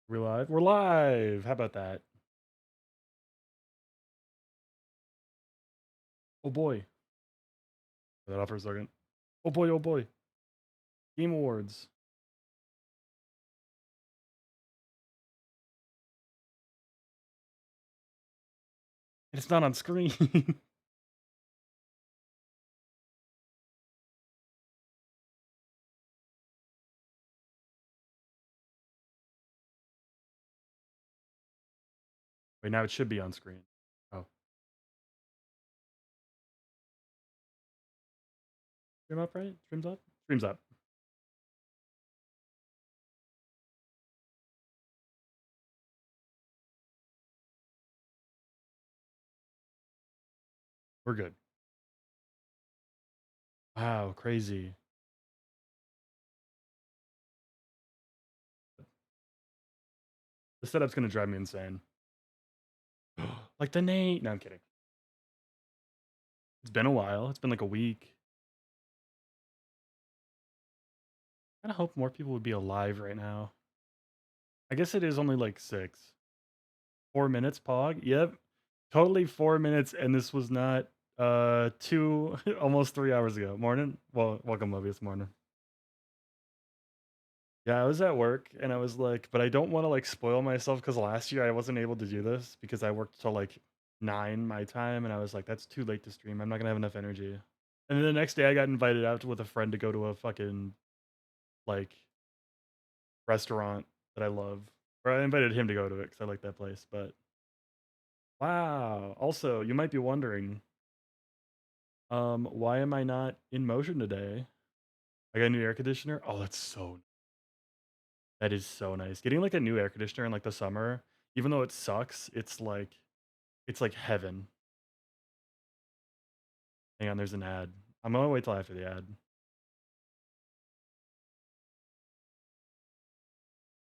We live? We're live! How about that? Oh boy. Turn that off for a second. Oh boy, oh boy. Game Awards. And it's not on screen. Wait, now it should be on screen. Oh. Stream up, right? Stream's up? Stream's up. We're good. Wow, crazy. The setup's gonna drive me insane. Like the Nate. No, I'm kidding. It's been a while. It's been like a week. I kinda hope more people would be alive right now. I guess it is only like 6. 4 minutes, Pog? Yep. Totally 4 minutes, and this was not 2 almost 3 hours ago. Morning. Well, welcome, Mobius. Morning. Yeah, I was at work and I was like, but I don't want to like spoil myself because last year I wasn't able to do this because I worked till like 9 my time and I was like, that's too late to stream. I'm not gonna have enough energy. And then the next day I got invited out with a friend to go to a fucking like restaurant that I love. Or I invited him to go to it because I like that place. But wow. Also, you might be wondering, why am I not in motion today? I got a new air conditioner. Oh, that is so nice. Getting like a new air conditioner in like the summer, even though it sucks, it's like heaven. Hang on, there's an ad. I'm gonna wait till after the ad.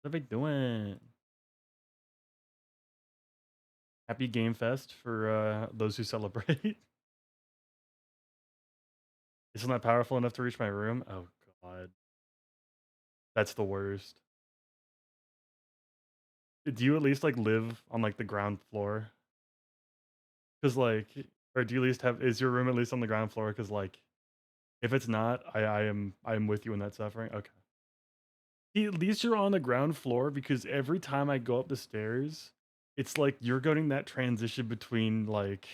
What are they doing? Happy Game Fest for those who celebrate. Isn't that powerful enough to reach my room? Oh god, that's the worst. Do you at least like live on like the ground floor? Cause like, or do you at least have? Is your room at least on the ground floor? Cause like, if it's not, I am with you in that suffering. Okay. See, at least you're on the ground floor because every time I go up the stairs, it's like you're getting that transition between like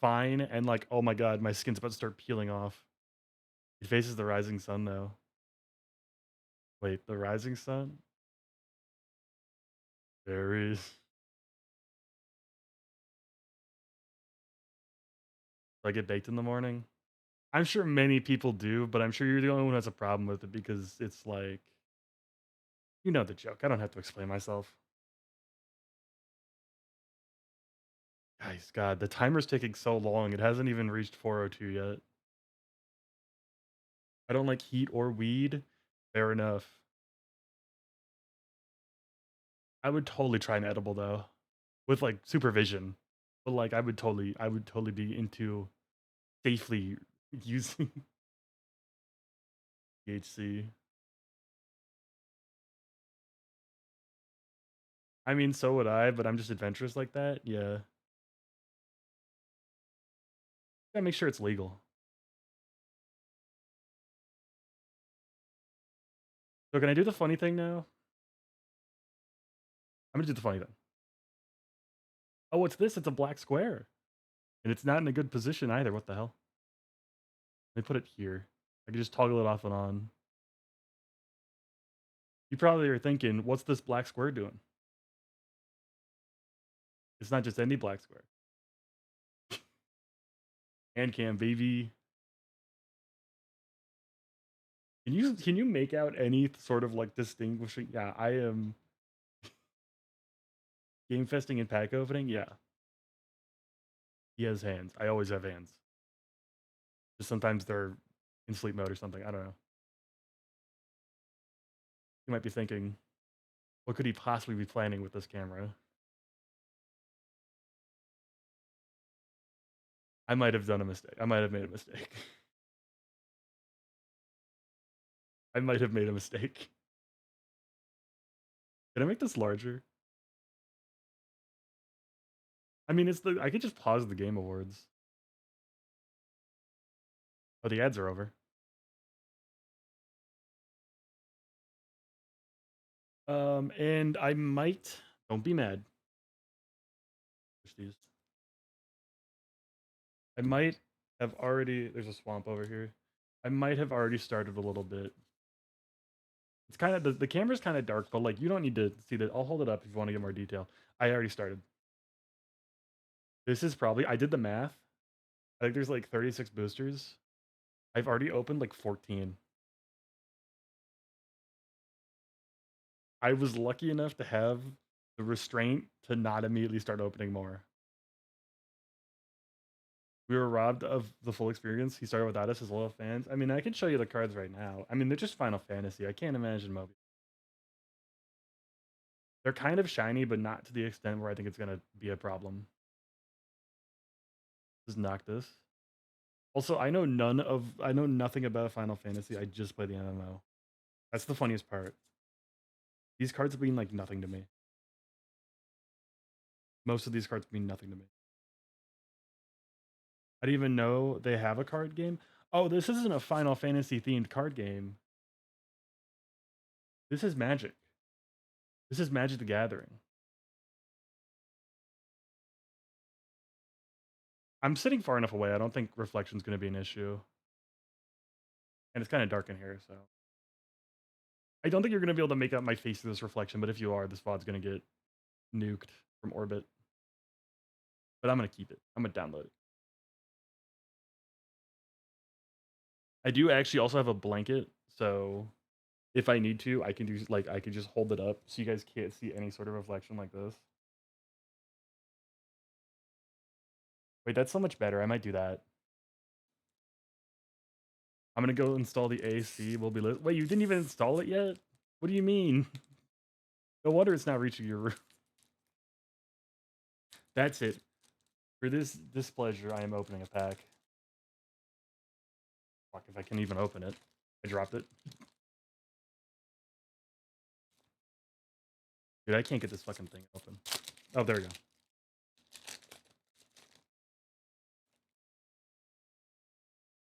fine and like, oh my god, my skin's about to start peeling off. It faces the rising sun though. Wait, the rising sun? There is. I get baked in the morning. I'm sure many people do, but I'm sure you're the only one who has a problem with it because it's like, you know the joke. I don't have to explain myself. Guys, God, the timer's taking so long. It hasn't even reached 4:02 yet. I don't like heat or weed. Fair enough. I would totally try an edible though, with like supervision. But like, I would totally be into safely using THC. I mean, so would I, but I'm just adventurous like that. Yeah, gotta make sure it's legal. So can I do the funny thing now? I'm gonna do the funny thing. Oh, what's this? It's a black square, and it's not in a good position either. What the hell? Let me put it here. I can just toggle it off and on. You probably are thinking, what's this black square doing? It's not just any black square. Hand cam, baby. Can you make out any sort of like distinguishing? Yeah, I am game festing and pack opening. Yeah, he has hands. I always have hands. Just sometimes they're in sleep mode or something. I don't know. You might be thinking, what could he possibly be planning with this camera? I might have done a mistake. I might have made a mistake. I might have made a mistake. Can I make this larger? I mean, it's the I could just pause the Game Awards. Oh, the ads are over. And I might don't be mad. Push these. I might have already there's a swamp over here. I might have already started a little bit. It's kind of the camera's kind of dark, but like you don't need to see that. I'll hold it up if you want to get more detail. I already started. This is probably I did the math. I think there's like 36 boosters. I've already opened like 14. I was lucky enough to have the restraint to not immediately start opening more. We were robbed of the full experience. He started without us as loyal fans. I mean, I can show you the cards right now. I mean, they're just Final Fantasy. I can't imagine Moby. They're kind of shiny, but not to the extent where I think it's gonna be a problem. Just knock this. Also, I know nothing about Final Fantasy. I just play the MMO. That's the funniest part. These cards mean like nothing to me. Most of these cards mean nothing to me. I didn't even know they have a card game. Oh, this isn't a Final Fantasy themed card game. This is Magic. This is Magic the Gathering. I'm sitting far enough away. I don't think reflection's going to be an issue. And it's kind of dark in here, so. I don't think you're going to be able to make out my face through this reflection, but if you are, this VOD's going to get nuked from orbit. But I'm going to keep it. I'm going to download it. I do actually also have a blanket, so if I need to, I can do like I could just hold it up so you guys can't see any sort of reflection like this. Wait, that's so much better. I might do that. I'm gonna go install the AC. We'll be lit. Wait, you didn't even install it yet? What do you mean? No wonder it's not reaching your room. That's it. For this displeasure, I am opening a pack. Fuck, if I can even open it. I dropped it. Dude, I can't get this fucking thing open. Oh, there we go.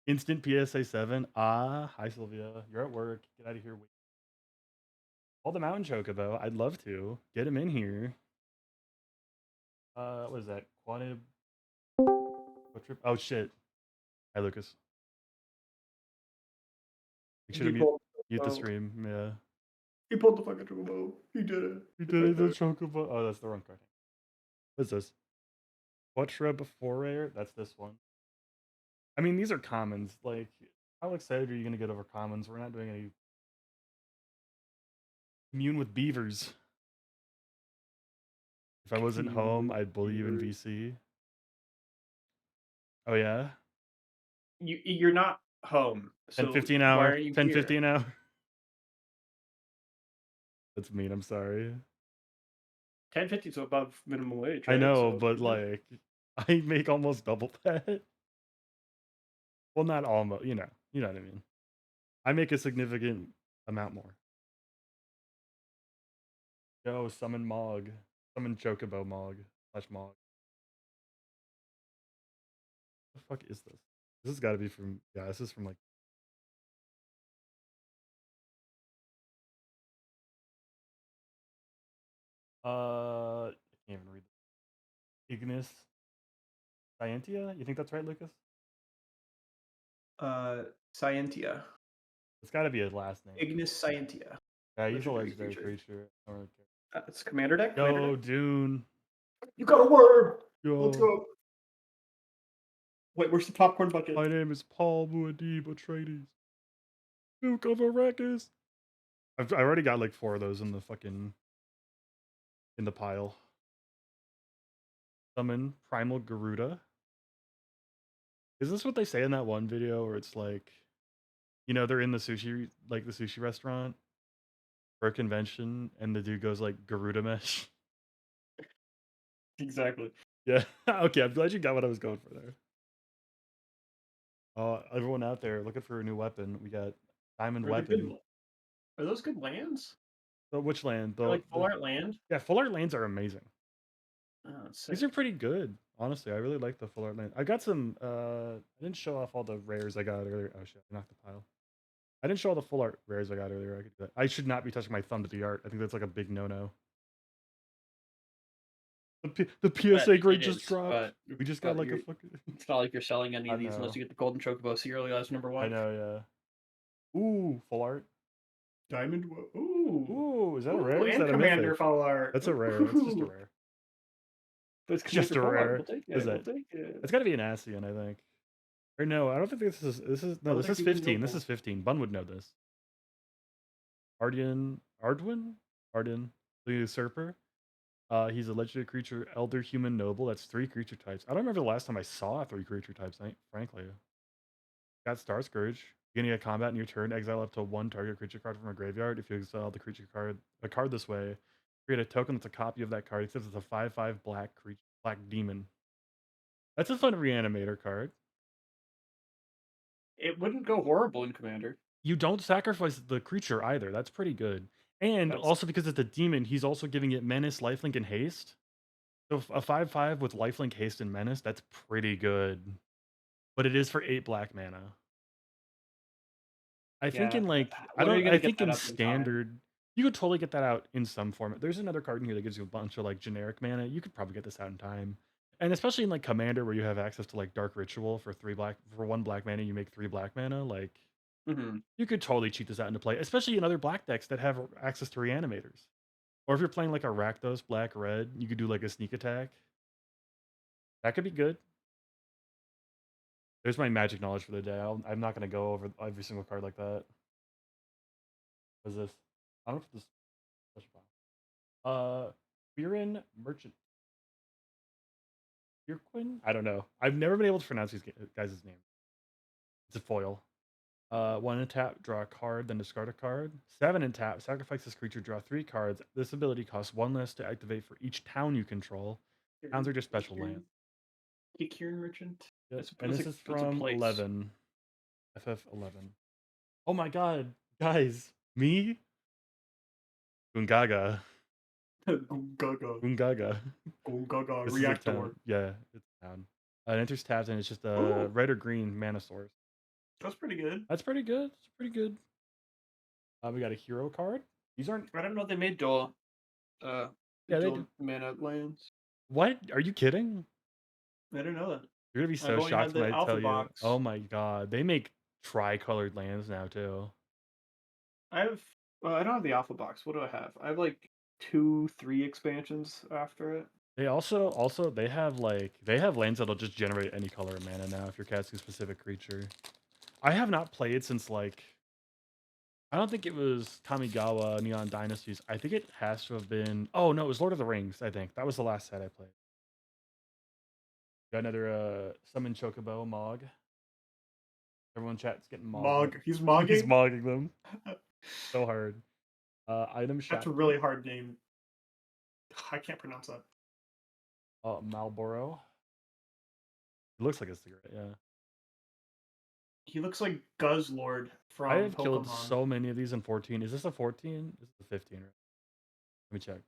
Instant PSA 7. Ah, hi Sylvia. You're at work. Get out of here. All the mountain chocobo. I'd love to. Get him in here. What is that? Quantib. What trip? Oh shit. Hi Lucas. Make sure to He mute the stream. Yeah. pulled the fucking chocobo. He did it. You did it, the chocobo. Oh, that's the wrong card. What's this? Quattreb Foray? That's this one. I mean, these are commons. Like, how excited are you gonna get over commons? We're not doing any immune with beavers. If I wasn't home, I'd bully you in VC. Oh yeah? You're not home. 10-15 why hour. are you 10-15 here? hour. That's mean, I'm sorry. 10.50 is above minimum wage, I right? know, So, but like I make almost double that. Well, not almost, you know what I mean. I make a significant amount more. Yo, summon Mog. Summon Chocobo Mog. Slash Mog. What the fuck is this? This has gotta be from yeah, this is from like I can't even read this. Ignis Scientia? You think that's right, Lucas? Scientia. It's gotta be his last name. Ignis Scientia. Yeah, he's a Legendary legendary creature. creature. I don't really care. It's commander deck. Yo, Dune. You got a worm. Yo. Let's go. Wait, where's the popcorn bucket? My name is Paul Muad'Dib Atreides. Duke of Arrakis. I already got like 4 of those in the fucking in the pile. Summon Primal Garuda. Is this what they say in that one video where it's like, they're in the sushi restaurant for a convention, and the dude goes like Garuda mesh? Exactly. Yeah. Okay, I'm glad you got what I was going for there. Everyone out there looking for a new weapon, we got Diamond Weapon. Are those good lands? So which land? Or like full The art land. yeah, full art lands are amazing. Oh, These sick. are pretty good. Honestly, I really like the full art land. I got some. I didn't show off all the rares I got earlier. Oh shit! I knocked the pile. I didn't show all the full art rares I got earlier. I could do that. I should not be touching my thumb to the art. I think that's like a big no-no. The But PSA grade it just is. dropped. We just got But like a you're. fucking. It's not like you're selling any I of these unless know. you get the golden chocobo Sierra as number I one. know. Yeah. Ooh, full art. Diamond. Ooh. Ooh, is that a Ooh, rare? Is and that a commander mythic? full art. That's a rare. That's just a Ooh. rare. But it's Just commander a full art. rare. We'll take Is it. We'll that? take it. It's got to be an Ascian, I think. Or no, I don't think this is no, I'll this take is the 15. This noble. is 15. Bun would know this. Ardwin? Arden, the usurper. He's a legendary creature, elder human noble. That's 3 creature types. I don't remember the last time I saw 3 creature types, frankly. Got Star Scourge. Beginning of combat in your turn, exile up to 1 target creature card from a graveyard. If you exile the creature card a card this way, create a token that's a copy of that card, except it's a 5/5 black creature black demon. That's a fun reanimator card. It wouldn't go horrible in commander. You don't sacrifice the creature either. That's pretty good. And That's also because it's a demon, he's also giving it menace, lifelink, and haste. So a 5/5 with lifelink, haste, and menace, that's pretty good. But it is for 8 black mana. I think yeah. in like When are you I gonna get think that in up in time? standard you could totally get that out in some format. There's another card in here that gives you a bunch of like generic mana. You could probably get this out in time. And especially in like commander where you have access to like dark ritual for 1 black mana, you make 3 black mana, like Mm-hmm. you could totally cheat this out into play, especially in other black decks that have access to reanimators. Or if you're playing like a Rakdos black red, you could do like a sneak attack. That could be good. There's my magic knowledge for the day. I'm not going to go over every single card like that. What is this? I don't know if this. Viren Merchant. Birquin? I don't know. I've never been able to pronounce these guys' names. It's a foil. 1 in tap, draw a card, then discard a card. 7 in tap, sacrifice this creature, draw 3 cards. This ability costs 1 less to activate for each town you control. Towns are just special lands. Kieran Merchant. Yep. And this is from 11. FF11. Oh my god, guys. Me? Gungaga. Gungaga. Gungaga. Gungaga. This is a Reactor. town. Yeah, it's a town. It enters tabs and it's just a Ooh. red or green mana source. That's pretty good. That's pretty good. It's pretty good. We got a hero card. These aren't. I don't know they made dual. Yeah, they dual do. mana lands. What? Are you kidding? I didn't know that. You're gonna be so only shocked had when the I alpha tell you. box. Oh my god, they make tri-colored lands now too. I don't have the alpha box. What do I have? I have like 2, 3 expansions after it. They also they have lands that'll just generate any color of mana now if you're casting a specific creature. I have not played since like I don't think it was Kamigawa Neon Dynasties. I think it has to have been. Oh no, it was Lord of the Rings. I think that was the last set I played. Got another summon Chocobo Mog. Everyone in chat's getting mogged. He's mogging. He's mogging them. So hard. Item shop. That's a really hard name. I can't pronounce that. Marlboro. It looks like a cigarette. Yeah. He looks like Guzzlord from I have Pokemon. killed so many of these in 14. Is this a 14? This is a 15, right? Let me check.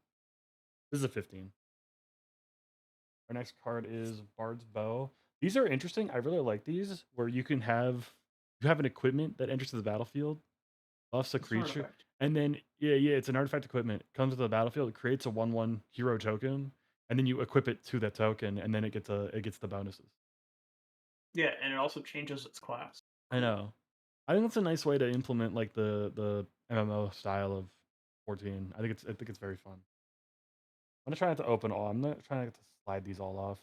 This is a 15. Our next card is Bard's Bow. These are interesting. I really like these, where you have an equipment that enters the battlefield, buffs a creature, and then it's an artifact equipment. Comes to the battlefield, it creates a 1/1 hero token, and then you equip it to that token, and then it gets the bonuses. Yeah, and it also changes its class. I know. I think that's a nice way to implement like the MMO style of 14. I think it's very fun. I'm gonna try not to open all. I'm not trying not to slide these all off.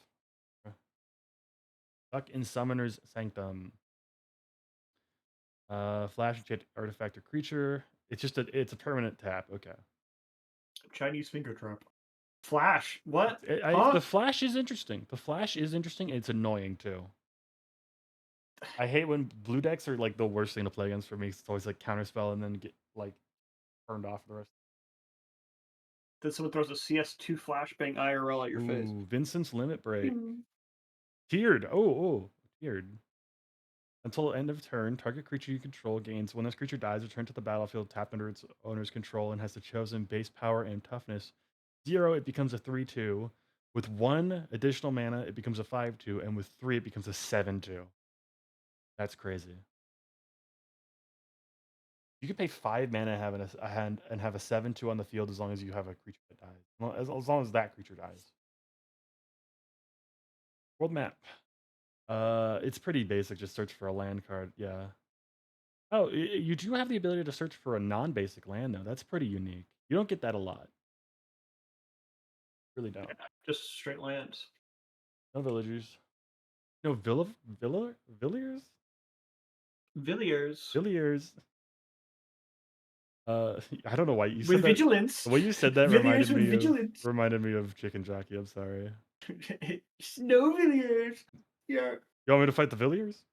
Stuck in Summoner's Sanctum. Flash artifact or creature. It's a permanent tap. Okay. Chinese finger trap. Flash. What? The flash is interesting. The flash is interesting. It's annoying too. I hate when blue decks are like the worst thing to play against for me. It's always like counterspell and then get like turned off the rest. Then someone throws a CS2 flashbang IRL at your face. Vincent's Limit Break. Tiered. Oh, tiered. Until end of turn, target creature you control gains. When this creature dies, return to the battlefield tapped under its owner's control and has the chosen base power and toughness. 0, it becomes a 3/2. With 1 additional mana, it becomes a 5/2. And with 3, it becomes a 7/2. That's crazy. You could pay 5 mana and have a hand and have a 7/2 on the field as long as you have a creature that dies. Well, as long as that creature dies. World map. It's pretty basic. Just search for a land card. Yeah. Oh, you do have the ability to search for a non-basic land though. That's pretty unique. You don't get that a lot. Really don't. Just straight lands. No villagers. No Villiers? Villiers Villiers. I don't know why you said with that. vigilance. The way you said that Villiers with vigilance. reminded me of Chicken Jockey. I'm sorry. No Villiers. Yeah. You want me to fight the Villiers?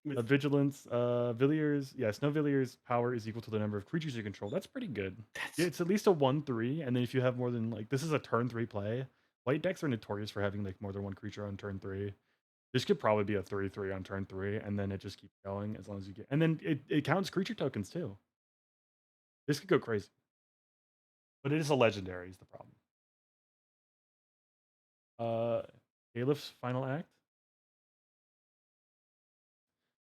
With Vigilance, Villiers. Yes, no Villiers power is equal to the number of creatures you control. That's pretty good. Yeah, that's it's at least a 1/3, and then if you have more than like this is a turn 3 play. White decks are notorious for having like more than one creature on turn 3. This could probably be a 3/3 on turn 3, and then it just keeps going as long as you get. And then it counts creature tokens too. This could go crazy, but it is a legendary. Is the problem? Uh, Calif's final act.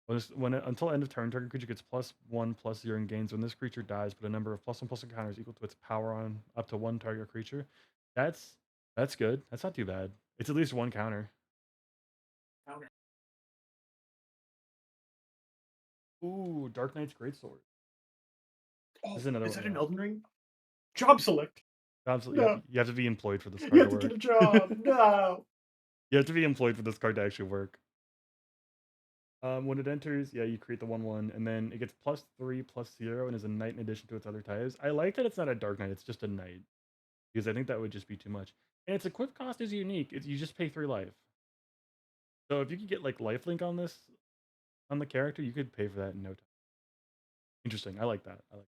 Until end of turn, target creature gets +1/+0 and gains. When this creature dies, put a number of +1/+1 counters equal to its power on up to one target creature. That's that's good. That's not too bad. It's at least one counter. counter. Ooh, Dark Knight's Greatsword. This Oh, is another is one. that an Yeah. Elden Ring? Job select. Absolutely, No. you have to be employed for this You card have to to get work. a job. No. You have to be employed for this card to actually work. When it enters, yeah, you create the 1/1, and then it gets +3/+0 and is a knight in addition to its other types. I like that it's not a Dark Knight; it's just a knight because I think that would just be too much. And its equip cost is unique. You just pay 3 life. So if you could get like lifelink on this on the character, you could pay for that in no time. Interesting. I like that. I like.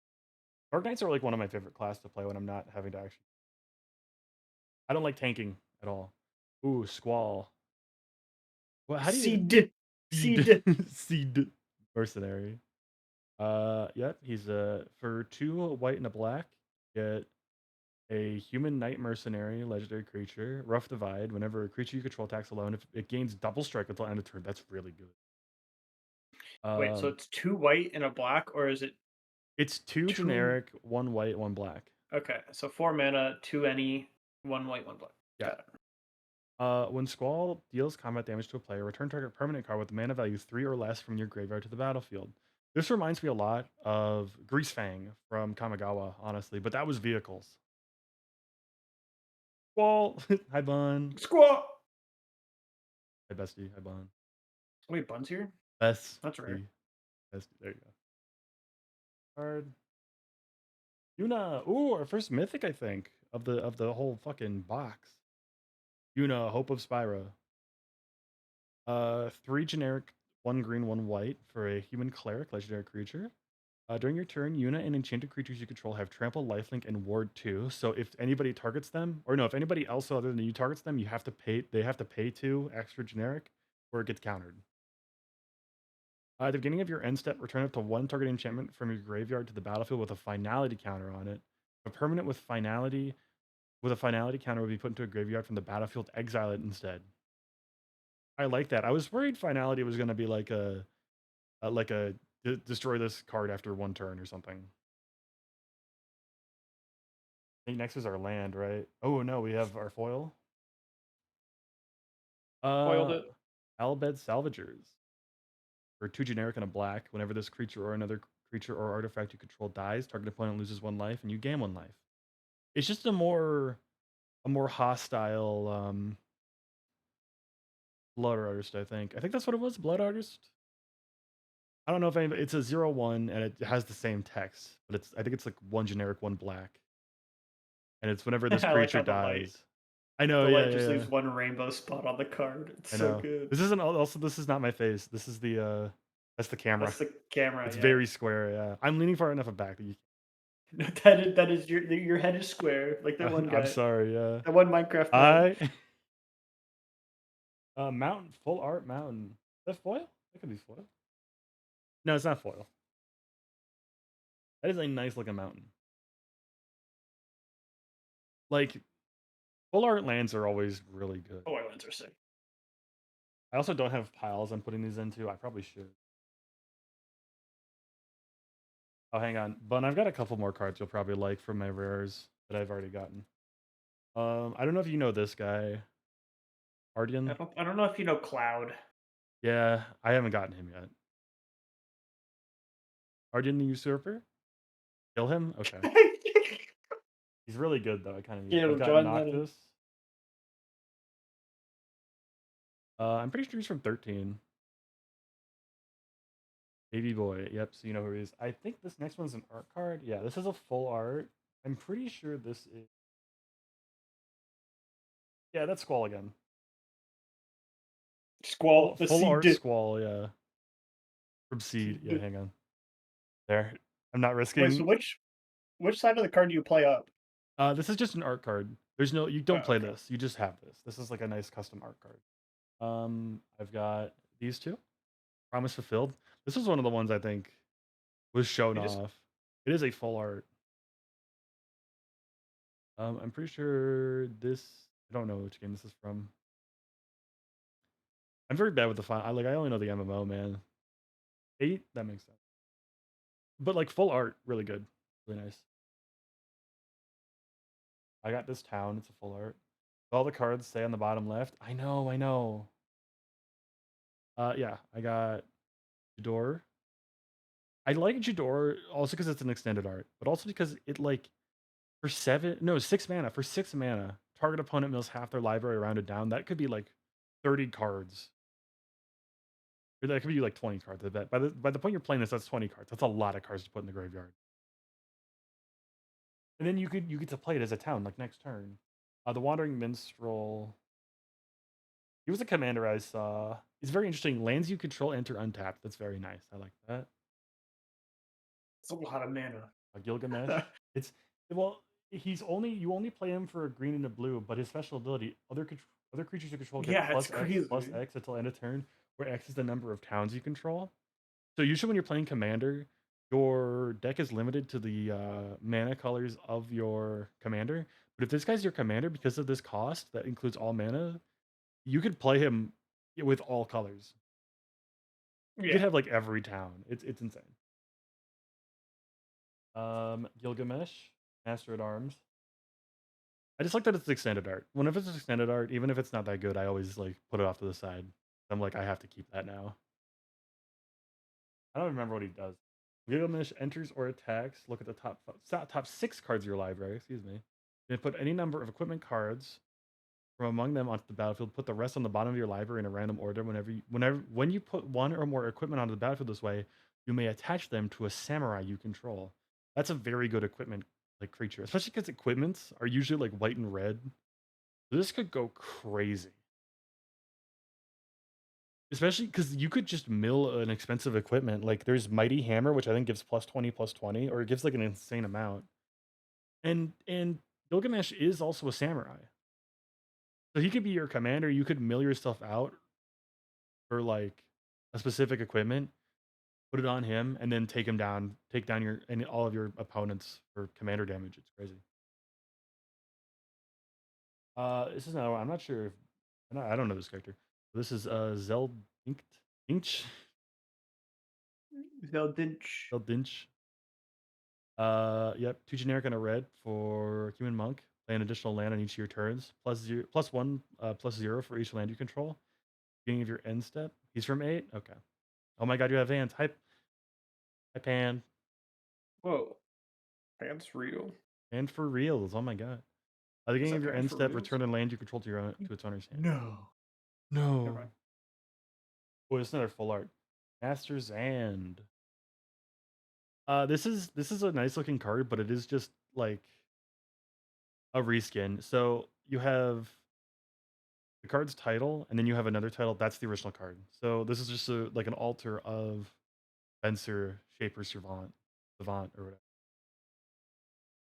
Dark Knights are like one of my favorite class to play when I'm not having to actually. I don't like tanking at all. Ooh, Squall. Well, how do you Seed. seed Seed. seed mercenary? Yep. He's for 2 white and a black. Get a human knight mercenary legendary creature. Rough Divide. Whenever a creature you control attacks alone, if it gains double strike until end of turn, that's really good. Wait, so Um, it's 2 white and a black, or is it it's 2 2? generic, 1 white, 1 black. Okay, so 4 mana, 2 any, 1 white, 1 black. Yeah. Got it. When Squall deals combat damage to a player, return target permanent card with mana value 3 or less from your graveyard to the battlefield. This reminds me a lot of Greasefang from Kamigawa, honestly, but that was vehicles. Squall, hi Bun. Squaw! Hi Bestie, hi Bun. Wait, Bun's here? Bestie. That's rare. Bestie, there you go. Card. Yuna, ooh, our first mythic, I think, of the whole fucking box. Yuna, Hope of Spyro. 3 generic, 1 green, 1 white for a human cleric, legendary creature. During your turn, Yuna and enchanted creatures you control have trample, lifelink, and ward 2. So if anybody targets them, or no, if anybody else other than you targets them, you have to pay. They have to pay 2 extra generic, or it gets countered. At the beginning of your end step, return up to 1 target enchantment from your graveyard to the battlefield with a finality counter on it. A permanent with a finality counter would be put into a graveyard from the battlefield. Exile it instead. I like that. I was worried finality was going to be like a destroy this card after 1 turn or something. I think next is our land, right? Oh no, we have our foil. Foiled Uh, it. Albed Salvagers. For 2 generic and a black, whenever this creature or another creature or artifact you control dies, target opponent loses 1 life and you gain 1 life. It's just a more hostile blood artist, I think. I think that's what it was, blood artist. I don't know if anybody, it's a 0/1 and it has the same text, but I think it's like 1 generic, 1 black. And it's whenever this I like creature how the light. dies. I know, The yeah, light yeah, just yeah. leaves 1 rainbow spot on the card. It's I so know. good. This isn't also this is not my face. This is the that's the camera. That's the camera, It's yeah. very square, yeah. I'm leaning far enough back that you No, that is your head is square, like that one I'm guy. sorry, yeah. That one Minecraft man. I mountain, full art mountain. that foil? That could be foil. No, it's not foil. That is a nice looking mountain. Like full art lands are always really good. Oh, islands are sick. I also don't have piles I'm putting these into. I probably should. Oh, hang on. But I've got a couple more cards you'll probably like from my rares that I've already gotten. I don't know if you know this guy, Ardian. I don't know if you know Cloud. Yeah, I haven't gotten him yet. Ardian the Usurper? Kill him? Okay. He's really good though. I kind of need. I've Caleb, got join that. Noctis. I'm pretty sure he's from 13. Baby boy. Yep. So you know who he is. I think this next one's an art card. Yeah, this is a full art. I'm pretty sure this is. Yeah, that's Squall again. Squall, the Full seed art did. Squall. Yeah, from Seed. Yeah, Wait, hang on. There. I'm not so risking. which side of the card do you play up? This is just an art card. There's no. You don't play Okay. this. You just have this. This is like a nice custom art card. I've got these two. Promise fulfilled. This is one of the ones I think was shown It is. off. It is a full art. I'm pretty sure this. I don't know which game this is from. I'm very bad with the font. I only know the MMO, man. 8. That makes sense. But like full art, really good, really nice. I got this town. It's a full art. All the cards say on the bottom left. I know. I know. Yeah. I got Jador. I like Jador also because it's an extended art, but also because it like for 6 mana. For 6 mana, target opponent mills half their library rounded down. That could be like 30 cards. Or that could be like 20 cards. I bet. By the point you're playing this, that's 20 cards. That's a lot of cards to put in the graveyard. And then you get to play it as a town, like next turn. The Wandering Minstrel. He was a commander I saw. He's very interesting. Lands you control enter untapped. That's very nice. I like that. It's a lot of mana. Gilgamesh. It's well, he's only you only play him for a green and a blue, but his special ability, other creatures you control get Yeah, it's plus crazy. X until end of turn, where X is the number of towns you control. So usually when you're playing commander, your deck is limited to the mana colors of your commander. But if this guy's your commander, because of this cost that includes all mana, you could play him with all colors. You could Yeah. have like every town. It's insane. Gilgamesh, Master at Arms. I just like that it's extended art. Whenever it's extended art, even if it's not that good, I always like put it off to the side. I'm like, I have to keep that now. I don't remember what he does. Gilgamesh enters or attacks. Look at the top 6 cards of your library. Excuse me. You can put any number of equipment cards from among them onto the battlefield. Put the rest on the bottom of your library in a random order. When you put one or more equipment onto the battlefield this way, you may attach them to a samurai you control. That's a very good equipment like creature, especially because equipments are usually like white and red. So this could go crazy. Especially because you could just mill an expensive equipment. Like there's Mighty Hammer, which I think gives +20, or it gives like an insane amount. And Gilgamesh is also a samurai. So he could be your commander. You could mill yourself out for like a specific equipment, put it on him, and then take him down, take down your and all of your opponents for commander damage. It's crazy. This is another one. I'm not sure if I don't know this character. This is Inch. Zeldinch. Zeldinch. Yep, 2 generic and a red for human monk. Play an additional land on each of your turns. +1, +0 for each land you control. Beginning of your end step. He's from 8? Okay. Oh my god, you have hands. Hi Pan. Whoa. That's real. And for reals. Oh my god. At the Is beginning that of your pan end for step, reals? return a land you control to its owner's hand. No. Never No. mind. Boy, it's another full art. Master's and this is a nice looking card, but it is just like a reskin. So you have the card's title, and then you have another title. That's the original card. So this is just like an alter of Spencer Shaper Savant or whatever.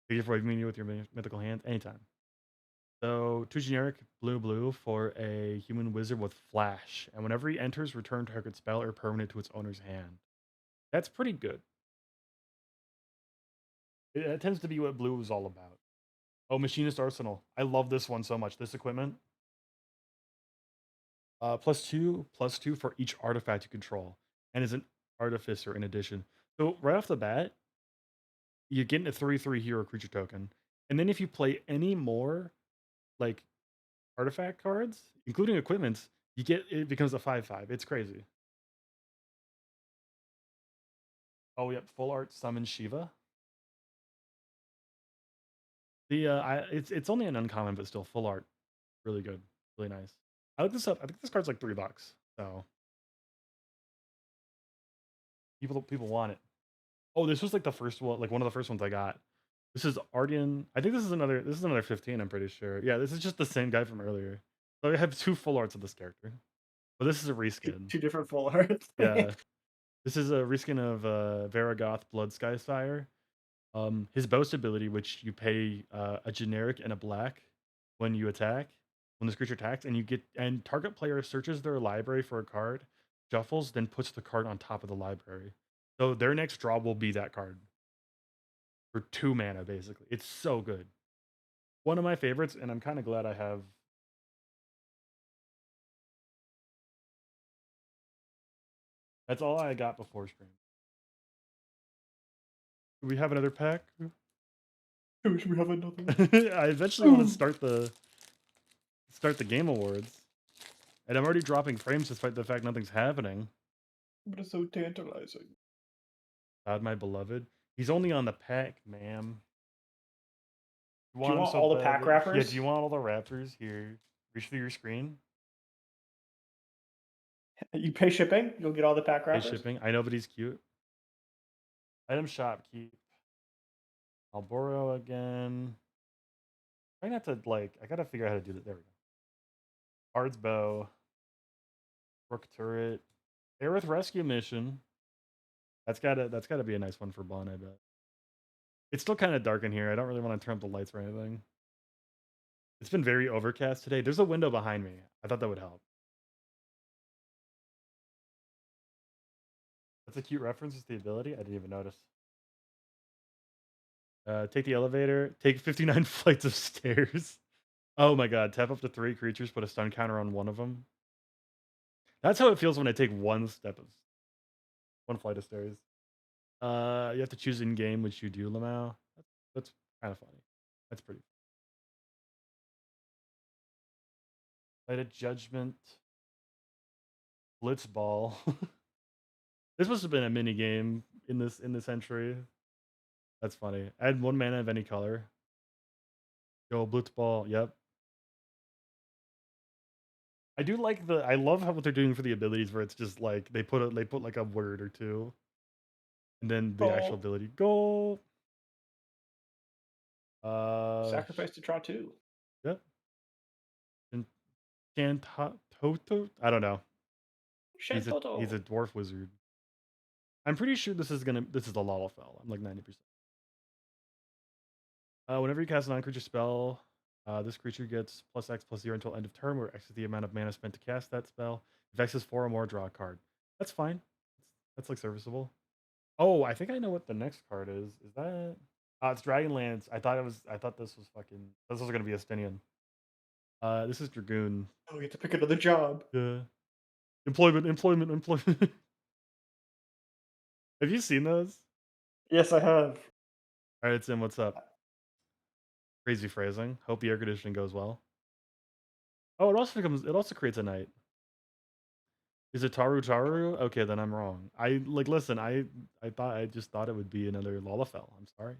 Thank you for waving me with your mythical hand anytime. So, two generic blue for a human wizard with flash, and whenever he enters, return target spell or permanent to its owner's hand. That's pretty good. It tends to be what blue is all about. Oh, Machinist Arsenal. I love this one so much. This equipment, plus two for each artifact you control, and is an artificer in addition. So right off the bat, you get a 3/3 hero creature token, and then if you play any more like artifact cards, including equipments, you get it becomes a 5/5. It's crazy. Oh, yep, full art summon Shiva. It's only an uncommon, but still full art, really good, really nice. I looked this up. I think this card's like $3, so people want it. Oh, this was like the first one, like one of the first ones I got. This is Ardian. I think this is another 15. I'm pretty sure. Yeah, this is just the same guy from earlier. So I have two full arts of this character, but this is a reskin. Two different full arts. Yeah, this is a reskin of Varagoth Blood Skyfire. His boast ability, which you pay a generic and a black when you attack, when this creature attacks, and target player searches their library for a card, shuffles, then puts the card on top of the library. So their next draw will be that card for 2 mana, basically. It's so good. One of my favorites, and I'm kind of glad I have. That's all I got before stream. Do we have another pack? I wish we have another. I eventually want to start the game awards, and I'm already dropping frames despite the fact nothing's happening. But it's so tantalizing. God, my beloved. He's only on the pack, ma'am. You Do you want him want so all the bad. pack Yeah, wrappers? do you want all the raptors? Here, reach through your screen. You pay shipping, you'll get all the pack Pay wrappers. shipping. I know, but he's cute. Item shop, keep. Malboro again. Try not to, like, I gotta figure out how to do that. There we go. Bard's Bow. Rook Turret. Aerith Rescue Mission. That's gotta be a nice one for Bon, I bet. It's still kind of dark in here. I don't really want to turn up the lights or anything. It's been very overcast today. There's a window behind me. I thought that would help. That's a cute reference to the ability. I didn't even notice. Take the elevator. Take 59 flights of stairs. Oh my god. Tap up to 3 creatures. Put a stun counter on one of them. That's how it feels when I take one flight of stairs. You have to choose in game, which you do, Lamau. That's kind of funny. That's pretty. Light of Judgment. Blitzball. This must have been a mini game in this entry. That's funny. Add 1 mana of any color. Go Blitzball. Yep. I love how what they're doing for the abilities where it's just like they put like a word or two and then the actual Go. ability. Go. Sacrifice to draw 2. Yep. And Shantoto? I don't know. He's a Shantoto. dwarf wizard. I'm pretty sure this is the Lalafell. I'm like 90%. Whenever you cast a non-creature spell, this creature gets +X+0 until end of turn, where X is the amount of mana spent to cast that spell. If X is 4 or more, draw a card. That's fine. That's like serviceable. Oh, I think I know what the next card is. Is that? It's Dragonlance. I thought this was fucking. This was gonna be Estinian. This is Dragoon. Oh, you get to pick another job. Yeah. Employment. Have you seen those? Yes, I have. All right, Tim. What's up? Crazy phrasing. Hope the air conditioning goes well. Oh, It also creates a knight. Is it Taru Taru? Okay, then I'm wrong. Listen. I just thought it would be another Lalafell. I'm sorry.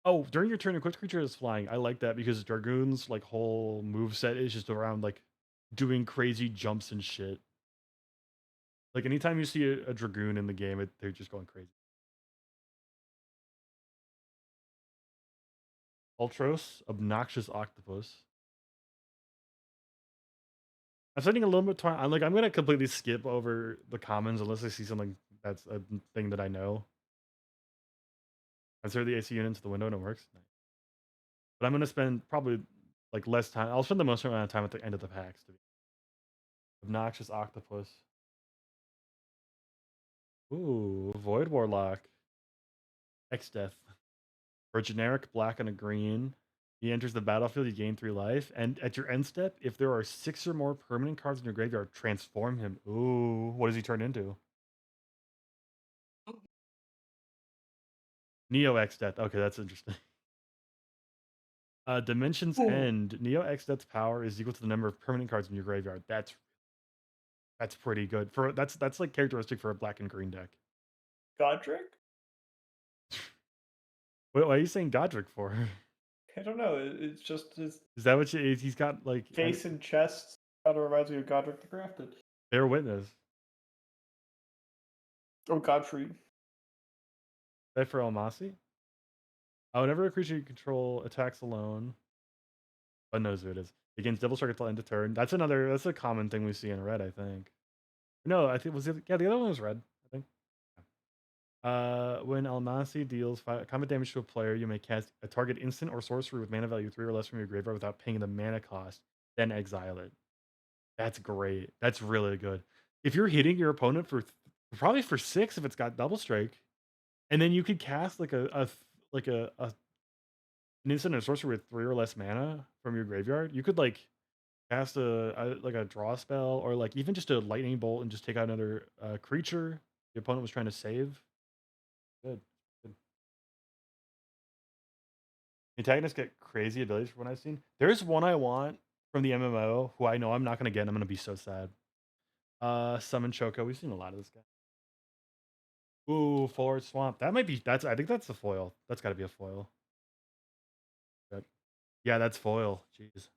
Oh, during your turn, equipped creature is flying. I like that because Dragoon's like whole move set is just around like doing crazy jumps and shit. Like anytime you see a Dragoon in the game, they're just going crazy. Ultros, obnoxious octopus. I'm spending a little bit of time. I'm gonna completely skip over the commons unless I see something that's a thing that I know. Insert the AC unit into the window and it works. Nice. but I'm gonna spend probably like less time. I'll spend the most amount of time at the end of the packs. To be obnoxious octopus. Ooh, Void Warlock. X Death. For a generic black and a green, he enters the battlefield, you gain 3 life, and at your end step, if there are 6 or more permanent cards in your graveyard, transform him. Ooh, what does he turn into? Neo X Death. Okay, that's interesting. Dimensions Oh, End. Neo X Death's power is equal to the number of permanent cards in your graveyard. That's pretty good. For that's like characteristic for a black and green deck. Godric? What, why are you saying Godric for? I don't know. It's just his Is that what you, he's got like face and chest kind of reminds me of Godric the Crafted. Bear Witness? Oh, Godfrey. That for Almasi? Oh, whenever a creature you control attacks alone, one knows who it is. Begins Devil Strike until end of turn. That's a common thing we see in red, I think. No, I think yeah, the other one was red, I think. When Almasi deals combat damage to a player, you may cast a target instant or sorcery with mana value 3 or less from your graveyard without paying the mana cost, then exile it. That's great. That's really good. If you're hitting your opponent for probably for 6 if it's got double strike, and then you could cast like a an instant or sorcery with 3 or less mana from your graveyard, you could like cast like a draw spell or like even just a lightning bolt and just take out another creature the opponent was trying to save. Good. Good. Antagonists get crazy abilities from what I've seen. There's one I want from the MMO who I know I'm not gonna get, and I'm gonna be so sad. Summon Choco. We've seen a lot of this guy. Ooh, Forward Swamp. That might be I think that's the foil. That's gotta be a foil. Yep. Yeah, that's foil. Jeez.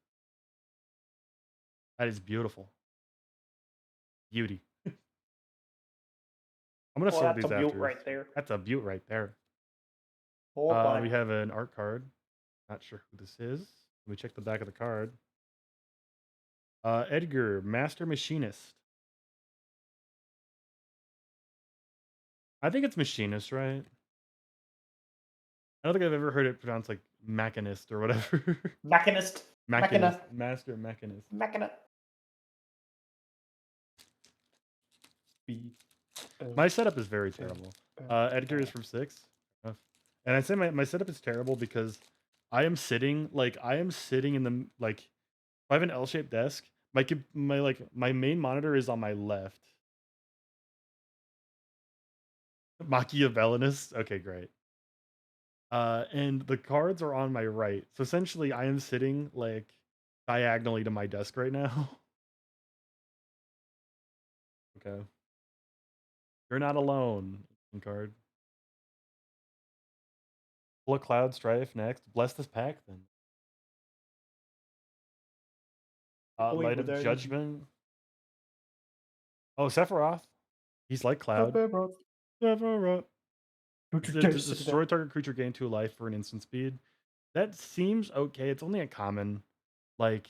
That is beautiful. Beauty. I'm gonna Well, sort that's a these build after. right there. That's a beaut right there. Oh, We buddy. have an art card. Not sure who this is. Let me check the back of the card. Edgar, Master Machinist. I think it's Machinist, right? I don't think I've ever heard it pronounced like Machinist or whatever. Mechanist. Machinist, Mechana. Master Mechanist. Mechana. B. My setup is very M. terrible. Edgar is from 6. Enough. And I say my setup is terrible because I am sitting in the like if I have an L-shaped desk, my main monitor is on my left. Machiavellinist. Okay, great. And the cards are on my right. So essentially I am sitting like diagonally to my desk right now. Okay. You're not alone. Card. Pull a Cloud Strife next. Bless this pack then. Wait, Light with of that. Judgment. Oh, Sephiroth. He's like Cloud. Sephiroth. Destroy target creature, gain 2 life for an instant speed. That seems okay. It's only a common. Like,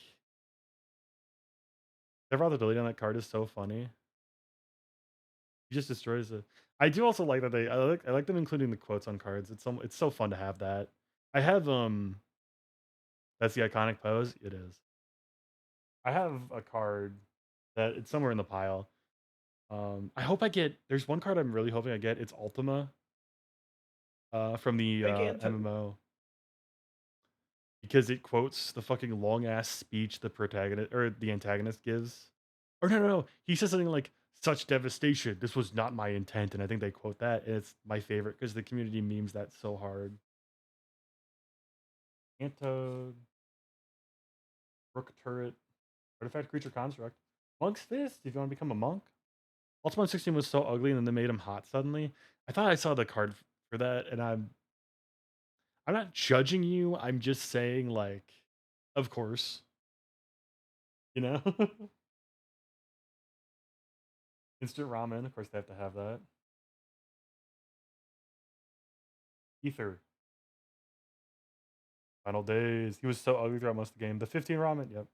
Sephiroth's ability on that card is so funny. He just destroys it. I do also like that I like them including the quotes on cards. It's so fun to have that. I have that's the iconic pose. It is. I have a card that it's somewhere in the pile. I hope I get. There's one card I'm really hoping I get. It's Ultima, from the Big Anto. MMO because it quotes the fucking long ass speech the protagonist or the antagonist gives. Or no. He says something like "such devastation. This was not my intent," and I think they quote that. And it's my favorite because the community memes that so hard. Anto, Rook Turret, Artifact Creature Construct, Monk's Fist. If you want to become a monk. Ultima 16 was so ugly, and then they made him hot suddenly. I thought I saw the card for that, and I'm not judging you. I'm just saying, like, of course, you know. Instant ramen, of course, they have to have that. Ether, Final Days. He was so ugly throughout most of the game. The 15 ramen, yep.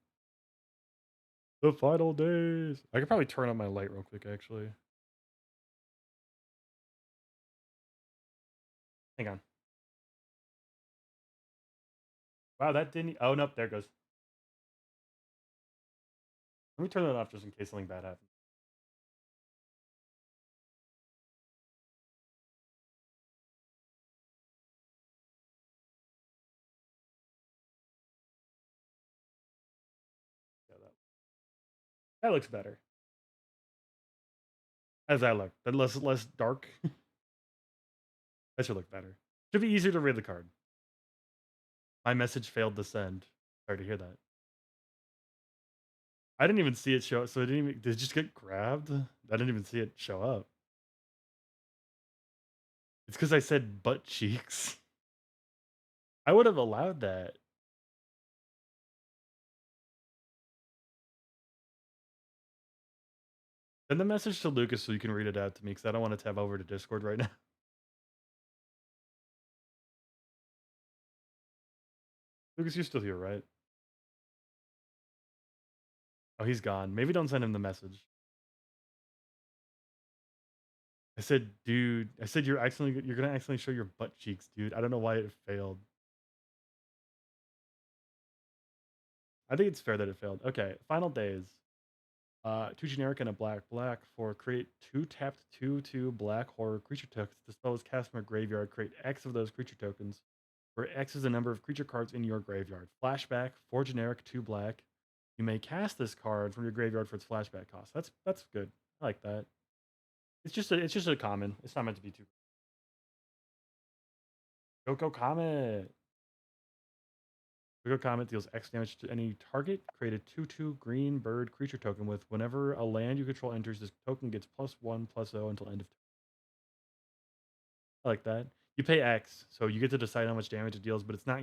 The Final Days. I could probably turn on my light real quick, actually. Hang on. Wow, that didn't. Oh nope, there it goes. Let me turn that off just in case something bad happens. Yeah, that looks better. How's that look? That less dark. That should look better. Should be easier to read the card. My message failed to send. Sorry to hear that. I didn't even see it show. So it didn't even. Did it just get grabbed? I didn't even see it show up. It's because I said butt cheeks. I would have allowed that. Send the message to Lucas so you can read it out to me because I don't want to tab over to Discord right now. Lucas, you're still here, right? Oh, he's gone. Maybe don't send him the message. I said, dude. I said you're gonna accidentally show your butt cheeks, dude. I don't know why it failed. I think it's fair that it failed. Okay, final days. Two generic and a black for create two tapped 2/2 black horror creature tokens. Dispel as cast from a graveyard. Create X of those creature tokens, where X is the number of creature cards in your graveyard. Flashback, 4 generic, 2 black. You may cast this card from your graveyard for its flashback cost. That's good. I like that. It's just a common. It's not meant to be too. Coco Comet. Coco Comet deals X damage to any target. Create a 2/2 green bird creature token with whenever a land you control enters, this token gets +1/+0 until end of turn. I like that. You pay X, so you get to decide how much damage it deals, but it's not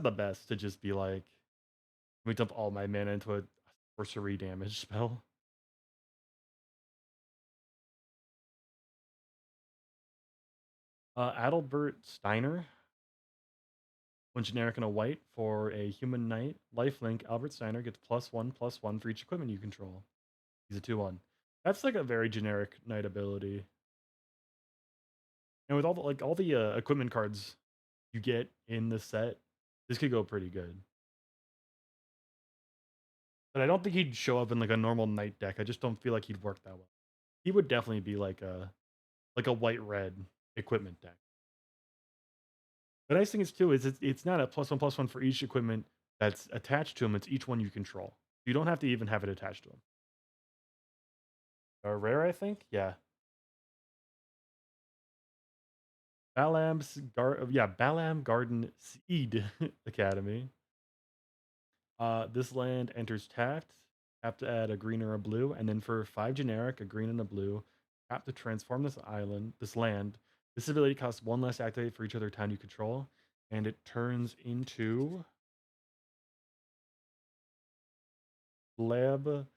the best to just be like, let me dump all my mana into a sorcery damage spell. Adalbert Steiner, one generic and a white for a human knight. Lifelink, Albert Steiner gets +1/+1 for each equipment you control. He's a 2/1. That's like a very generic knight ability. And with all the equipment cards you get in the set, this could go pretty good. But I don't think he'd show up in like a normal knight deck. I just don't feel like he'd work that well. He would definitely be like a white red equipment deck. The nice thing is too is it's not a +1/+1 for each equipment that's attached to him. It's each one you control. You don't have to even have it attached to him. Rare, I think. Yeah. Balam Garden Seed Academy. This land enters tapped. Tap to add a green or a blue, and then for 5 generic, a green and a blue, tap to transform this land. This ability costs 1 less activate for each other town you control, and it turns into Lab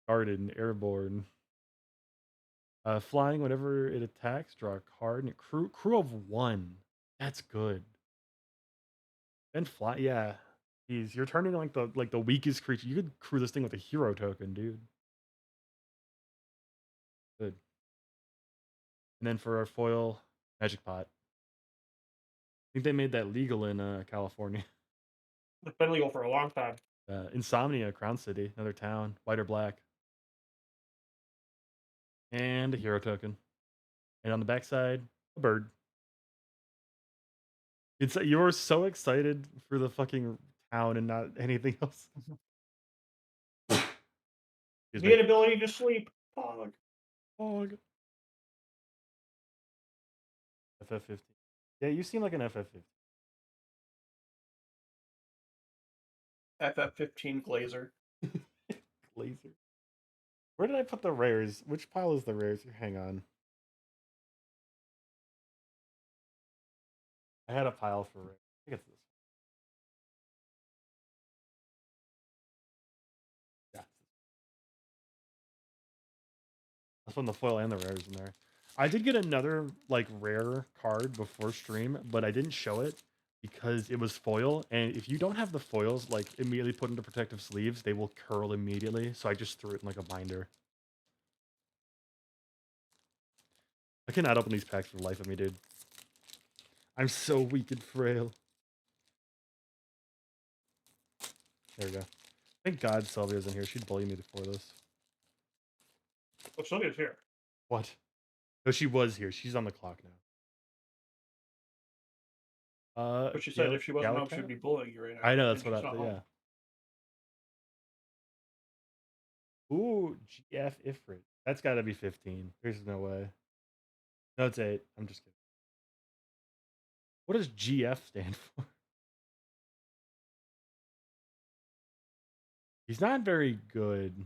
Garden Airborne. Flying whenever it attacks, draw a card. And crew of 1. That's good. And fly, yeah. Jeez, you're turning like the weakest creature. You could crew this thing with a hero token, dude. Good. And then for our foil, Magic Pot. I think they made that legal in California. It's been legal for a long time. Insomnia, Crown City, another town, white or black, and a hero token. And on the backside, a bird. It's you were so excited for the fucking town and not anything else. Excuse The me. inability to sleep. Pog. Fog. FF15. Yeah, you seem like an FF15. FF15 Glazer. Laser. Where did I put the rares? Which pile is the rares? Hang on. I had a pile for rares. I think it's this. Yeah. That's when the foil and the rares in there. I did get another like rare card before stream, but I didn't show it because it was foil. And if you don't have the foils like immediately put into protective sleeves, they will curl immediately. So I just threw it in like a binder. I cannot open these packs for the life of me, dude. I'm so weak and frail. There we go. Thank God Sylvia's in here. She'd bully me before this. Well, Sylvia's here. What? No, she was here. She's on the clock now. But she said if she wasn't home, Gallicat? she'd be bullying you right now. I know, that's And what she's not home. yeah. Ooh, GF Ifrit. That's gotta be 15. There's no way. No, it's 8. I'm just kidding. What does GF stand for? He's not very good.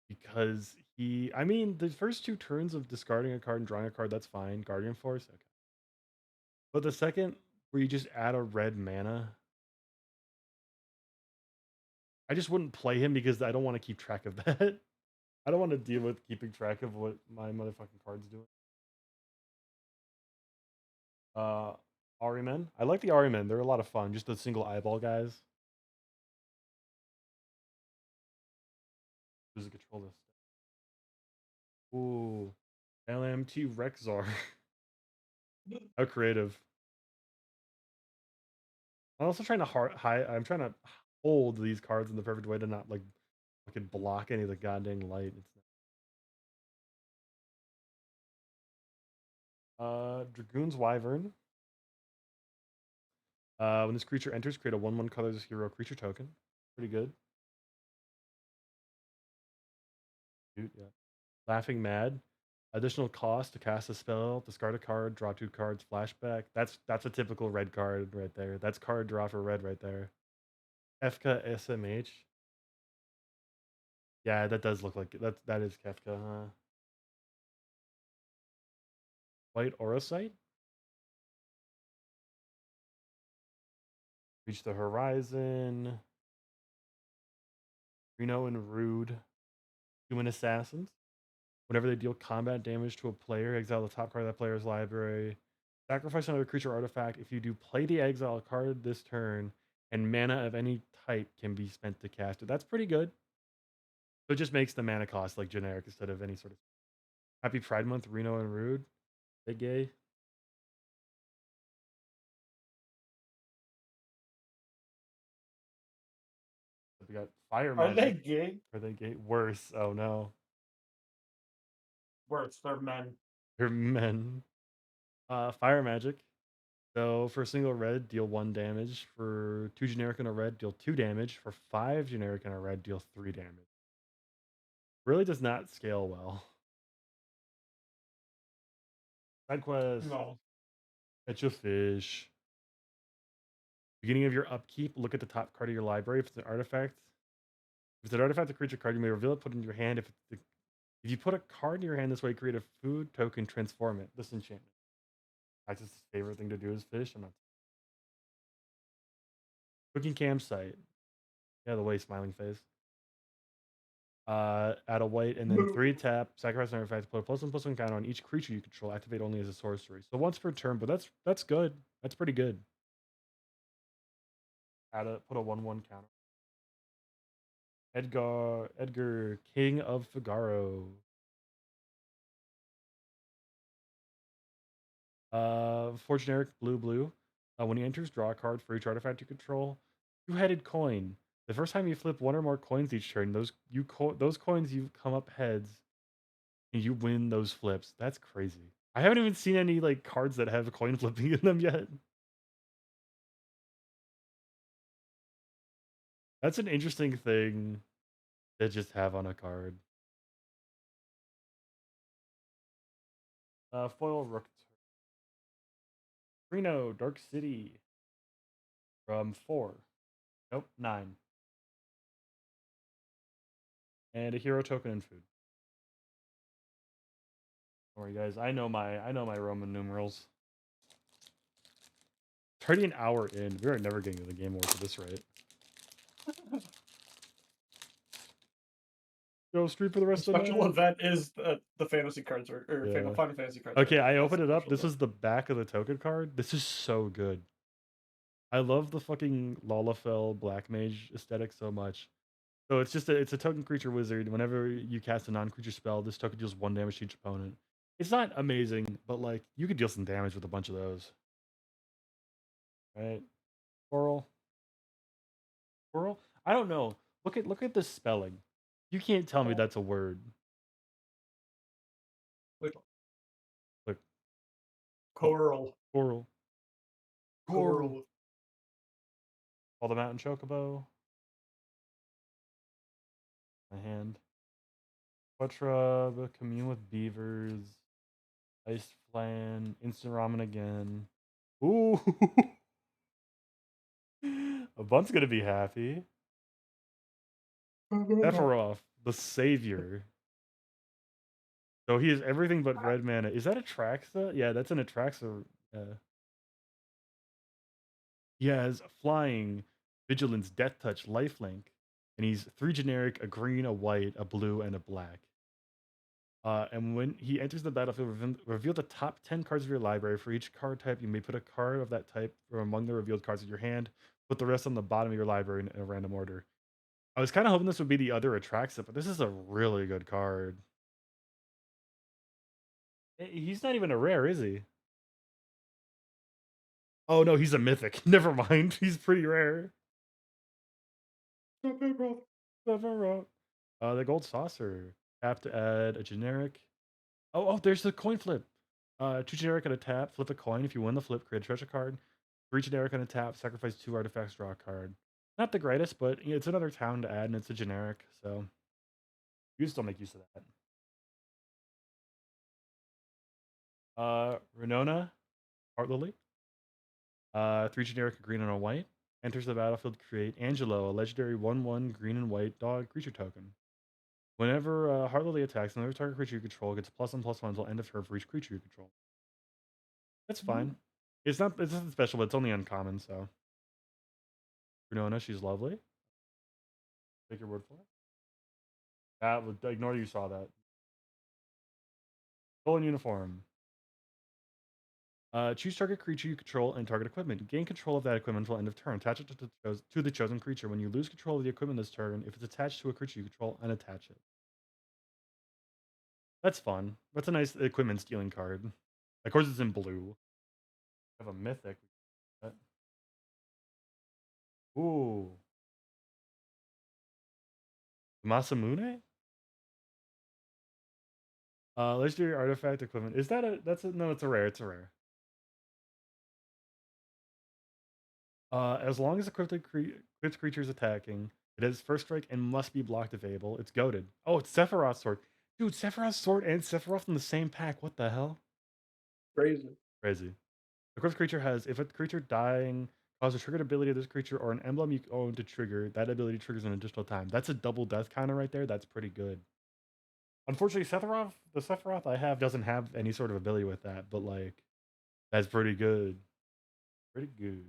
Because I mean, the first 2 turns of discarding a card and drawing a card, that's fine. Guardian Force, okay. But the second where you just add a red mana, I just wouldn't play him because I don't want to keep track of that. I don't want to deal with keeping track of what my motherfucking card's doing. Uh, Arimen. I like the Arimen. They're a lot of fun. Just the single eyeball guys. Who's control this? Ooh, LMT Rexar. How creative. I'm also trying to I'm trying to hold these cards in the perfect way to not like fucking block any of the goddamn light. It's Dragoon's Wyvern. When this creature enters, create a 1/1 colorless hero creature token. Pretty good. Dude, yeah. Laughing Mad. Additional cost to cast a spell, discard a card, draw 2 cards, flashback. That's a typical red card right there. That's card draw for red right there. Kefka SMH. Yeah, that does look like that is Kefka, huh? White Aurosite. Reach the Horizon. Reno and Rude. Human Assassins. Whenever they deal combat damage to a player, exile the top card of that player's library. Sacrifice another creature or artifact. If you do, play the exile card this turn, and mana of any type can be spent to cast it. That's pretty good. So it just makes the mana cost like generic instead of any sort of. Happy Pride Month, Reno and Rude. Big gay. We got Fire Are they Magic. gay? Are they gay? Worse. Oh no. Worse, they're men. They're men. Fire Magic. So for a single red, deal 1 damage. For 2 generic and a red, deal 2 damage. For 5 generic and a red, deal 3 damage. Really does not scale well. Side quest. No. Catch a fish. Beginning of your upkeep, look at the top card of your library. If it's an artifact, a creature card, you may reveal it, put it in your hand. If you put a card in your hand this way, create a food token, transform it. This enchantment. That's his favorite thing to do is fish. I'm not. Cooking campsite. Yeah, the way smiling face. Add a white and then 3 tap, sacrifice an artifact, put a +1/+1 counter on each creature you control, activate only as a sorcery. So once per turn, but that's good. That's pretty good. Put a 1/1 counter. Edgar, King of Figaro. For generic blue. When he enters, draw a card for each artifact you control. Two-headed coin. The first time you flip 1 or more coins each turn, those coins you come up heads, and you win those flips. That's crazy. I haven't even seen any like cards that have coin flipping in them yet. That's an interesting thing to just have on a card. Foil Rook. Reno, Dark City. From 4. Nope, 9. And a hero token and food. Don't worry, guys. I know my Roman numerals. It's already an hour in. We are never getting to the game over at this rate. Go street for the The rest of the special night. event is the fantasy cards or Yeah. Final Fantasy cards. Okay, I That's opened the it up. special This event. is the back of the token card. This is so good. I love the fucking Lalafell Black Mage aesthetic so much. So it's a token creature wizard. Whenever you cast a non-creature spell, this token deals 1 damage to each opponent. It's not amazing, but like you could deal some damage with a bunch of those. Right? Coral. Coral? I don't know. Look at the spelling. You can't tell me Oh, that's a word. which one? Like oh, Coral. coral. Coral. Coral. Call the mountain chocobo. My hand. Quettrub, commune with beavers. Ice flan. Instant ramen again. Ooh. A Bunt's gonna be happy. Sephiroth, the savior. So he is everything but red mana. Is that Atraxa? Yeah, that's an Atraxa. He has flying, vigilance, death touch, lifelink, and he's three generic: a green, a white, a blue, and a black. And when he enters the battlefield, reveal the top 10 cards of your library. For each card type, you may put a card of that type from among the revealed cards of your hand. Put the rest on the bottom of your library in a random order. I was kind of hoping this would be the other Atraxa, but this is a really good card. He's not even a rare, is he? Oh no, he's a mythic. Never mind. He's pretty rare. Sephiroth. The gold saucer. Tap to add a generic. Oh, there's the coin flip. Two generic on a tap. Flip a coin. If you win the flip, create a treasure card. Three generic on a tap. Sacrifice two artifacts. Draw a card. Not the greatest, but it's another town to add, and it's a generic, so you still make use of that. Renona, Heart Lily. Three generic, a green and a white. Enters the battlefield. Create Angelo, a legendary 1/1 green and white dog creature token. Whenever Heart Lily attacks, another target creature you control gets +1/+1 until end of turn for each creature you control. That's fine. It's nothing special, but it's only uncommon, so. Renona, she's lovely. Take your word for it. That would ignore you saw that. Stolen uniform. Choose target creature you control and target equipment. Gain control of that equipment until end of turn. Attach it to the chosen creature. When you lose control of the equipment this turn, if it's attached to a creature you control, unattach it. That's fun. That's a nice equipment stealing card. Of course, it's in blue. I have a mythic. Ooh, Masamune. Legendary artifact equipment. Is that a? That's a no. It's a rare. It's a rare. As long as equipped creature is attacking, it has first strike and must be blocked if able. It's goaded. Oh, it's Sephiroth's sword. Dude, Sephiroth's sword and Sephiroth in the same pack. What the hell? Crazy. Crazy. Equipped creature has, if a creature dying causes a triggered ability of this creature or an emblem you own to trigger, that ability triggers an additional time. That's a double death counter right there. That's pretty good. Unfortunately, the Sephiroth I have doesn't have any sort of ability with that, but like, that's pretty good. Pretty good.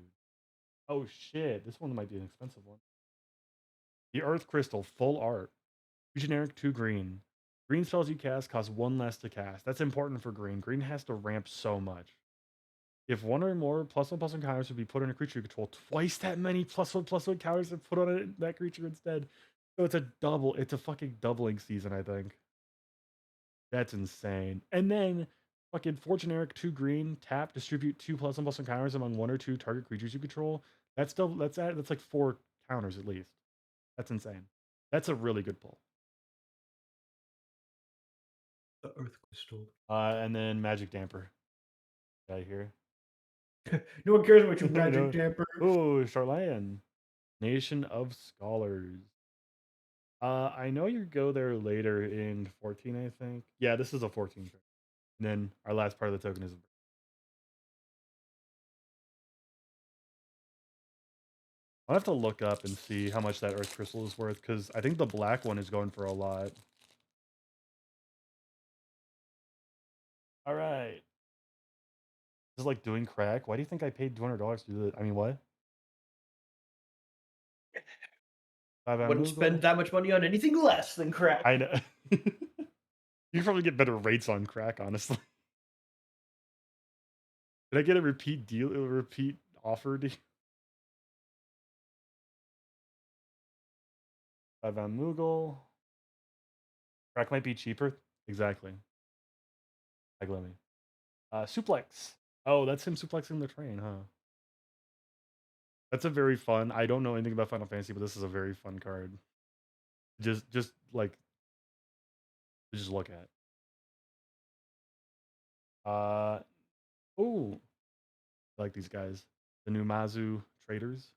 Oh shit, this one might be an expensive one. The Earth Crystal, full art. Two generic, two green. Green spells you cast cost one less to cast. That's important for green. Green has to ramp so much. If one or more +1/+1 counters would be put on a creature you control, twice that many +1/+1 counters are put on that creature instead. So it's a double. It's a fucking doubling season, I think. That's insane. And then fucking 4 generic, 2 green, tap, distribute 2 +1/+1 counters among one or two target creatures you control. That's like 4 counters at least. That's insane. That's a really good pull. The Earth Crystal. And then Magic Damper. Right here. No one cares about your I magic know. damper. Oh, Charlan. Nation of Scholars. I know you go there later in 14, I think. Yeah, this is a 14 turn. And then our last part of the token is. I'll have to look up and see how much that Earth Crystal is worth, because I think the black one is going for a lot. All right. This is like doing crack. Why do you think I paid $200 to do that? I mean, what? Five out Wouldn't spend Moogle. that much money on anything less than crack. I know. You can probably get better rates on crack, honestly. Did I get a repeat offer? Five out Moogle. Crack might be cheaper. Exactly. Like Lemmy. Suplex. Oh, that's him suplexing the train, huh? That's a very fun. I don't know anything about Final Fantasy, but this is a very fun card. Just like to just look at. Uh oh, I like these guys. The Numazu traders.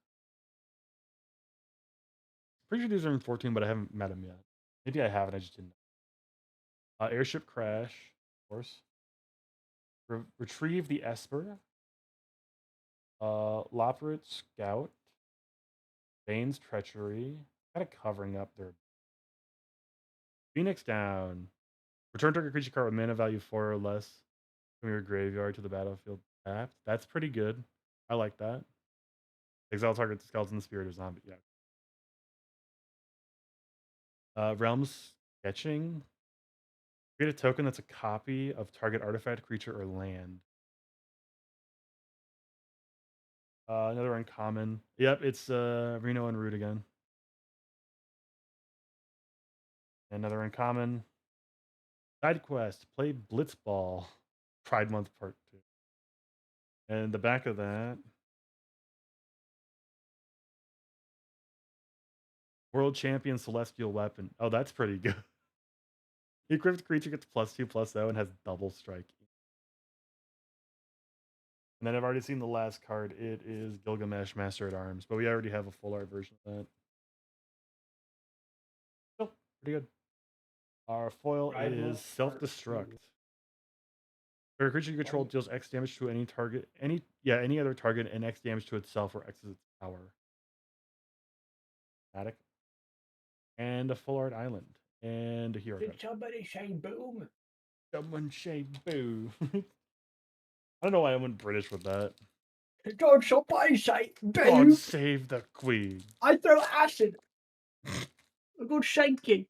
Pretty sure these are in 14, but I haven't met them yet. Maybe I haven't. I just didn't. Airship crash, of course. Retrieve the Esper. Loporrit Scout. Bane's treachery. Kind of covering up their Phoenix down. Return target creature card with mana value 4 or less from your graveyard to the battlefield tapped. That's pretty good. I like that. Exile target skeleton, spirit, or zombie. Yeah. Realms sketching. Create a token that's a copy of target artifact, creature, or land. Another uncommon. Yep, it's Reno and Root again. Another uncommon. Side quest. Play Blitzball. Pride Month Part 2. And the back of that. World Champion Celestial Weapon. Oh, that's pretty good. Equipped creature gets +2/+0 and has double strike. And then I've already seen the last card. It is Gilgamesh Master at Arms, but we already have a full art version of that. Still pretty good. Our foil Pride is Month Self Part Destruct. 2. For a creature you control deals X damage to any target, any other target, and X damage to itself or X is its power. Static. And a full art island. And a hero card. Did somebody say boom? Someone say boo. I don't know why I went British with that. Don't somebody say God boom? save the Queen. I throw acid. A good shanking.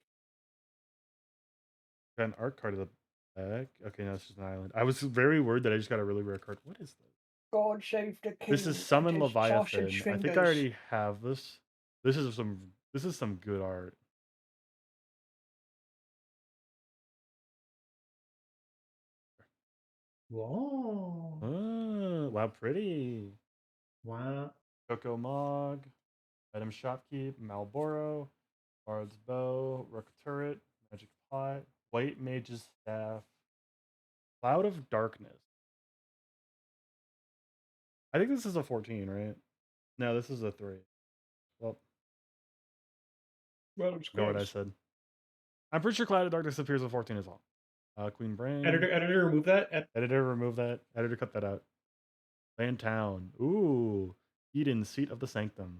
Got an art card of the back. Okay, no, it's just an island. I was very worried that I just got a really rare card. What is this? God save the king. This is Summon and his Leviathan. sausage I think I fingers. already have this. This is some good art. Whoa. Oh, wow, pretty. Wow. Coco Mog, Item Shopkeep, Malboro, Bard's Bow, Rook Turret, Magic Pot, White Mage's Staff, Cloud of Darkness. I think this is a 14, right? No, this is a 3. Well, It's know what I close. said. I'm pretty sure Cloud of Darkness appears at 14 as well. Queen Brain. Editor, remove that. Editor, remove that. Editor, cut that out. Land Town. Ooh. Eden, Seat of the Sanctum.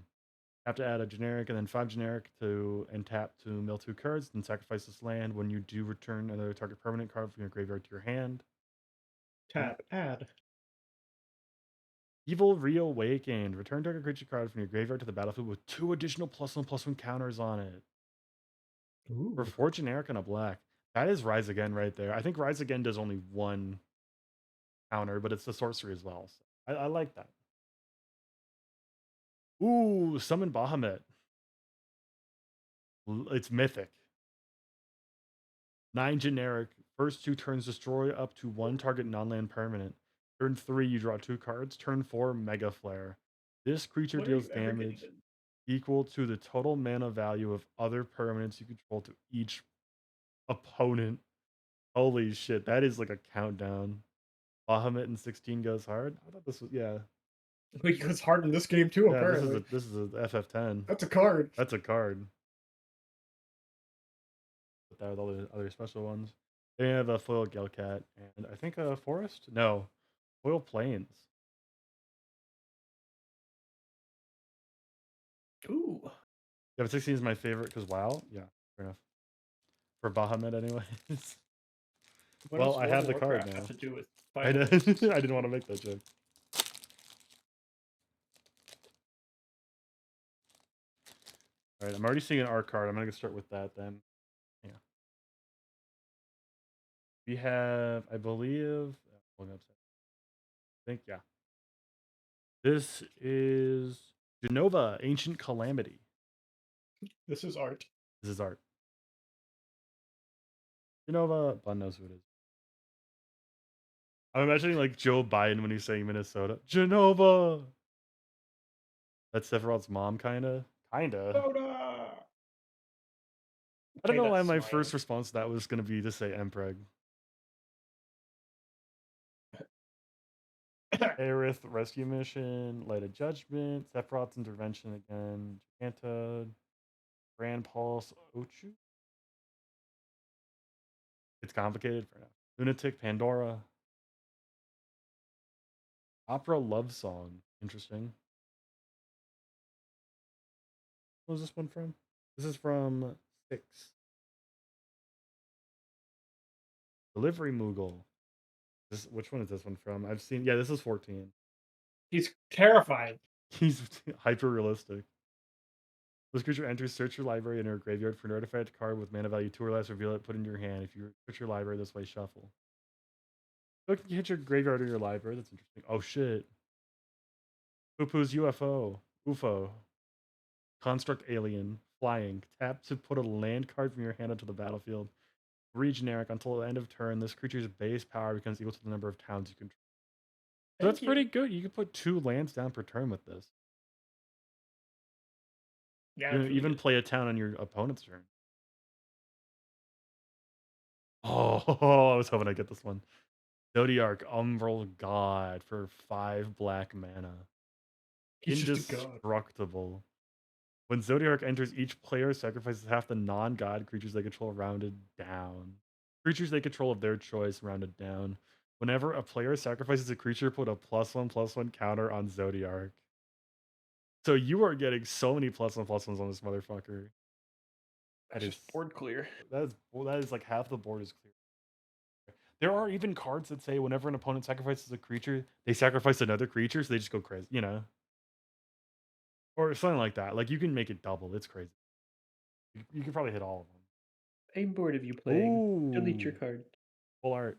Have to add a generic and then 5 generic to and tap to mill 2 cards, then sacrifice this land. When you do return another target permanent card from your graveyard to your hand. Tap, add. Evil Reawakened. Return target creature card from your graveyard to the battlefield with 2 additional +1/+1 counters on it. Ooh. For 4 generic and a black. That is Rise Again right there. I think Rise Again does only 1 counter, but it's the sorcery as well. So I like that. Ooh, Summon Bahamut. It's mythic. 9 generic. First 2 turns destroy up to 1 target non-land permanent. Turn 3, you draw 2 cards. Turn 4, Mega Flare. This creature deals damage equal to the total mana value of other permanents you control to each opponent. Holy shit, that is like a countdown. Bahamut in 16 goes hard. I thought this was It goes hard in this game too, yeah. apparently. This is a FF10. That's a card. That's a card. Put that with all the other special ones. They have a foil Gelcat and I think a forest. No, foil plains. Ooh. Yeah, but 16 is my favorite because WoW. Yeah, fair enough. For Bahamut, anyways. What Well, does I World have of the card Warcraft now. have to do with I Final didn't. I didn't want to make that joke. All right, I'm already seeing an art card. I'm gonna start with that then. Yeah. We have, I believe, pulling up, I think, yeah. This is Genova, Ancient Calamity. This is art. This is art. Genova, Bun knows who it is. I'm imagining like Joe Biden when he's saying Minnesota. Genova. That's Sephiroth's mom, kinda. Kinda. Soda! I don't know Kinda why my smiling. first response to that was gonna be to say Mpreg. Aerith rescue mission, Light of Judgment, Sephiroth's intervention again, Giganta, Grand Pulse, Ochu. It's complicated for now. Lunatic, Pandora, Opera Love Song. Interesting. What was this one from? This is from 6. Delivery Moogle. Which one is this one from? I've seen, yeah, this is 14. He's terrifying. He's hyper realistic. This creature enters, search your library in your graveyard for an artifact card with mana value 2 or less, reveal it, put it in your hand. If you search your library this way, shuffle. Look, you hit your graveyard or your library. That's interesting. Oh shit. Poo-poo's UFO. UFO. Construct alien. Flying. Tap to put a land card from your hand onto the battlefield. 3 generic until the end of turn. This creature's base power becomes equal to the number of towns you control. So that's Thank pretty you. good. You can put 2 lands down per turn with this. Yeah, You it's can really even good. play a town on your opponent's turn. Oh, I was hoping I'd get this one. Zodiark Umbral God for 5 black mana. He's just a god. Indestructible. When Zodiark enters, each player sacrifices half the non-god creatures they control rounded down. Creatures they control of their choice rounded down. Whenever a player sacrifices a creature, put a +1/+1 counter on Zodiark. So you are getting so many +1/+1s on this motherfucker. That's That is just board clear. that is like half the board is clear. There are even cards that say whenever an opponent sacrifices a creature, they sacrifice another creature, so they just go crazy, you know? Or something like that. Like you can make it double. It's crazy. You can probably hit all of them. I'm bored of you playing. Delete your Ooh, card. full art.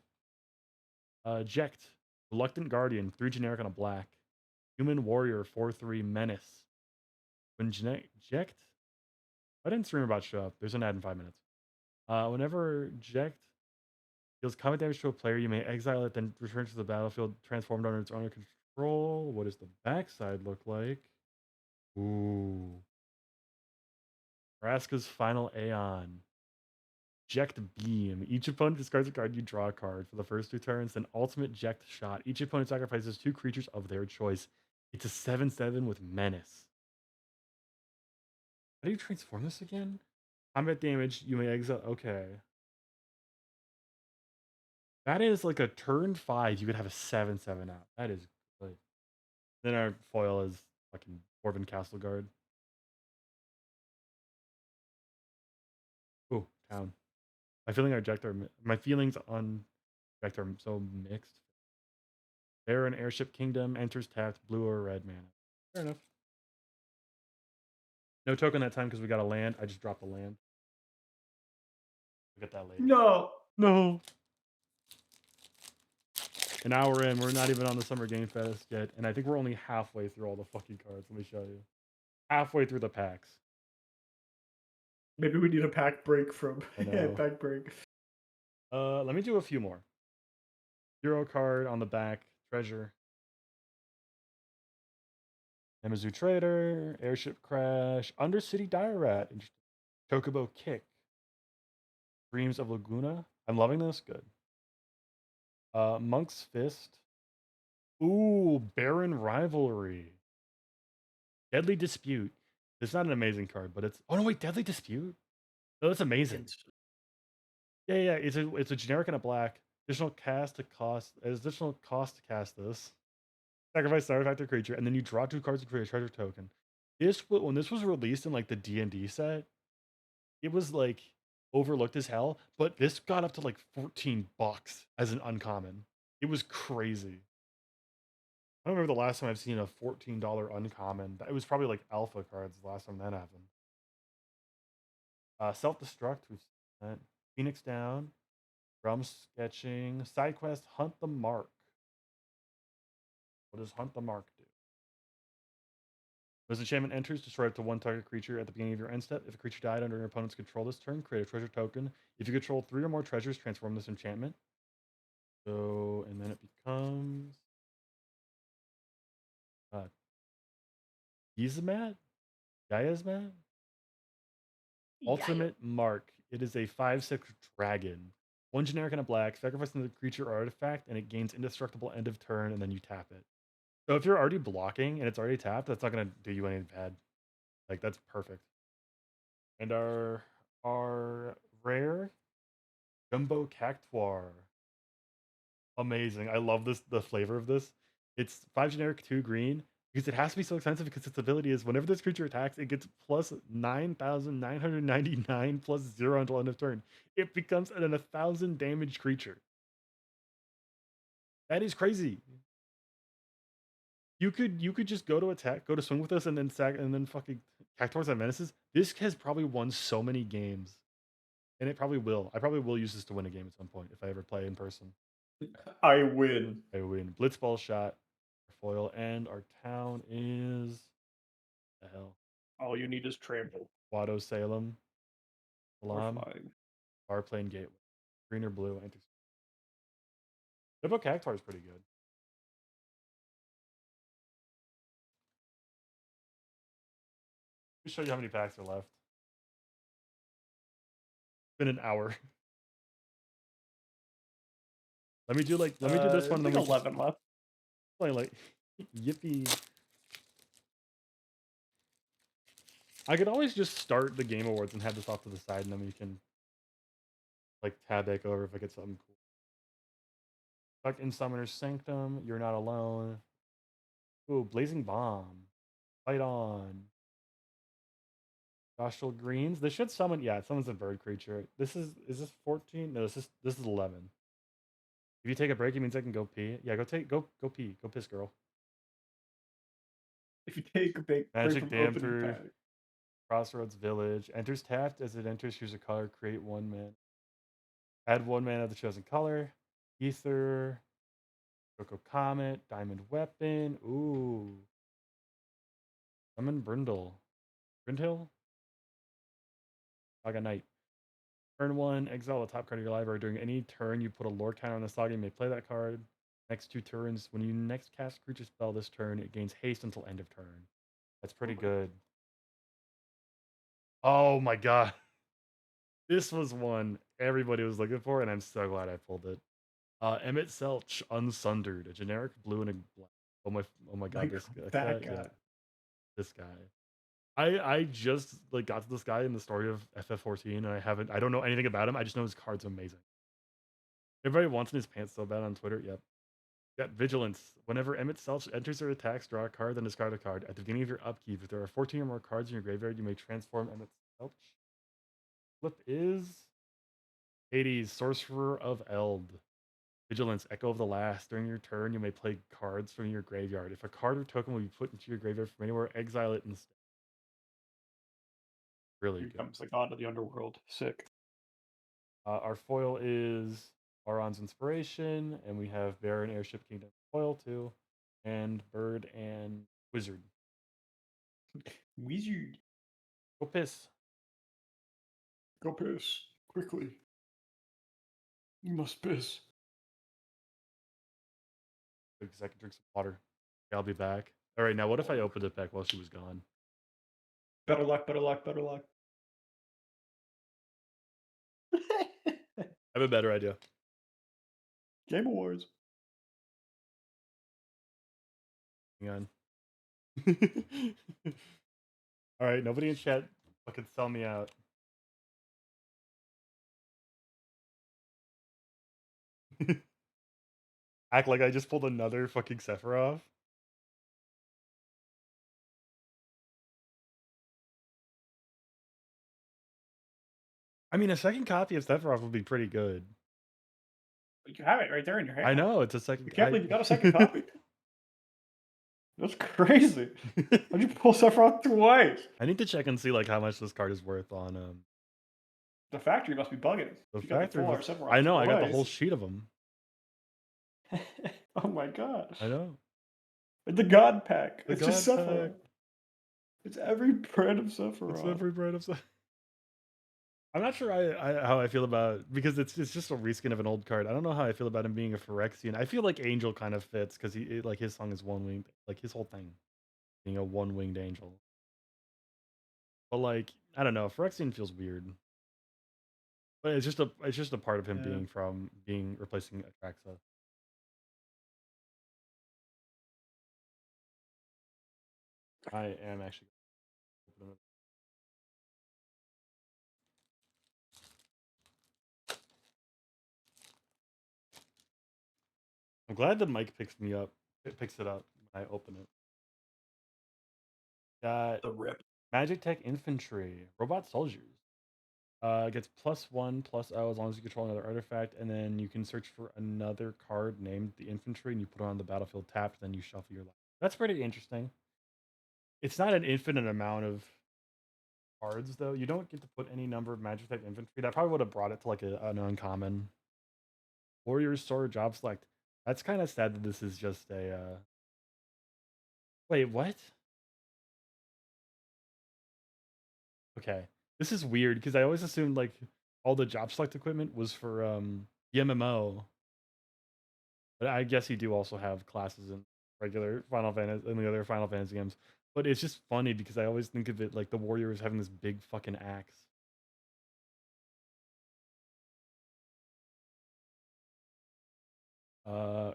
Jekt, Reluctant Guardian, 3 generic on a black. Human Warrior, 4/3 Menace. When Jekt, I didn't stream about show up. There's an ad in 5 minutes. Whenever Jekt deals combat damage to a player, you may exile it, then return to the battlefield transformed under its owner control. What does the backside look like? Ooh. Vraska's Final Aeon. Jekt Beam. Each opponent discards a card, you draw a card for the first 2 turns. Then Ultimate Jekt Shot. Each opponent sacrifices 2 creatures of their choice. It's a 7/7 with Menace. How do you transform this again? Combat damage, you may exile. Okay. That is like a turn 5. You could have a 7/7 out. That is good. Then our foil is fucking Dwarven Castle Guard. Ooh, town. My feelings on Jekt are so mixed. Baron Airship Kingdom enters tapped, blue or red mana. Fair enough. No token that time because we got a land. I just dropped a land. We'll get that later. No. No. An hour in, we're not even on the Summer Game Fest yet, and I think we're only halfway through all the fucking cards. Let me show you. Halfway through the packs. Maybe we need a pack break from I know. pack break. Let me do a few more. Hero card on the back. Treasure. Namazu Trader. Airship Crash. Undercity Dire Rat. Chocobo Kick. Dreams of Laguna. I'm loving this. Good. Monk's Fist. Ooh, Baron Rivalry. Deadly Dispute. It's not an amazing card, but it's. Oh no, wait, Deadly Dispute. No, that's amazing. Yeah. It's a generic and a black. Additional cost to cast this. Sacrifice an artifact or creature, and then you draw 2 cards to create a treasure token. When this was released in like the D&D set, it was like overlooked as hell, but this got up to like $14 as an uncommon. It was crazy. I don't remember the last time I've seen a $14 uncommon. It was probably like alpha cards the last time that happened. Self-destruct, we've seen that. Phoenix Down, Drum Sketching, Side Quest, Hunt the Mark. What does Hunt the Mark do? As enchantment enters, destroy up to 1 target creature at the beginning of your end step. If a creature died under your opponent's control this turn, create a treasure token. If you control 3 or more treasures, transform this enchantment. So, and then it becomes Yzmat? Yasmat? Ultimate Mark. It is a 5/6 dragon. One generic and a black. Sacrifice another creature or artifact, and it gains indestructible end of turn, and then you tap it. So if you're already blocking and it's already tapped, that's not gonna do you any bad. Like that's perfect. And our rare Jumbo Cactuar. Amazing. I love the flavor of this. It's 5 generic, 2 green. Because it has to be so expensive because its ability is whenever this creature attacks, it gets plus 9,999 plus 0 until end of turn. It becomes an 1,000 damage creature. That is crazy. You could just go to attack, go to swing with us, and then sack, and then fucking Cactuars and Menaces. This has probably won so many games, and it probably will. I probably will use this to win a game at some point if I ever play in person. I win. I win. Blitzball shot, foil, and our town is the hell. All you need is trample. Wado Salem, Or Salam, flying. Farplane Gateway, green or blue. Jumbo Cactuar is pretty good. Let me show you how many packs are left. It's been an hour. Let me do this one. I And think then we 11 left. play like yippee. I could always just start the Game Awards and have this off to the side, and then we can like tab back over if I get something cool. Fuck in Summoner's Sanctum. You're not alone. Ooh, Blazing Bomb. Fight on. Gostral Greens. This should summon. Yeah, it summons a bird creature. Is this 14? No, this is 11. If you take a break, it means I can go pee. Yeah, go pee. Go piss, girl. If you take a big Magic break from opening Damper. pack. Crossroads Village. Enters tapped. As it enters, choose a color. Create 1 mana. Add 1 mana of the chosen color. Ether. Coco Comet. Diamond Weapon. Ooh. Summon Brindle. Brindhill? Saga Knight. Turn 1, exile the top card of your library. During any turn you put a lore counter on the saga, you may play that card. Next 2 turns, when you next cast creature spell this turn, it gains haste until end of turn. That's pretty good. Oh my god. This was one everybody was looking for, and I'm so glad I pulled it. Emmett Selch, Unsundered, a generic blue and a black. Oh my god, Like this guy. that Yeah, guy. this guy. I just like got to this guy in the story of FF14, and I don't know anything about him. I just know his card's amazing. Everybody wants in his pants so bad on Twitter. Yep. Got Vigilance. Whenever Emmett Selch enters or attacks, draw a card, then discard a card. At the beginning of your upkeep, if there are 14 or more cards in your graveyard, you may transform Emmett Selch. Flip is Hades, Sorcerer of Eld. Vigilance, Echo of the Last. During your turn, you may play cards from your graveyard. If a card or token will be put into your graveyard from anywhere, exile it instead. Really Here good. comes the god of the underworld. Sick. Our foil is Auron's Inspiration, and we have Baron Airship Kingdom foil too, and Bird and Wizard. Wizard. Go piss. Go piss. Quickly. You must piss. Because I can drink some water. Okay, I'll be back. All right, now what if I opened it back while she was gone? Better luck, better luck, better luck. I have a better idea. Game Awards. Hang on. All right, nobody in chat fucking sell me out. Act like I just pulled another fucking Sephiroth. I mean, a second copy of Sephiroth would be pretty good. You have it right there in your hand. I know, it's a second. I can't believe you got a second copy. That's crazy. How'd you pull Sephiroth twice? I need to check and see like how much this card is worth on The factory must be bugging. the If you got the factory. full but- Sephiroth I know, I got the whole twice. sheet of them. Oh my gosh. I know. The God Pack. The It's just God Sephiroth. Pack. It's every brand of Sephiroth. It's every brand of stuff. I'm not sure how I feel about because it's just a reskin of an old card. I don't know how I feel about him being a Phyrexian. I feel like Angel kind of fits because he like his song is one winged, like his whole thing. being a one-winged angel. But like, I don't know, Phyrexian feels weird. But it's just a part of him Yeah. being replacing Atraxa. I am actually. I'm glad the mic picks me up. It picks it up when I open it. Got The rip. Magic Tech Infantry, Robot Soldiers. Gets +1/+0 as long as you control another artifact, and then you can search for another card named the Infantry, and you put it on the battlefield tapped, then you shuffle your life. That's pretty interesting. It's not an infinite amount of cards, though. You don't get to put any number of Magic Tech Infantry. That probably would have brought it to like an uncommon. Warriors Sword Job Select. That's kind of sad that this is just a. Wait, what? Okay, this is weird because I always assumed like all the Job Select equipment was for the MMO, but I guess you do also have classes in regular Final Fantasy and the other Final Fantasy games. But it's just funny because I always think of it like the Warriors having this big fucking axe.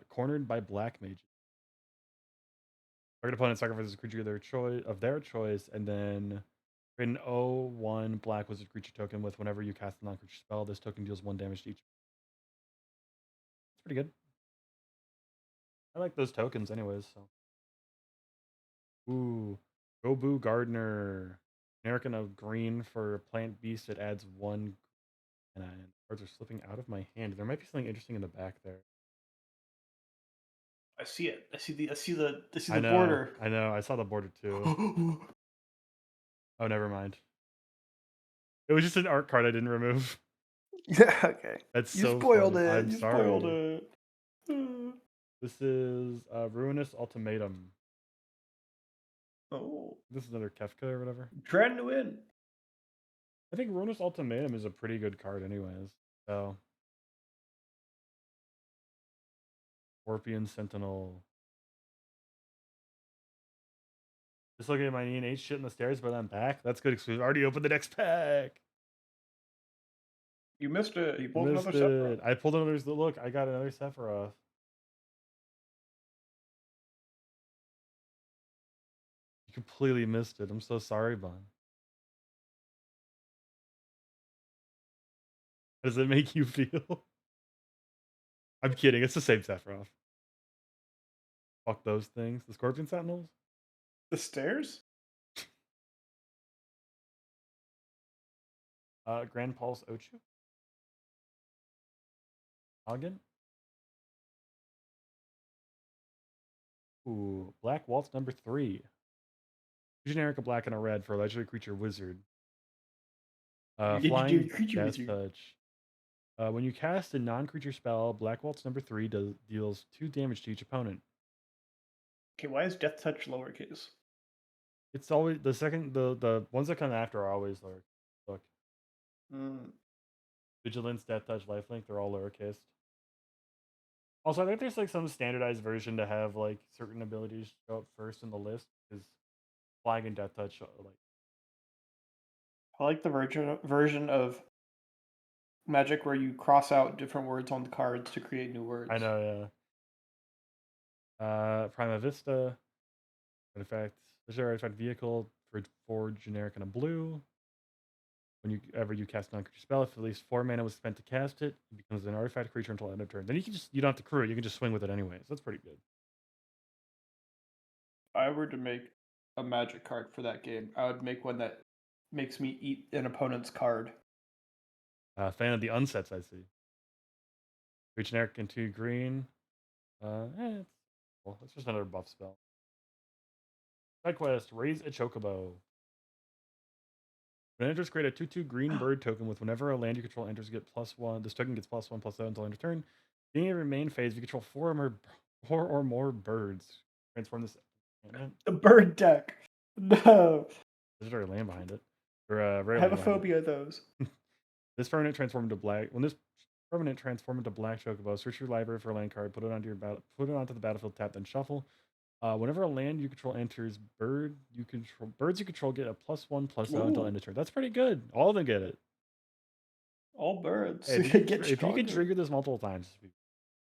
Cornered by Black Mages. Target opponent sacrifices a creature of their choice, and then an 0/1 black wizard creature token with whenever you cast a non-creature spell, this token deals 1 damage to each. It's pretty good. I like those tokens anyways, so. Ooh. Gobu Gardener. American of green for plant beast, it adds 1 and cards are slipping out of my hand. There might be something interesting in the back there. I see it. I see the I know, border. I know. I saw the border too. Oh, never mind. It was just an art card I didn't remove. Yeah, okay. That's You so spoiled funny. it. I'm you sorry. spoiled it. This is Ruinous Ultimatum. Oh, This is another Kefka or whatever. trying to win. I think Ruinous Ultimatum is a pretty good card anyways. So. Scorpion Sentinel. Just looking at my E&H shit in the stairs, but I'm back. That's good because we've already opened the next pack. You missed it. You pulled Missed another it. I pulled another. Look, I got another Sephiroth. You completely missed it. I'm so sorry, Bon. How does it make you feel? I'm kidding. It's the same Sephiroth. Fuck those things. The Scorpion Sentinels? The stairs? Grand Pulse Ochu? Noggin? Ooh, Black Waltz number 3. Generic, a black and a red for a legendary creature wizard. Flying Death Touch. When you cast a non-creature spell, Black Waltz number 3 deals 2 damage to each opponent. Okay, why is Death Touch lowercase? It's always the ones that come after are always lower. Look. Vigilance, Death Touch, Lifelink, they're all lowercase. Also, I think there's like some standardized version to have like certain abilities show up first in the list because Flying and Death Touch like. I like the version of Magic where you cross out different words on the cards to create new words. I know, yeah. Prima Vista, artifact, legendary artifact vehicle for 4 generic and a blue. Whenever you cast a non-creature spell, if at least 4 mana was spent to cast it, it becomes an artifact creature until end of turn. Then you don't have to crew it, you can just swing with it anyways. That's pretty good. If I were to make a Magic card for that game, I would make one that makes me eat an opponent's card. Fan of the unsets, I see. 3 generic and 2 green. It's just another buff spell. Side quest, raise a chocobo. When it enters, create a 2/2 green bird token with whenever a land you control enters, get +1. This token gets +1/+0 until end of turn. Being every main phase, if you control 4 or more birds. Transform this. The bird deck. No. There's already land behind it. I have a phobia of those. This permanent transform into black. When this permanent transform into black chocobo, search your library for a land card, put it onto the battlefield, tap, then shuffle. Whenever a land you control enters, birds you control get a +1/+0 until Ooh. end of turn. That's pretty good. All of them get it. All birds Hey, get if you could stronger. trigger this multiple times,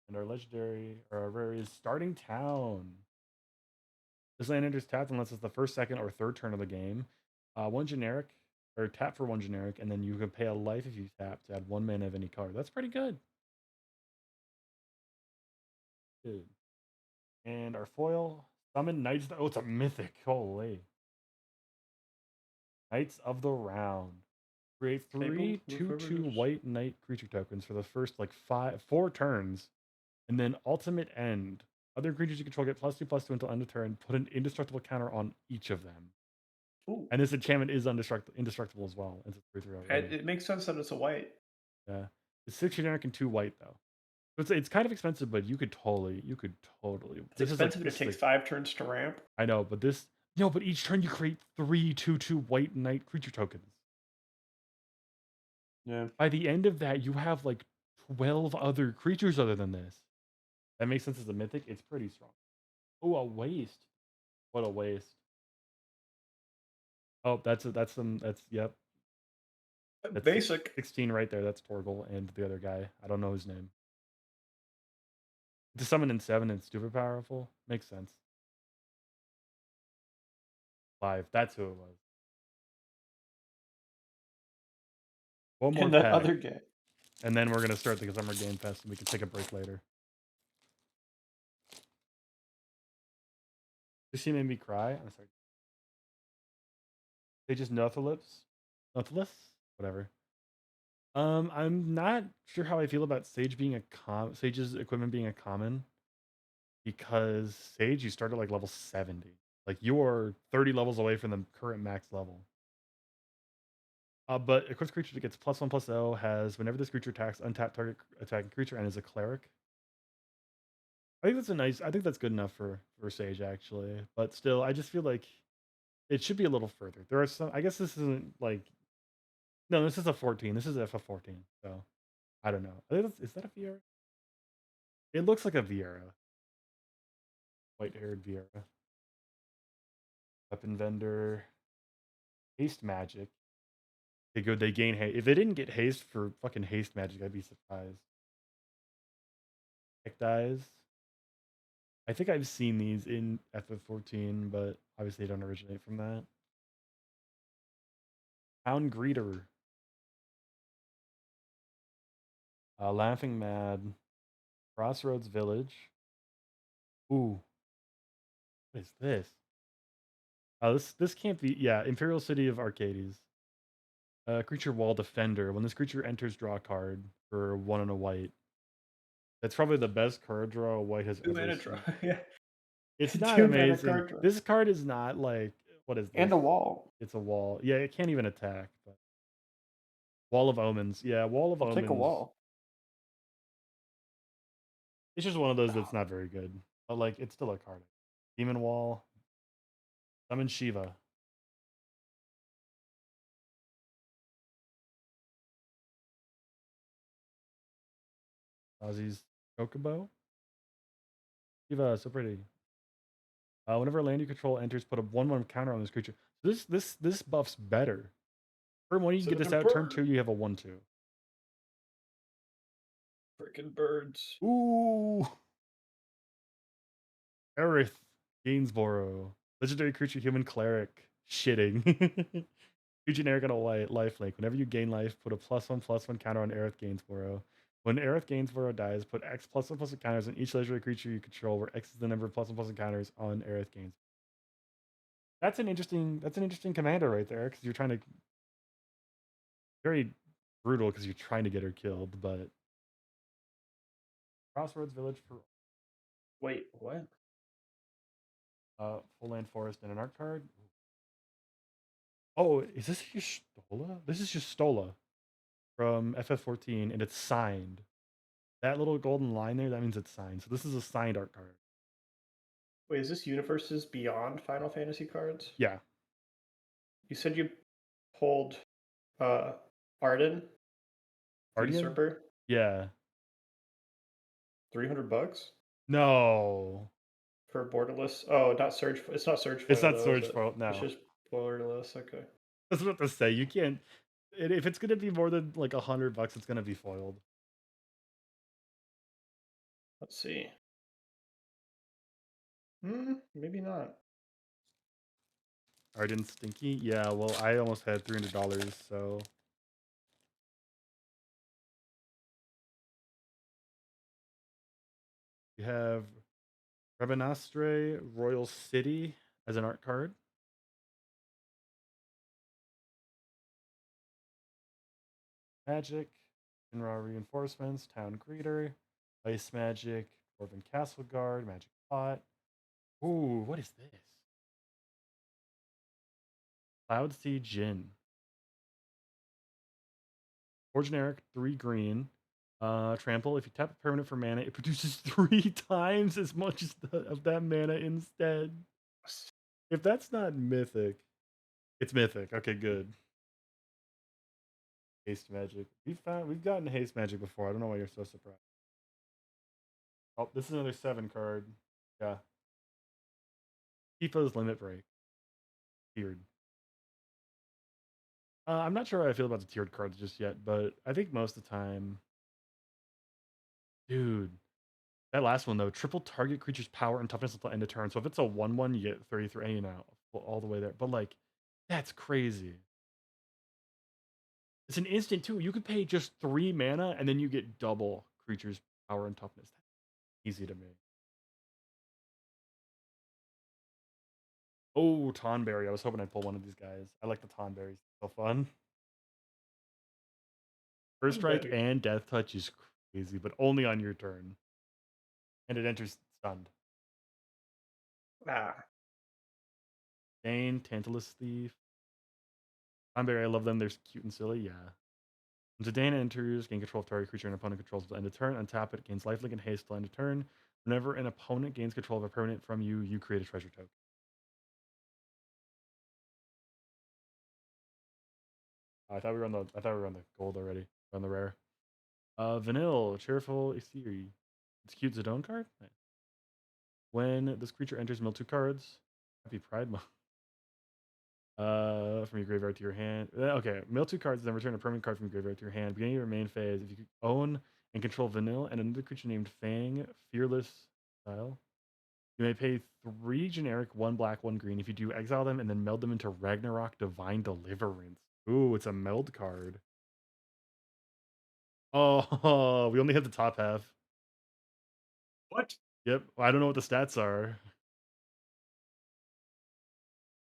and our legendary or our rare is starting town. This land enters tapped unless it's the first, second, or third turn of the game. One generic, or tap for one generic, and then you can pay a life if you tap to add 1 mana of any color. That's pretty good. Good. And our foil, summon Knights. Oh, it's a mythic. Holy. Knights of the Round. Create three Table, 2/2 reverse. white knight creature tokens for the first like 4 turns. And then ultimate end. Other creatures you control get +2/+2 until end of turn. Put an indestructible counter on each of them. Ooh. And this enchantment is indestructible as well. It's a 3/3 already. It makes sense that it's a white. Yeah. It's 6 generic and 2 white though. So it's kind of expensive, but you could totally. It's expensive and it takes 5 turns to ramp. I know, but this no, but each turn you create 3 2/2 white knight creature tokens. Yeah. By the end of that, you have like 12 other creatures other than this. That makes sense as a mythic. It's pretty strong. Oh, a waste. What a waste. Oh, that's yep. That's Basic. 16 right there. That's Torgal and the other guy. I don't know his name. To summon in 7 and stupid powerful. Makes sense. 5. That's who it was. One more And that pack. other guy. And then we're gonna start the Summer Game Fest and we can take a break later. This scene made me cry. I'm sorry. They just Nothless? Whatever. I'm not sure how I feel about Sage being Sage's equipment being a common. Because Sage, you start at like level 70. Like you're 30 levels away from the current max level. But equipped creature that gets +1/+0 has whenever this creature attacks, untap target attacking creature and is a cleric. I think that's good enough for Sage actually. But still, I just feel like it should be a little further. There are some I guess this isn't like no, this is a 14. This is FF14. So I don't know. Is that a Viera? It looks like a Viera. White-haired Viera. Weapon vendor. Haste magic. They gain haste. If they didn't get haste for fucking haste magic, I'd be surprised. Tech dies. I think I've seen these in FF14, but obviously they don't originate from that. Town Greeter. Laughing Mad. Crossroads Village. Ooh. What is this? Oh, this can't be. Yeah, Imperial City of Arcades. Creature Wall Defender. When this creature enters, draw a card for 1 and a white. That's probably the best card draw a white has 2 ever mana seen. draw. Yeah. It's 2 not mana amazing. card draw. This card is not like what is this? And a wall. It's a wall. Yeah, it can't even attack. But Wall of Omens. Yeah, Wall of I'll Omens. take a wall. It's just one of those that's not very good. But like it's still a card. Demon Wall. Summon Shiva. Ozzy's Chocobo. Shiva, so pretty. Whenever a land you control enters, put a 1/1 counter on this creature. This buff's better. Turn 1, you can get this out. Turn 2, you have a 1/2. Freaking birds. Ooh. Aerith Gainsborough. Legendary creature, human cleric. Shitting. 2 generic on a white life link. Whenever you gain life, put a +1/+1 counter on Aerith Gainsborough. When Aerith Gainsborough dies, put X +1/+1 counters on each legendary creature you control, where X is the number of +1/+1 counters on Aerith Gainsborough. That's an interesting commander right there, because you're trying to very brutal because you're trying to get her killed, but Crossroads Village for Wait, what? full land forest and an art card. Oh, is this Stola? This is just Stola from FF14, and it's signed. That little golden line there, that means it's signed. So this is a signed art card. Wait, is this Universes beyond Final Fantasy cards? Yeah. You said you pulled Arden? Arden? for borderless. Oh, not surge. It's not surge foil. It's not though, is surge it? foil. No, It's just borderless. Okay. that's what to say. You can't. If it's gonna be more than like $100, it's gonna be foiled. Let's see. Maybe not. Arden Stinky. Yeah. Well, I almost had $300, so. You have Rabanastre Royal City as an art card. Magic, Shinra Reinforcements, Town Greeter, Ice Magic, Dwarven Castle Guard, Magic Pot. Ooh, what is this? Cloud Sea Jin. 4 generic, 3 green. Trample. If you tap a permanent for mana, it produces 3 times as much as of that mana instead. If that's not mythic, it's mythic. Okay, good. Haste Magic. We've gotten Haste Magic before. I don't know why you're so surprised. Oh, this is another 7 card. Yeah. Tifa's Limit Break. Tiered. I'm not sure how I feel about the tiered cards just yet, but I think most of the time, dude, that last one though, triple target creature's power and toughness until end of turn. So if it's a 1/1, you get 33, you know, all the way there. But like, that's crazy. It's an instant too. You could pay just 3 mana and then you get double creature's power and toughness. Easy to me. Oh, Tonberry. I was hoping I'd pull one of these guys. I like the Tonberries. So fun. First strike Tonberry. and death touch is crazy, but only on your turn. And it enters stunned. Ah. Dane, Tantalus Thief. Tonberry, I love them. They're cute and silly. Yeah. When Zidane enters, gain control of target creature an opponent controls at the end of turn. Untap it, gains lifelink and haste till end of turn. Whenever an opponent gains control of a permanent from you, you create a treasure token. I thought we were on the gold already. On the rare. Vanille, Cheerful Ethery. It's a cute Zidane card. Nice. When this creature enters, mill 2 cards. Happy Pride Month. From your graveyard to your hand. Okay, mill 2 cards, then return a permanent card from your graveyard to your hand. Beginning of your main phase, if you own and control Vanille and another creature named Fang, Fearless style, you may pay 3 generic, 1 black, 1 green. If you do, exile them and then meld them into Ragnarok Divine Deliverance. Ooh, it's a meld card. Oh, we only have the top half. What? Yep, I don't know what the stats are.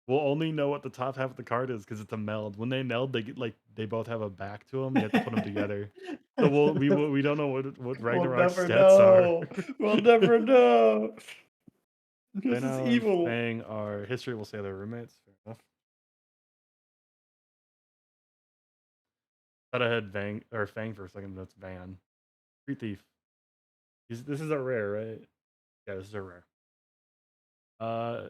We'll only know what the top half of the card is because it's a meld. When they meld, they get like they both have a back to them. You have to put them together. So we don't know what We'll Ragnarok's never stats know. are. We'll never know. This is Leno and evil. Fang are history. Will say they're roommates. Fair enough. Thought I had Fang for a second. That's Van. Street Thief. This is a rare, right? Yeah, this is a rare.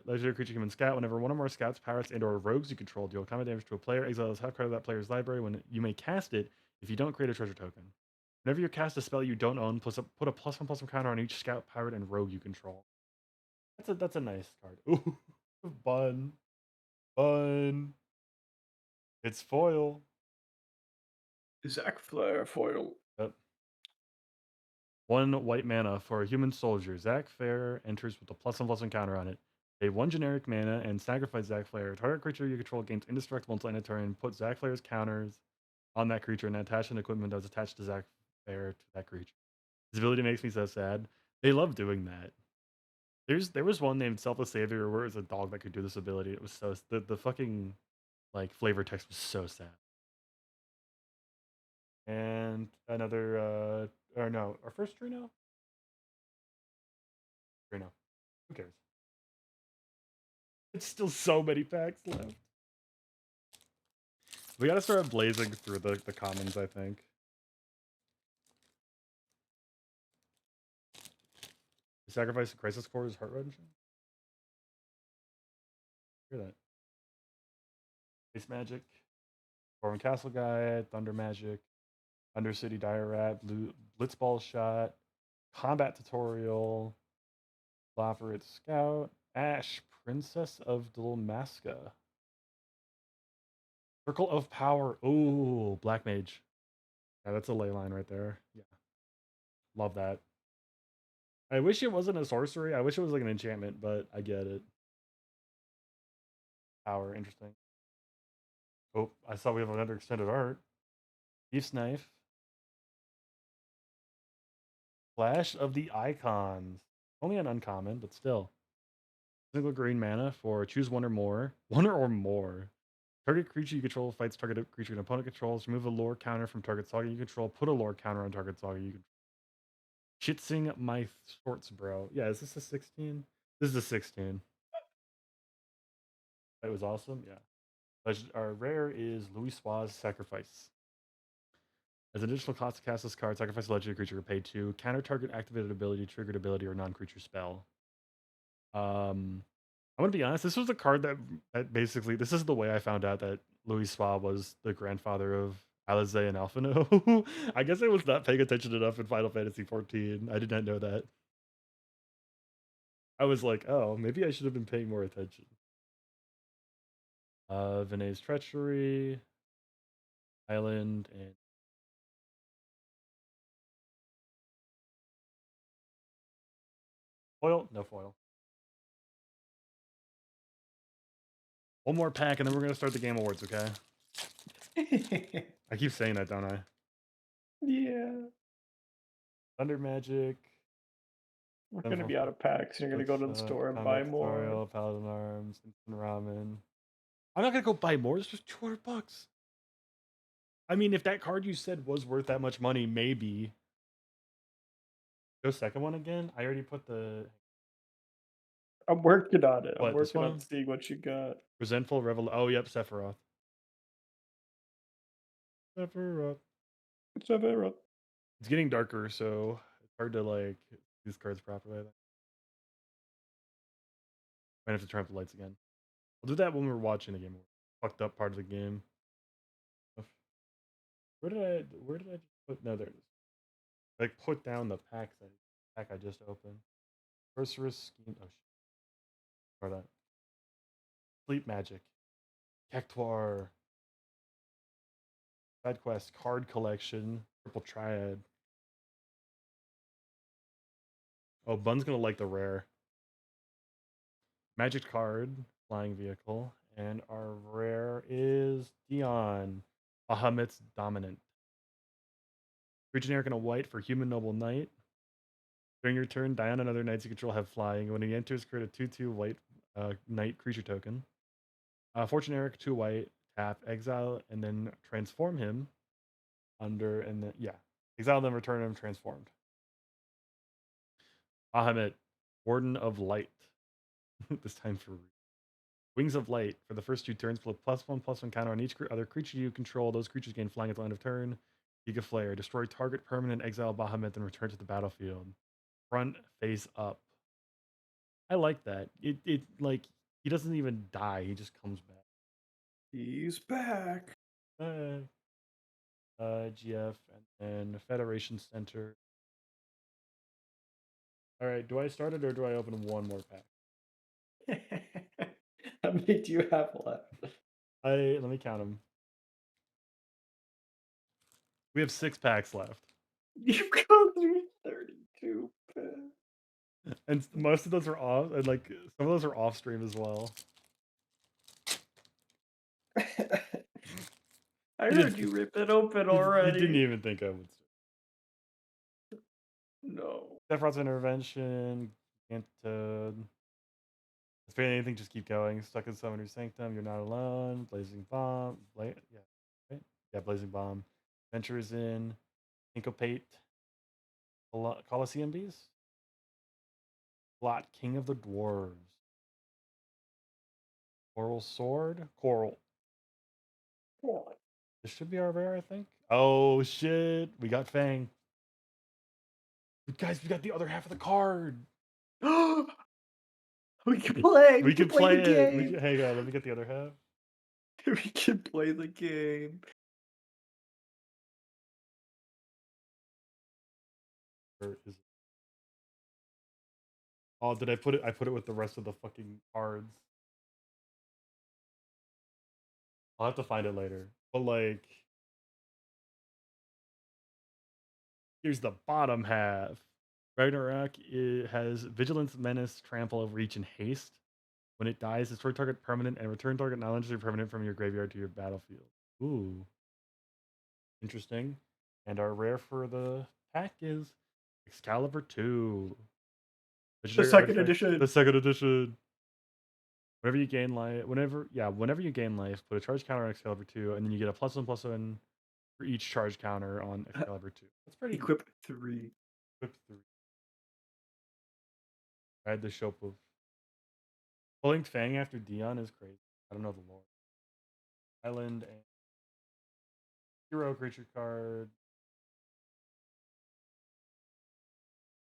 Legendary creature can scout. Whenever one or more scouts, pirates, and/or rogues you control deal combat damage to a player, exile this half card of that player's library. When you may cast it if you don't create a treasure token. Whenever you cast a spell you don't own, put a +1/+1 counter on each scout, pirate, and rogue you control. That's a nice card. Ooh, fun. It's foil. Zac Flare foil. Yep. 1 white mana for a human soldier. Zac Flare enters with a +1/+1 counter on it. Pay 1 generic mana and sacrifice Zac Flare. Target creature you control gains indestructible until end of turn. Put Zac Flare's counters on that creature and attach an equipment that was attached to Zac Flare to that creature. His ability makes me so sad. They love doing that. There was one named Selfless Savior where it was a dog that could do this ability. It was so the fucking like flavor text was so sad. And another or no, our first Trino? Trino. Who cares? It's still so many packs left. We gotta start blazing through the commons, I think. The sacrifice of Crisis Core is heart wrenching. Hear that. Ice Magic. Foreign Castle Guide, Thunder Magic, Undercity Dire Rat, Blitzball Shot, Combat Tutorial, Flopperit Scout. Ash, Princess of Dalmasca. Circle of Power. Ooh, Black Mage. Yeah, that's a ley line right there. Yeah. Love that. I wish it wasn't a sorcery. I wish it was like an enchantment, but I get it. Power, interesting. Oh, I saw we have another extended art. Thief's Knife. Flash of the Icons. Only an uncommon, but still. Single green mana for choose one or more. One or more. Target creature you control fights target creature an opponent controls. Remove a lore counter from target saga you control. Put a lore counter on target saga you control. Shitsing my sorts, bro. Yeah, is this a 16? This is a 16. It was awesome. Yeah. Our rare is Louis Sua's Sacrifice. As an additional cost to cast this card, sacrifice a legendary creature, pay 2. Counter target activated ability, triggered ability, or non-creature spell. I'm gonna be honest. This was a card that basically this is the way I found out that Louis Suave was the grandfather of Alize and Alphino. I guess I was not paying attention enough in Final Fantasy 14. I did not know that. I was like, oh, maybe I should have been paying more attention. Vinay's Treachery, Island, and foil. No foil. One more pack, and then we're gonna start the game awards. Okay. I keep saying that, don't I? Yeah. Thunder Magic. We're going to be out of packs. You're going to go to the store and buy more. Tutorial, Paladin Arms, Instant Ramen. I'm not gonna go buy more. It's just $200. I mean, if that card you said was worth that much money, maybe. Go second one again. I already put the I'm working on it. I'm What, this working on one? seeing what you got. Resentful Revel. Oh, yep, Sephiroth. Sephiroth. Severa. It's getting darker, so it's hard to like use cards properly. Might have to turn up the lights again. I'll do that when we're watching the game. Fucked up part of the game. Where did I just put? No, there it is. Like put down the pack I just opened. Sorceress Scheme. Oh shit. Or that. Sleep Magic. Cactuar. Side quest. Card collection. Triple Triad. Oh, Bun's gonna like the rare. Magic card. Flying vehicle. And our rare is Dion. Bahamut's Dominant. Three generic and a white for Human Noble Knight. During your turn, Dion and other knights you control have flying. When he enters, create a 2/2 white knight creature token. 4 generic, 2 white, tap, exile, and then transform him under, and then, yeah. Exile, then return him transformed. Bahamut, Warden of Light. This time for Wings of Light. For the first 2 turns, put +1/+1 counter on each other creature you control. Those creatures gain flying at the end of turn. Giga Flare. Destroy target permanent, exile Bahamut, then return to the battlefield. Front face up. I like that. It like he doesn't even die. He just comes back. He's back. GF and then Federation Center. All right. Do I start it or do I open one more pack? How many do you have left? Let me count them. We have 6 packs left, You've gone through 32 packs. and most of those are off, and like some of those are off stream as well. I heard you rip it open already. You didn't even think I would. No. Sephiroth's Intervention. Can't. If anything, just keep going. Stuck in Summoner's Sanctum. You're not alone. Blazing Bomb. Yeah. Right? Yeah, Blazing Bomb. Ventures in. Syncopate. Colosseum Bees. Blot, King of the Dwarves. Coral Sword. Coral. What? This should be our rare, I think. Oh, shit. We got Fang. Guys, we got the other half of the card. We can play. We can play the it. game. Hang on, let me get the other half. We can play the game. Where is it? Oh, did I put it? I put it with the rest of the fucking cards. I'll have to find it later. But like, here's the bottom half. Ragnarok it has Vigilance, Menace, Trample, Reach, and Haste. When it dies, destroy target permanent and return target non-legendary permanent from your graveyard to your battlefield. Ooh, interesting. And our rare for the pack is Excalibur 2. The Legendary second artifact- edition. The second edition. Whenever you gain life, whenever you gain life, put a charge counter on Excalibur 2, and then you get a +1/+1 for each charge counter on Excalibur 2. That's pretty Equip 3. Equip 3. Ride the Shope of pulling Fang after Dion is crazy. I don't know the lore. Island and hero creature card.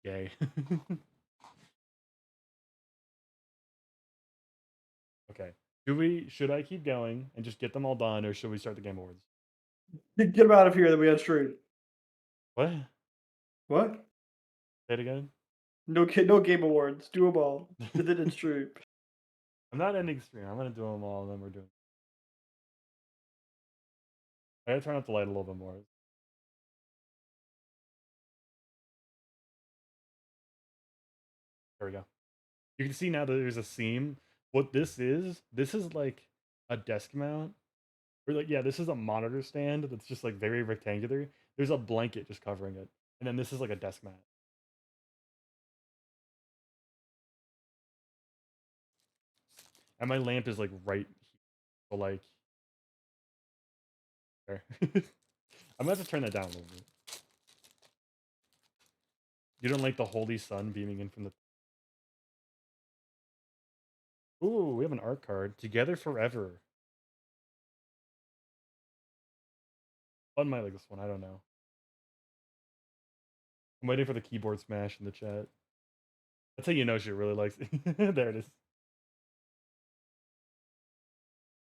Yay. Okay. Should I keep going and just get them all done, or should we start the game awards? Get them out of here, then we end stream. What? What? Say it again? No game awards. Do them all. And then end stream. I'm not ending stream. I'm gonna do them all, and then we're doing. I gotta turn up the light a little bit more. There we go. You can see now that there's a seam. What this is like a desk mount. Or like, yeah, this is a monitor stand that's just like very rectangular. There's a blanket just covering it. And then this is like a desk mat. And my lamp is like right here. So like there. I'm gonna have to turn that down a little bit. You don't like the holy sun beaming in from the. Ooh, we have an art card. Together Forever. One might like this one, I don't know. I'm waiting for the keyboard smash in the chat. That's how you know she really likes it. There it is.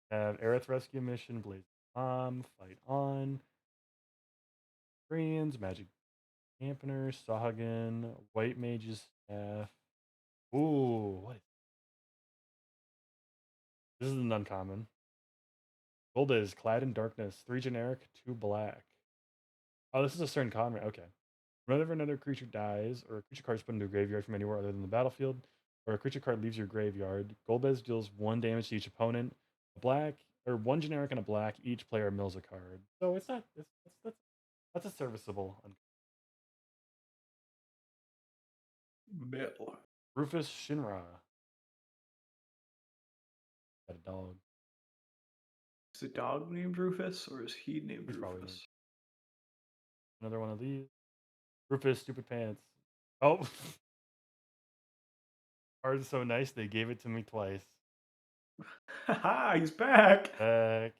Have Aerith Rescue Mission, Blaze Fight On, Koreans, Magic Dampener, Sahagin, White Mage's Staff. Ooh, what? This is an uncommon. Gold is Clad in Darkness, 3 generic, 2 black. Oh, this is a certain common. Okay. Whenever another creature dies, or a creature card is put into a graveyard from anywhere other than the battlefield, or a creature card leaves your graveyard, Golbez deals 1 damage to each opponent. A black, or 1 generic and a black, each player mills a card. So it's not. That's a serviceable. Mill. Rufus Shinra. Got a dog. Is the dog named Rufus, or is he named He's probably Rufus? Another one of these. Rufus, stupid pants. Oh. Card is so nice, they gave it to me twice. Haha, he's back. Back.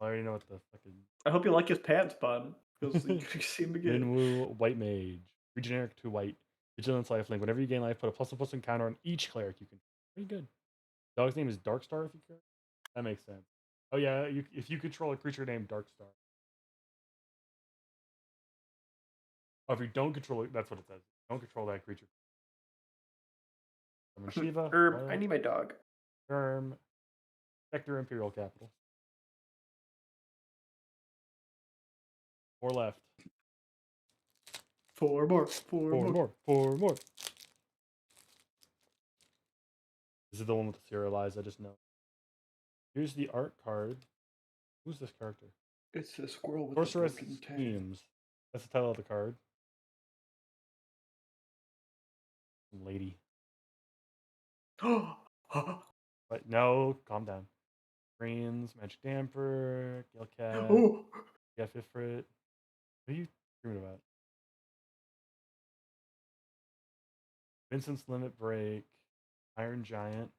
I already know what the fucking. I hope you like his pants, bud. Because you see him again. Minwu, White Mage. 3 generic, 2 white. Vigilance Lifelink. Whenever you gain life, put a +1/+1 counter on each cleric you can. Pretty good. Dog's name is Darkstar if you care. That makes sense. Oh yeah, if you control a creature named Darkstar. Oh, if you don't control it, that's what it says. Don't control that creature. Summon Shiva. Herb, I need my dog. Germ. Spectre Imperial Capital. 4 left. 4 more. 4 more. 4 more. This is the one with the serialized, I just know. Here's the art card. Who's this character? It's a squirrel with Sorceress a broken tail. Schemes. That's the title of the card. Lady. But no, calm down. Greens, Magic Damper, Gilcat, Oh, Ifrit. What are you dreaming about? Vincent's Limit Break, Iron Giant.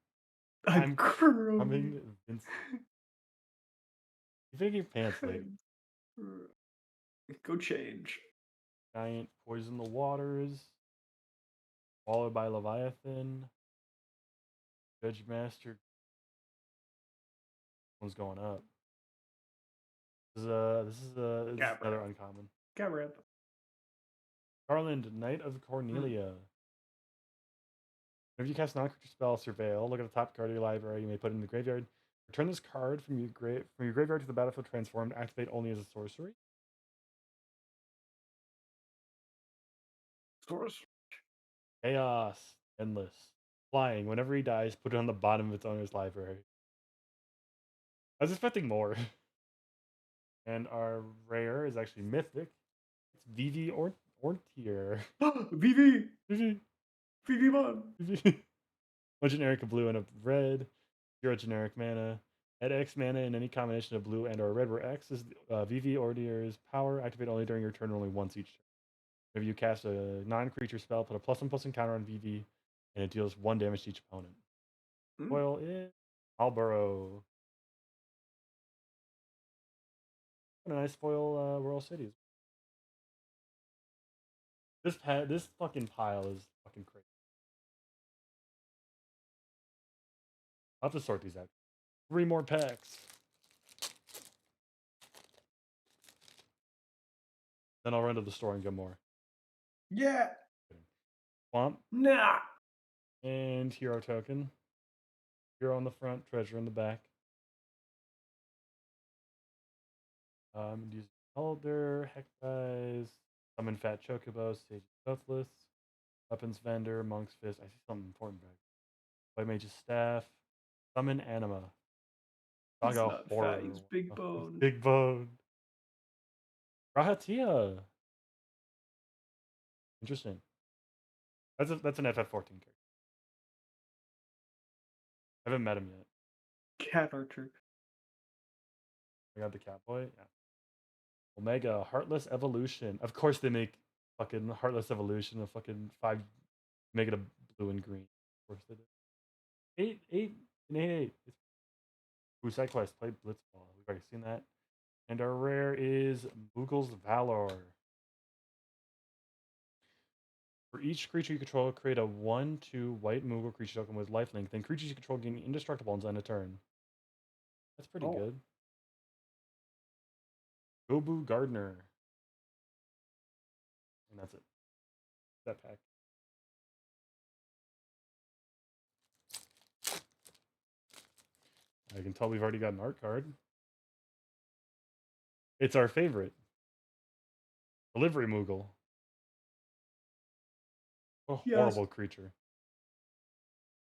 I'm crying. Coming, Vincent. You think your pants, lady? Go change. Giant, Poison the Waters, Swallowed by Leviathan, Judge Master. One's going up. This is Gabbard. another uncommon. Gabbard. Garland, Knight of Cornelia. If you cast a non-creature spell, Surveil, look at the top card of your library. You may put it in the graveyard. Return this card from your graveyard to the battlefield transformed. Activate only as a sorcery. Source. Chaos, endless, flying. Whenever he dies, put it on the bottom of its owner's library. I was expecting more. And our rare is actually mythic. It's Vivi Ortier. VV. Vivi. VV man. Vivi. One generic of blue and a red. 0 generic mana. Add X mana in any combination of blue and or red, where X is Vivi Ordier's power. Activate only during your turn, only once each turn. If you cast a non-creature spell, put a +1/+1 counter on VV, and it deals 1 damage to each opponent. Foil is Marlborough. What a nice foil Royal Cities. This fucking pile is fucking crazy. I'll have to sort these out. 3 more packs. Then I'll run to the store and get more. Yeah. Swamp Nah. and Hero Token. Hero on the front, Treasure in the back. Use Elder, Hectize, Summon Fat Chocobo, Sage Toothless, Weapons Vendor, Monk's Fist. I see something important back. White Mage's Staff, Summon Anima. He's Dog not horror. fat, he's big bone. Big bone. Rahatia. Interesting. That's an FF14 character. I haven't met him yet. Cat Archer. I got the Catboy. Yeah. Omega Heartless Evolution. Of course they make fucking Heartless Evolution of fucking 5. Make it a blue and green. Of course they do. 8 and 8. Ooh, side quest. Play Blitzball. We've already seen that. And our rare is Moogle's Valor. For each creature you control, create a 1/2 white Moogle creature token with lifelink. Then creatures you control gain indestructible on end of turn. That's pretty good. Gobu Gardener. And that's it. That pack. I can tell we've already got an art card. It's our favorite. Delivery Moogle. A horrible creature.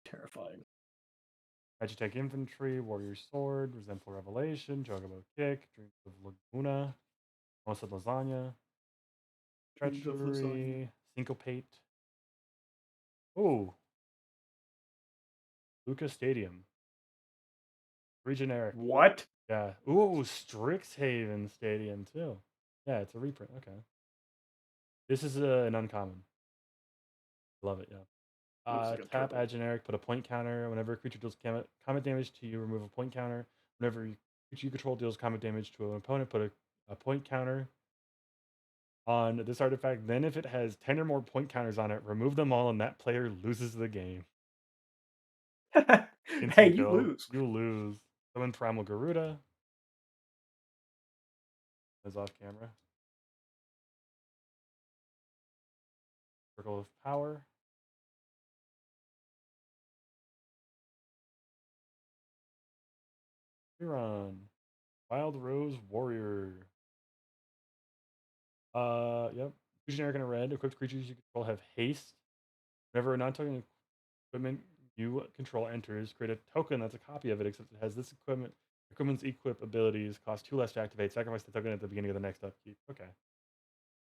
Terrifying. Agitech Infantry, Warrior Sword, Resentful Revelation, Chocobo Kick, Dreams of Laguna, Almost Lasagna, Dreams of Lasagna. Treachery, Syncopate. Oh, Lucas Stadium. 3 generic. What? Yeah. Ooh, Strixhaven Stadium too. Yeah, it's a reprint. Okay. This is an uncommon. Love it. Yeah. Looks like a Tap, turtle. add generic, put a point counter. Whenever a creature deals combat damage to you, remove a point counter. Whenever creature you control deals combat damage to an opponent, put a point counter on this artifact. Then if it has 10 or more point counters on it, remove them all and that player loses the game. Hey, you lose. You lose. Summon Primal Garuda. Is off camera. Circle of Power. Rerun. Wild Rose Warrior. Yep. 2 generic and a red. Equipped creatures you control have haste. Whenever a non-token equipment you control enters, create a token that's a copy of it, except it has this equipment. Equipment's equip abilities cost 2 less to activate. Sacrifice the token at the beginning of the next upkeep. Okay.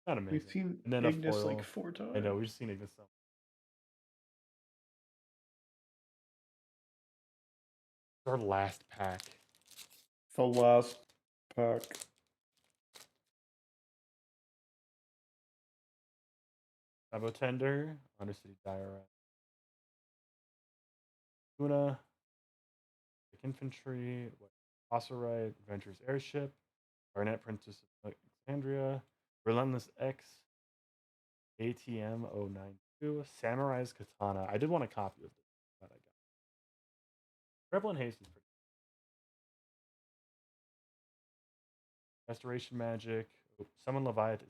Not amazing. We've seen and then Ignis a foil. like 4 times. I know, we've seen Ignis so. Our last pack. The last pack. Sabotender, Undercity Diorite. Luna, Infantry, Osirite, Adventurous Airship, Garnet Princess of Alexandria, Relentless X, ATM 092, Samurai's Katana. I did want a copy of this, but I got it. Rebel and Haste is pretty. Restoration Magic, Summon Leviathan.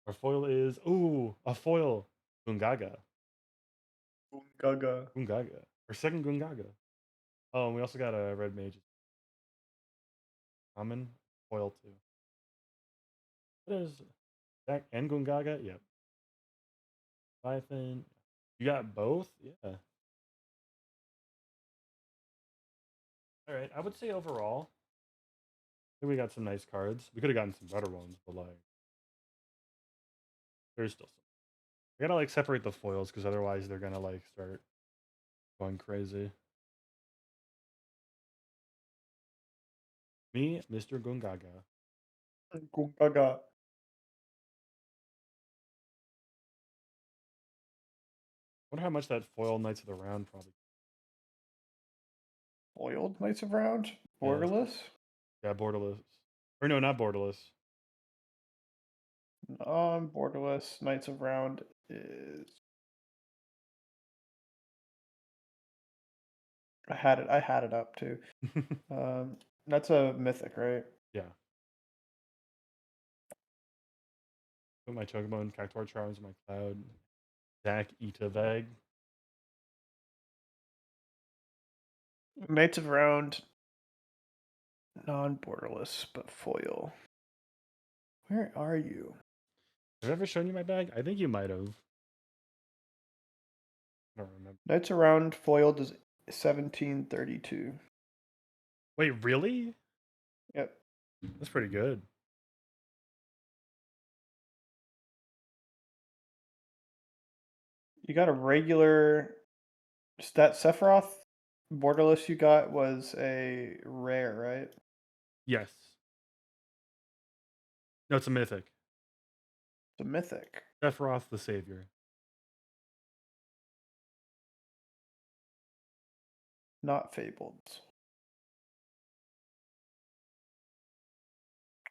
Our foil is a foil Gungaga. Gaga. Gungaga. Our second Gungaga. Oh, and we also got a red mage. Common foil too. What is that and Gungaga? Yep. Python. You got both? Yeah. All right. I would say overall, I think we got some nice cards. We could have gotten some better ones, but like, there's still some. I gotta like separate the foils because otherwise they're gonna like start going crazy. Me, Mr. Gungaga. Gaga. Wonder how much that foil Knights of the Round probably. Foiled Knights of Round? Yeah. Borderless? Yeah, borderless. Or no, not borderless. Non-borderless Knights of Round is. I had it up too. That's a mythic, right? Yeah. Put my Chocobo Cactuar Charms in my cloud. Zach Itavag. Knights of Round, non-borderless, but foil. Where are you? Have I ever shown you my bag? I think you might have. I don't remember. Knights of Round foiled is 1732. Wait, really? Yep. That's pretty good. You got a regular. That Sephiroth borderless you got was a rare, right? Yes. No, it's a mythic. It's a mythic. Sephiroth the Savior. Not fabled.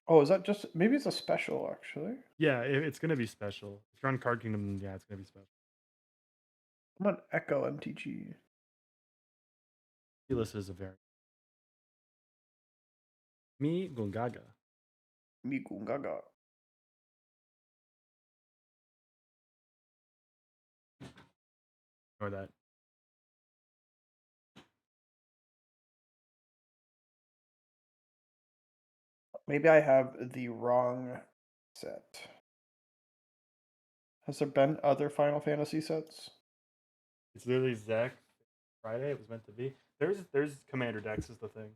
Oh, is that just maybe it's a special actually? Yeah, it's gonna be special. If you're on Card Kingdom, yeah, it's gonna be special. I'm on Echo MTG. This is a variant. Me, Gungaga. Miku Gaga. Or that. Maybe I have the wrong set. Has there been other Final Fantasy sets? It's literally Zach Friday. It was meant to be. There's Commander decks is the thing.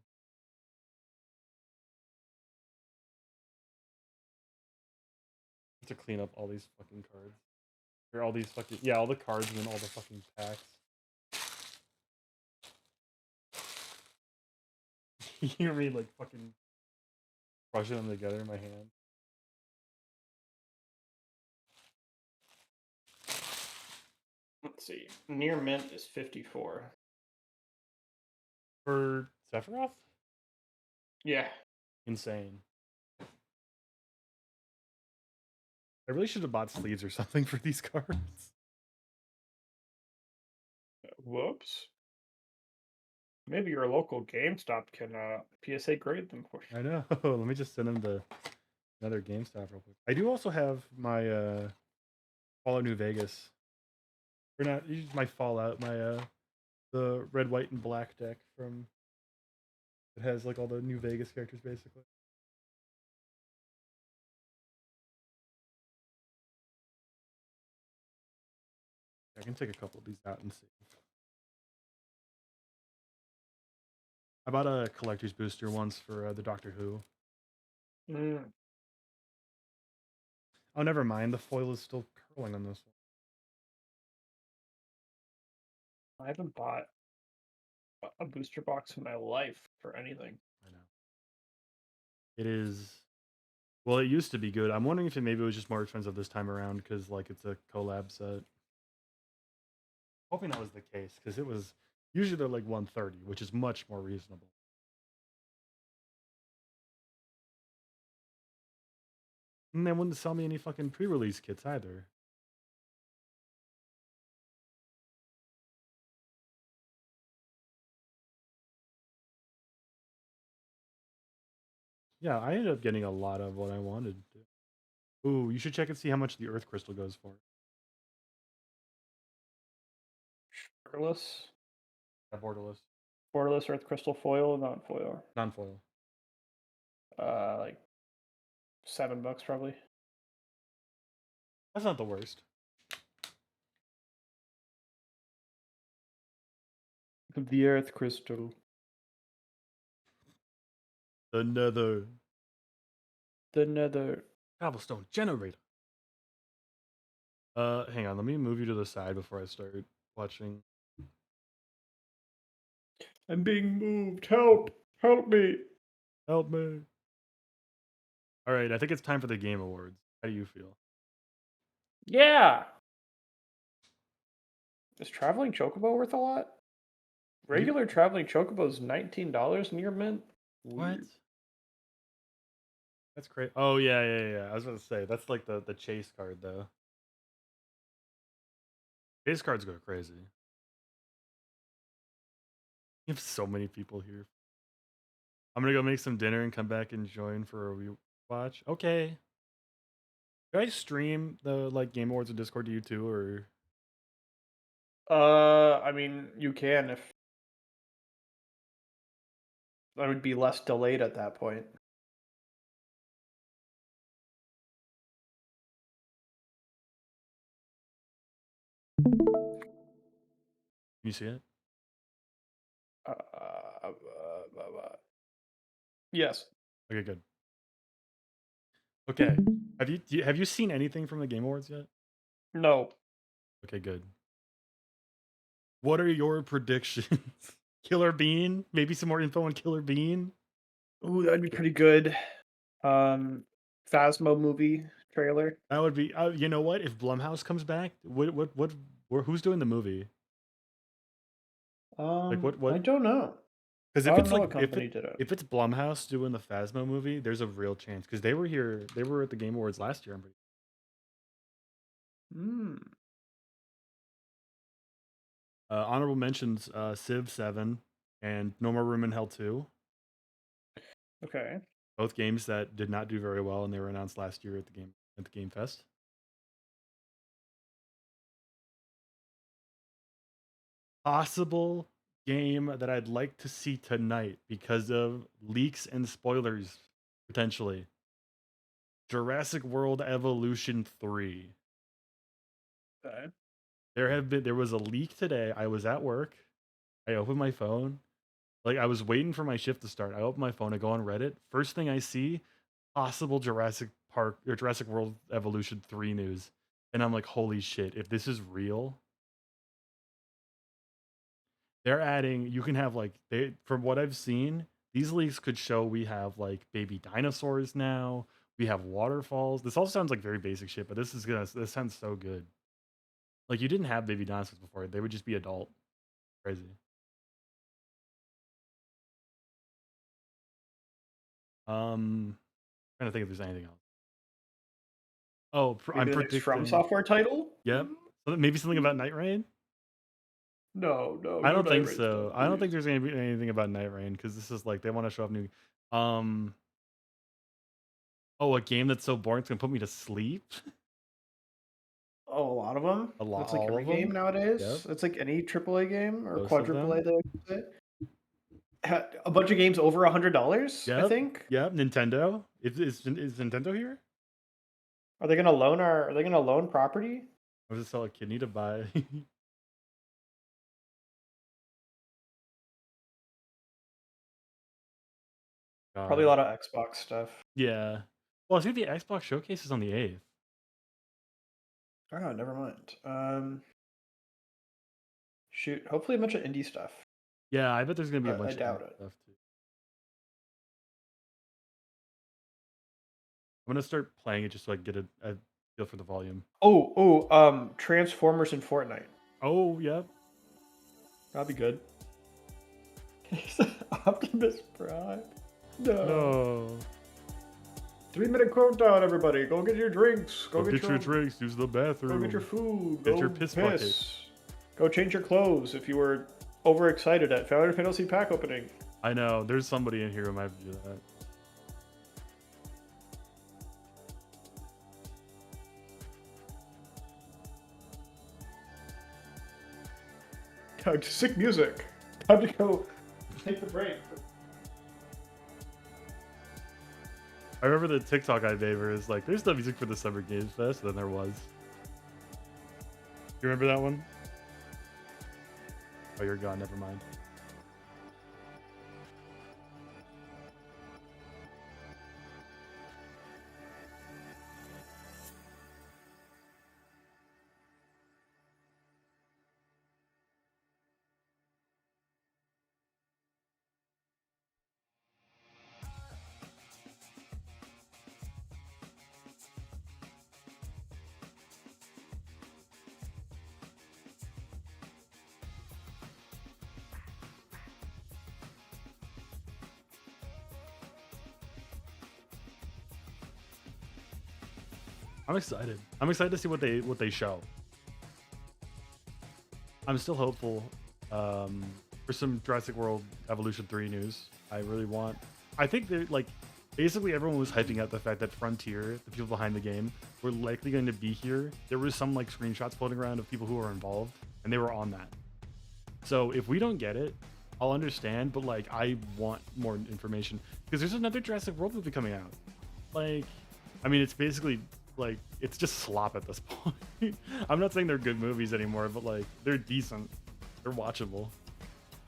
To clean up all these fucking cards. Or all these fucking all the cards and then all the fucking packs. You hear me like fucking crushing them together in my hand. Let's see. Near mint is 54. For Sephiroth? Yeah. Insane. I really should have bought sleeves or something for these cards. Whoops. Maybe your local GameStop can PSA grade them for you. I know. Let me just send them to another GameStop real quick. I do also have my Fallout New Vegas. Or not my Fallout, my the red, white, and black deck from it has like all the New Vegas characters basically. I can take a couple of these out and see. I bought a collector's booster once for the Doctor Who. Oh, never mind. The foil is still curling on this one. I haven't bought a booster box in my life for anything. I know. It is. Well, it used to be good. I'm wondering if maybe it was just more expensive this time around because like it's a collab set. Hoping that was the case because it was usually they're like 130, which is much more reasonable. And they wouldn't sell me any fucking pre-release kits either. Yeah, I ended up getting a lot of what I wanted to. Ooh, you should check and see how much the Earth Crystal goes for. Borderless. Borderless. Borderless Earth Crystal foil, not foil. Non-foil. Like $7 probably. That's not the worst. The Earth Crystal. The Nether. The Nether. Cobblestone generator. Hang on. Let me move you to the side before I start watching. I'm being moved. Help! Help me! Help me. All right, I think it's time for the Game Awards. How do you feel? Yeah! Is Traveling Chocobo worth a lot? Regular Traveling Chocobo is $19 near mint. What? Weird. That's crazy. Oh yeah. I was about to say that's like the chase card though. Chase cards go crazy. You have so many people here. I'm gonna go make some dinner and come back and join for a watch. Okay. Do I stream the like Game Awards and Discord to you too, or? I mean, you can if I would be less delayed at that point. Can you see it? Yes. Okay, good. Okay. Have you seen anything from the Game Awards yet? No. Okay, good. What are your predictions? Killer Bean? Maybe some more info on Killer Bean? Ooh, that'd be pretty good. Phasmo movie trailer. That would be. You know what? If Blumhouse comes back, who's doing the movie? Like what? I don't know. Because I if don't it's know like what company did it. if it's Blumhouse doing the Phasmo movie, there's a real chance because they were here. They were at the Game Awards last year. I'm pretty. Honorable mentions: Civ 7 and No More Room in Hell 2. Okay. Both games that did not do very well, and they were announced last year at the Game Fest. Possible game that I'd like to see tonight because of leaks and spoilers potentially. Jurassic World Evolution 3. Okay. There was a leak today. I was at work. I opened my phone. Like I was waiting for my shift to start. I open my phone, I go on Reddit. First thing I see, possible Jurassic Park or Jurassic World Evolution 3 news. And I'm like, holy shit, if this is real. They're adding, you can have like from what I've seen, these leaks could show we have like baby dinosaurs now. We have waterfalls. This all sounds like very basic shit, but this sounds so good. Like you didn't have baby dinosaurs before. They would just be adult. Crazy. Trying to think if there's anything else. Oh, Maybe I'm the next predicting. From Software title? Yep. Maybe something about Night Rain. No. I don't no think Night Raid so. stuff, I don't think please. there's gonna be anything about Night Rain because this is like they want to show off new. Oh, a game that's so boring it's gonna put me to sleep. Oh, a lot of them. A lot. That's like All every of game them. nowadays. Yep. It's like any AAA game or Most of quadruple A them. that I would say. A bunch of games over $100. Yep. I think. Yep. Nintendo. Is Nintendo here? Are they gonna loan property? Or does it sell a kidney to buy? Probably a lot of Xbox stuff. Yeah. Well, I think the Xbox showcase is on the 8th. Oh, never mind. Shoot. Hopefully a bunch of indie stuff. Yeah, I bet there's gonna be a bunch I doubt of it. stuff too. I'm gonna start playing it just so I can get a feel for the volume. Transformers in Fortnite. Oh, yep. That'd be good. Optimus Prime. No. 3-minute countdown, everybody. Go get your drinks. Go get your drinks. Use the bathroom. Go get your food. Get go your piss bucket. Go change your clothes if you were overexcited at Final Fantasy pack opening. I know. There's somebody in here who might do that. Sick music. Time to go take the break. I remember the TikTok I made where it's like, there's no music for the Summer Games Fest, and then there was. You remember that one? Oh, you're gone. Never mind. I'm excited. I'm excited to see what they show. I'm still hopeful for some Jurassic World Evolution 3 news. I really want. I think that like basically everyone was hyping out the fact that Frontier, the people behind the game, were likely going to be here. There was some like screenshots floating around of people who were involved, and they were on that. So if we don't get it, I'll understand. But like I want more information because there's another Jurassic World movie coming out. Like, I mean, it's basically. Like, it's just slop at this point. I'm not saying they're good movies anymore, but like, they're decent. They're watchable.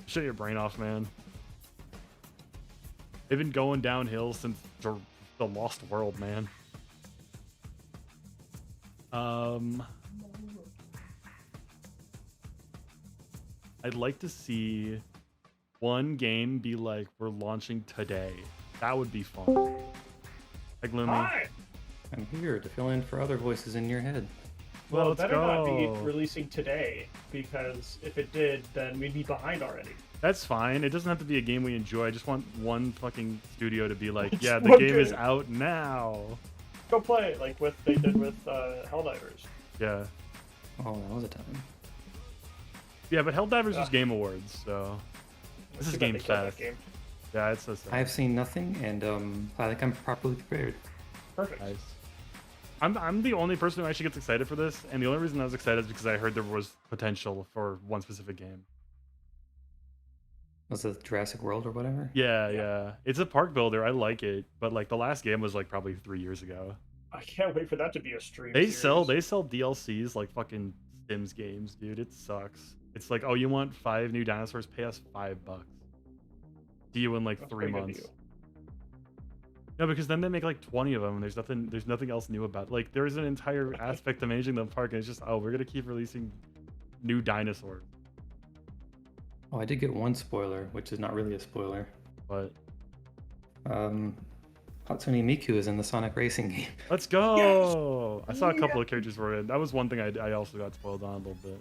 Shut your brain off, man. They've been going downhill since the Lost World, man. I'd like to see one game be like, we're launching today. That would be fun. Hi, Gloomy. Hi. I'm here to fill in for other voices in your head. Well, it Let's better not be go. releasing today, because if it did, then we'd be behind already. That's fine. It doesn't have to be a game we enjoy. I just want one fucking studio to be like, It's yeah, the one game is game. out now. Go play, like what they did with Helldivers. Yeah. Oh, that was a time. Yeah, but Helldivers was Game Awards, so this is Too bad Game they killed that Fest. game. Yeah, it's so sad. I have seen nothing, and I think I'm properly prepared. Perfect. Nice. I'm the only person who actually gets excited for this, and the only reason I was excited is because I heard there was potential for one specific game. Was it Jurassic World or whatever? Yeah. It's a park builder. I like it, but like the last game was like probably 3 years ago. I can't wait for that to be a stream. They sell series. DLCs like fucking Sims games, dude. It sucks. It's like, oh, you want 5 new dinosaurs? Pay us $5. See you in like That's 3 pretty good months. deal. No, because then they make like 20 of them, and there's nothing else new about it. Like there's an entire aspect to managing the park, and it's just, oh, we're gonna keep releasing new dinosaurs. Oh, I did get one spoiler, which is not really a spoiler. But Hatsune Miku is in the Sonic Racing game. let's go! I saw a couple of characters were in. That was one thing I also got spoiled on a little bit.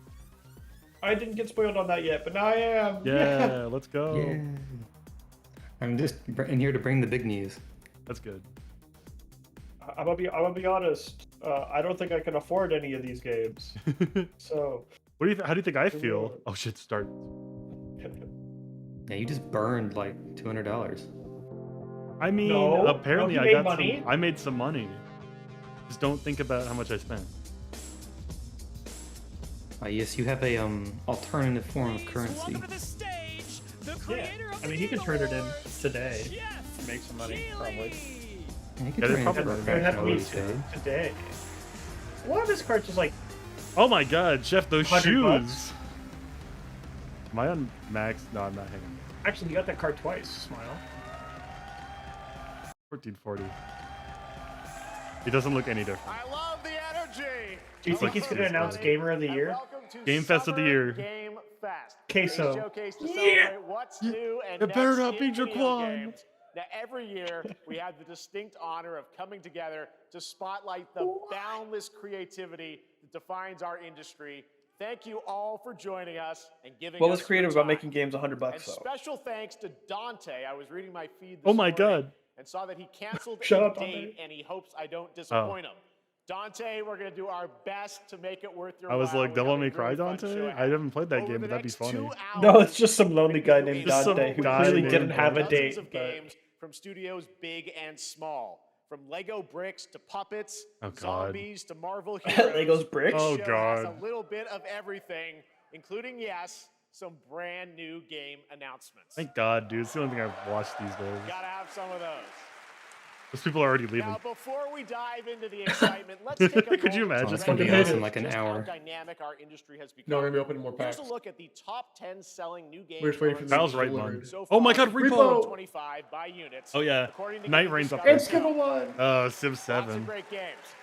I didn't get spoiled on that yet, but now I am. Yeah, let's go. Yeah. I'm just in here to bring the big news. That's good. I'm gonna be honest. I don't think I can afford any of these games. So What do you? How do you think I feel? Oh shit! Start. Yeah, you just burned like $200. I mean, No, apparently no, I he got made money. some. I made some money. Just don't think about how much I spent. Yes, you have a alternative form of currency. yeah, I mean, he could turn it in today, make some money probably. And you Yeah, could they turn it probably into don't. It would have to be these days. today. One of his cards is like Oh my god, Jeff, those $100 shoes! bucks. Am I on max? No, I'm not. Hang on. actually he got that card twice. Smile. 1440. It doesn't look any different. I love the energy. Do you think he's gonna announce Gamer of the Year? Game Fest of the Year. Game Fest. Queso. A showcase to celebrate what's new and It better next not be in video Jaquan. games. Now, every year we have the distinct honor of coming together to spotlight the boundless creativity that defines our industry. Thank you all for joining us and giving What us was creative your about time. making games $100 And though? special thanks to Dante. I was reading my feed this Oh my morning god. and saw that he canceled Shut a up, date Dante. and he hopes I don't disappoint him. Dante, we're going to do our best to make it worth your I was while. like, We Devil have a May Cry, really fun Dante? show I ahead. haven't played that Over game, the but that'd be next funny. 2 No, hours, it's just some lonely guy named Just some Dante who guy clearly named didn't have a Dante. date. dozens of but- games from studios big and small. From Lego bricks to puppets, Oh, God. zombies to Marvel heroes. Legos bricks. Oh, Show has God. a little bit of everything, including, yes, some brand new game announcements. Thank God, dude. It's the only thing I've watched these days. Gotta have some of those. Those people are already leaving. Now, before we dive into the excitement, let's take a Could you moment imagine? to It's gonna be recognize awesome in like an just hour. how dynamic our industry has become. No, we're gonna be opening more Here's packs. a look at the top 10 selling new games. We're just waiting for on the Kyle's Steam right, delivered. man. so Oh my far, God, Repo! 25 by units. Oh yeah, According to Night Game Rain's up Discovery. there. It's Skibble One. Civ Lots 7. of great games.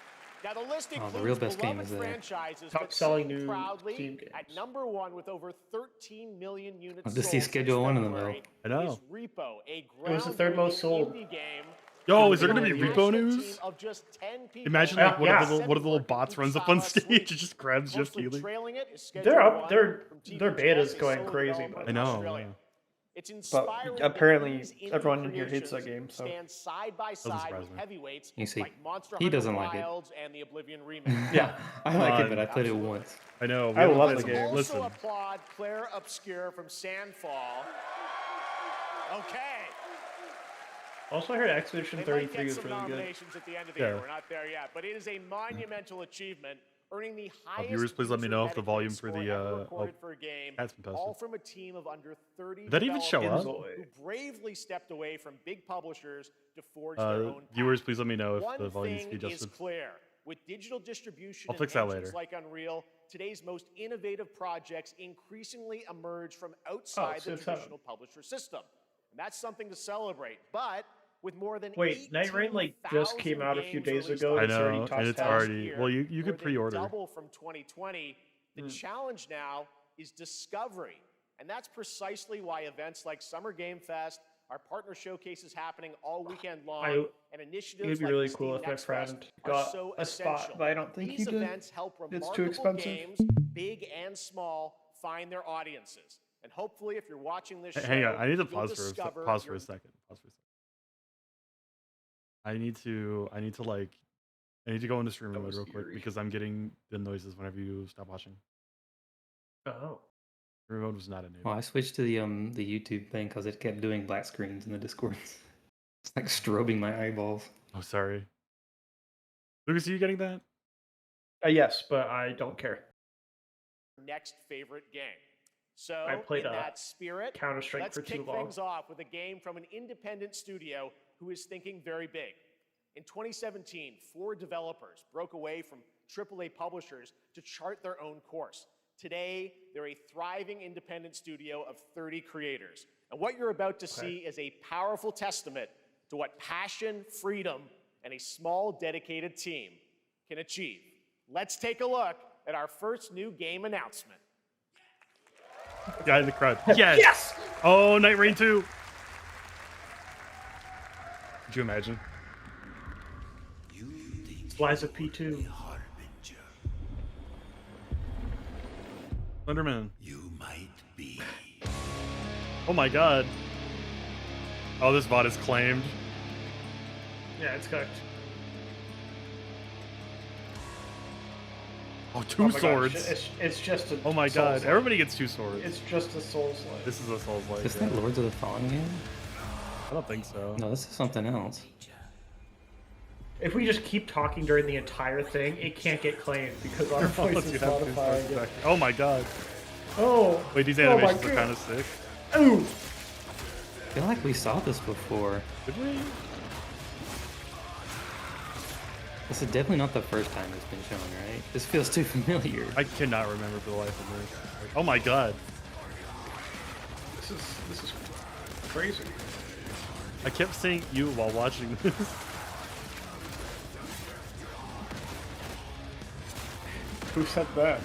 Now the list Oh, includes the real best game beloved is there. franchises Top that selling sit new proudly Steam at games. number 1 with over 13 million units Well, this sold is since Schedule 1 in the February middle. I know. is Repo, a It was the third most groundbreaking sold. indie game. Yo, With is there gonna be the Repo Passionate news? team of just 10 people. Imagine Yeah, like one yeah. of the little bots runs up on stage and just grabs Jeff Closely Keighley. trailing it is They're Schedule up. 1 Their from TV their beta's Plus, a going solo crazy, development but I from know. Australia. Yeah. It's But inspiring that apparently these indie everyone in here hates that creations game, so stand side by Doesn't side surprise with me. heavyweights You see, like Monster he Hunter doesn't like it. Wilds and the Oblivion remake. Yeah. I like it, on. but I played it Absolutely. once. I know. we I haven't love played the some- game. Also Listen, applaud Claire Obscure from Sandfall. Okay. Also, I heard Expedition They might 33 get is some really good. nominations at the end of the Yeah. year. We're not there yet, but it is a monumental achievement, earning the highest. viewers, please let me user know if the Metacritic volume for score the, ever oh, recorded for a game, that's been all posted. from a team of under 30 Did that even show developers up? who bravely stepped away from big publishers to forge Uh, their own viewers, path. please let me know if One the volume needs to thing be is adjusted. clear: with digital distribution I'll and fix that engines later. like Unreal, today's most innovative projects increasingly emerge from outside the Civ 7. traditional publisher system, and that's something to celebrate. But with more than Wait, Night Rain like just came out a few days ago. I It's already know, top and it's 10. already well. You more could than pre-order. double from 2020. The challenge now is discovery, and that's precisely why events like Summer Game Fest, our partner showcases happening all weekend long, and initiatives It'd be like really the cool Steam if my Next Fest friend are got so a spot, essential. but I don't think These he did. events help It's too remarkable expensive. games, big and small, find their audiences. And hopefully, if you're watching this show, Hang on, I need to you'll pause for a discover pause for your a second. Pause for a second. I need to go into streamer That mode was real quick eerie. because I'm getting the noises whenever you stop watching. Oh. Streamer mode was not enabled. Well, I switched to the YouTube thing because it kept doing black screens in the Discord. It's like strobing my eyeballs. Oh, sorry. Lucas, are you getting that? Yes, but I don't care. next favorite game. So, I played in a that spirit, Counter-Strike let's for too kick long. things off with a game from an independent studio who is thinking very big. In 2017, 4 developers broke away from AAA publishers to chart their own course. Today, they're a thriving independent studio of 30 creators. And what you're about to see is a powerful testament to what passion, freedom, and a small, dedicated team can achieve. Let's take a look at our first new game announcement. Guy in the crowd. Yes! Yes! Oh, Night Rain 2. Could you imagine? Liza P2. Slenderman. You might be. Oh my god. Oh, this bot is claimed. Yeah, it's cooked. Oh, two Oh my God, swords. it's just a. Oh my god. Souls-like. Everybody gets 2 swords. It's just a Souls-like. This is a Souls-like. Is yeah. that Lords of the Fallen game? I don't think so. No, this is something else. If we just keep talking during the entire thing, it can't get claimed because our voice Unless is you have 2 modifying swords it. back. Oh my god. Oh! Wait, these Oh my animations are God. kind of sick. Ooh! I feel like we saw this before. Did we? This is definitely not the first time it's been shown, right? This feels too familiar. I cannot remember for the life of me. Oh my god. This is crazy. I kept saying you while watching this. Who said that?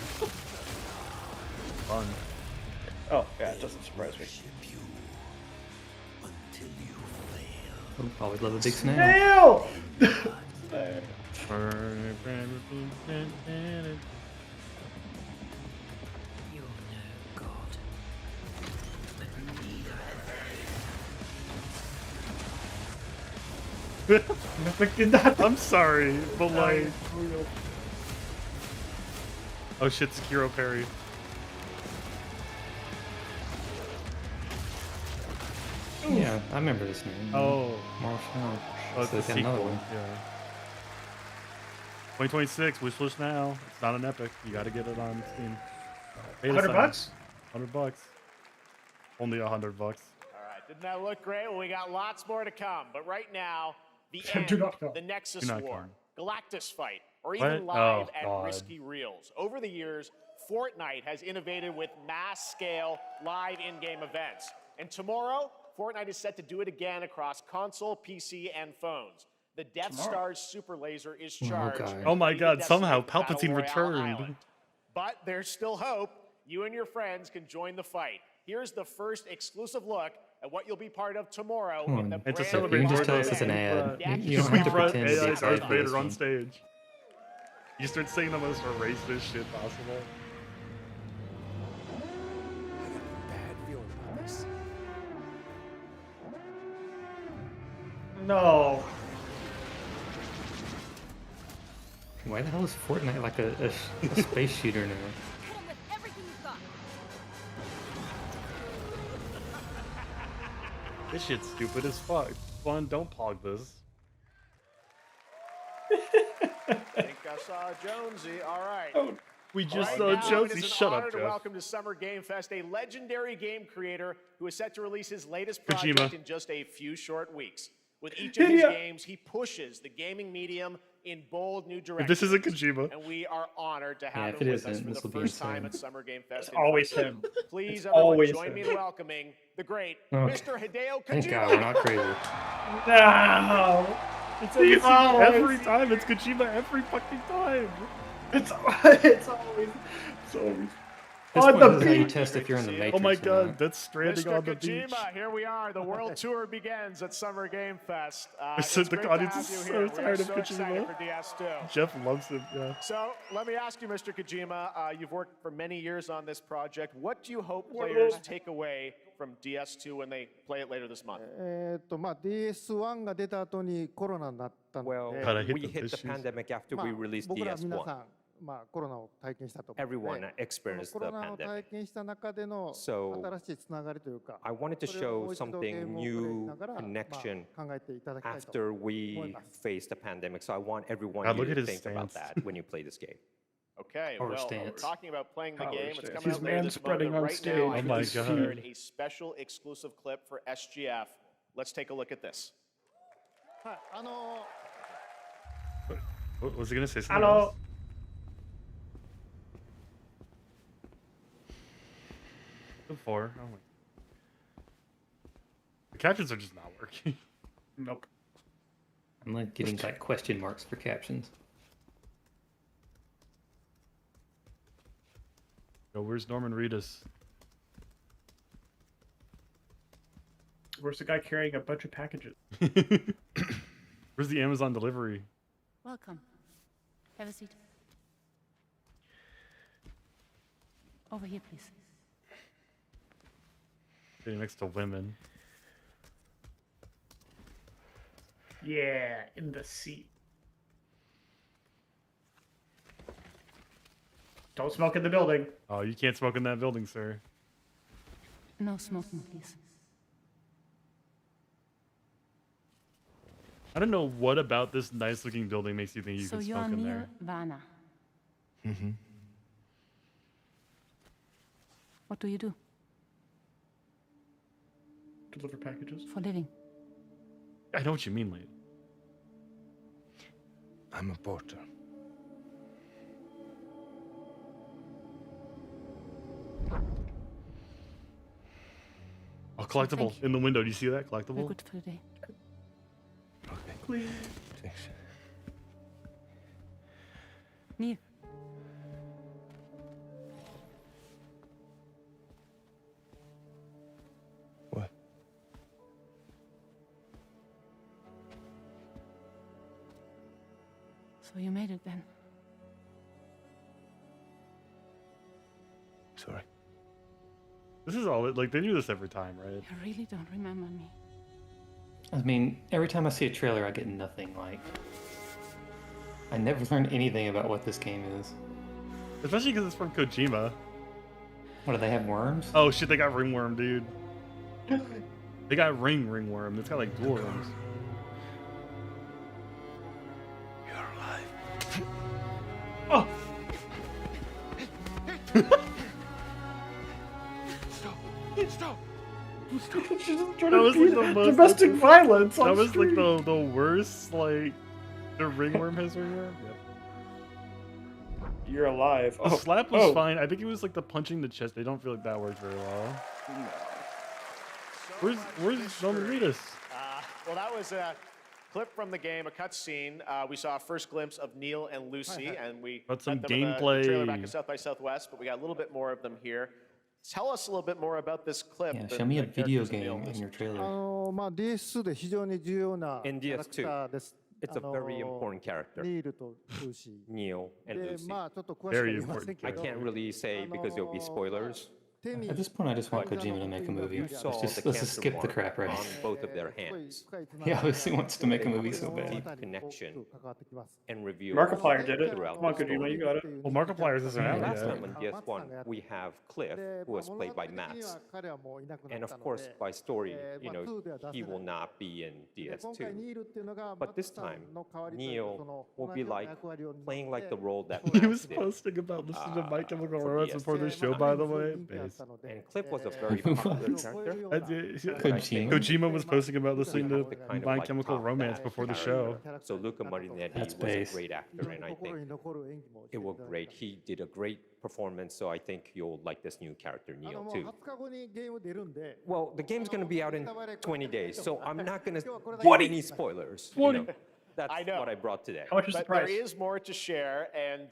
Fun. Oh, yeah, it doesn't surprise me. Oh, always love a big snail. Nail! Nothing did that. I'm sorry, but like, oh shit, Sekiro parry. Yeah, I remember this name. Oh, Marshall. oh, it's So the they got another sequel. one. Yeah. 2026, wish list now. It's not an epic. You got to get it on Steam. Beta $100 sign. bucks? $100. Only $100. All right, didn't that look great? Well, we got lots more to come, but right now, the Do end, not come. the Nexus Do not War, come. Galactus Fight, or What? even live Oh, at God. Risky Reels. Over the years, Fortnite has innovated with mass-scale live in-game events. And tomorrow, Fortnite is set to do it again across console, PC, and phones. The Death Star's super laser is charged. God. Oh my ready to God, somehow decimate Battle Palpatine Royale returned. Island. But there's still hope. You and your friends can join the fight. Here's the first exclusive look at what you'll be part of tomorrow in the And to brand celebrate You new can just tell Fortnite, us it's an ad. Death You don't Star have to Front pretend to be AI excited Darth for this Vader on game. stage. You start saying the most racist shit possible. No. Why the hell is Fortnite like a space shooter now? Hit him with everything you've got. This shit's stupid as fuck. Fun, don't pog this. I think I saw Jonesy. All right. We just Right saw now, it Jonesy. is an Shut honor up, to Jeff. welcome to Summer Game Fest a legendary game creator who is set to release his latest project Kojima. in just a few short weeks. With each of his Yeah. games, he pushes the gaming medium in bold new If directions. this isn't Kojima, And we are honored to Yeah, have if him it with us isn't, for this the will be first time insane. at Summer Game Fest. It's in always person. him. Please, It's everyone, always join me him. in welcoming the great Oh, Mr. Hideo Thank Kojima. God we're not crazy. No. it's He's Kojima always- every time. It's Kojima every fucking time. It's always. This On point, the this is how you beach. test if you're in the Oh Matrix. Oh my or God, not. that's stranding Mr. on the beach. Kojima, here we are. The world tour begins at Summer Game Fest. said It's the great audience to is have you so here. We tired are of so excited Kojima. for DS2. Jeff loves him. Yeah. So let me ask you, Mr. Kojima, you've worked for many years on this project. What do you hope players take away from DS2 when they play it later this month? DS1 が出た後にコロナになったので、 Well, God, I hit we the hit the tissues. pandemic after まあ we released 僕ら皆 DS1. さん、コロナを体験したと思うので、 Everyone experienced そのコ the ロナを pandemic. 体験した中での So, 新しいつながりというか、 I wanted to それをも show う一度ゲー something ムをプレイし new ながら、 connection 考えていただきたいと after 思い we ます。 faced the pandemic. So I want everyone God, look here at to his think about stance. that when you play this game. Okay, Power well, stance. talking about playing the Power game, it's stance. coming He's out later this month. manspreading But on right stage now, Oh I my just God. prepared a special exclusive clip for SGF. Let's take a look at this. はい、What, was he gonna say something Hello. else? Before. Oh my. The captions are just not working. Nope. I'm like getting like question marks for captions. Yo, where's Norman Reedus? Where's the guy carrying a bunch of packages? Where's the Amazon delivery? Welcome. Have a seat. Over here, please. Sitting next to women. Yeah, in the seat. Don't smoke in the building. Oh, you can't smoke in that building, sir. No smoking, please. I don't know what about this nice-looking building makes you think you So can you are smoke in Neil there. Vana. What do you do Deliver packages. for living? I know what you mean, lady. I'm a porter. Oh, collectible Thank you. in the window. Do you see that Very collectible? good for the day. Okay. Please. Thanks. Neil, What? so you made it then. Sorry. This is all like they do this every time, right? You really don't remember me. I mean, every time I see a trailer, I get nothing. Like, I never learn anything about what this game is. Especially because it's from Kojima. What do they have worms? Oh shit, they got ringworm, dude. They got ringworm. It's got like dual rings. You're alive. Oh. Stop! She's That trying to was, be like, the most- domestic violence. That on was like stream. the worst like the ringworm history here. Yep. You're alive. The slap was oh. fine. I think it was like the punching the chest. They don't feel like that worked very well. Where's Don Luis? Well, that was a clip from the game, a cutscene. We saw a first glimpse of Neil and Lucy, and we Got some met them in the trailer back gameplay. at South by Southwest, but we got a little bit more of them here. Tell us a little bit more about this clip. Yeah, the- show me a the video characters of Neil and game in Lucy. your trailer. DS2 で非常に重要な In キャラク DS2, ターです。 it's a very important character, ニールとルーシー。 Neil and で、 Lucy. まあちょっと詳しくは Very 言いません important け I ど、 can't really say because there'll be spoilers. 手に At this point, I just want Kojima to make a movie. You saw Let's the just cancer skip the mark crap right. on both of their hands He obviously wants to make a movie so bad. Deep connection and review Markiplier did it. throughout Come on, the Kojima, story. you got it. Well, Markiplier's isn't out Last yet. time on DS1, we have Cliff, who was played by Max. And of course, by story, he will not be in DS2. But this time, Neil will be playing like the role that He Max was did. posting about listening to My Chemical for Romance before the show, by the way. Base. And Cliff was a very popular character. Kojima? Kojima was posting about listening to have to kind of, My like, Chemical top Romance that before the character. show. So Luca Marinetti That's was base. a great actor, and I think it was great. He did a great performance, so I think you'll like this new character, Neil, too. Well, the game's going to be out in 20 days, so I'm not going to give any spoilers. That's I know. what I brought today. How much is the But price? there is more to share, and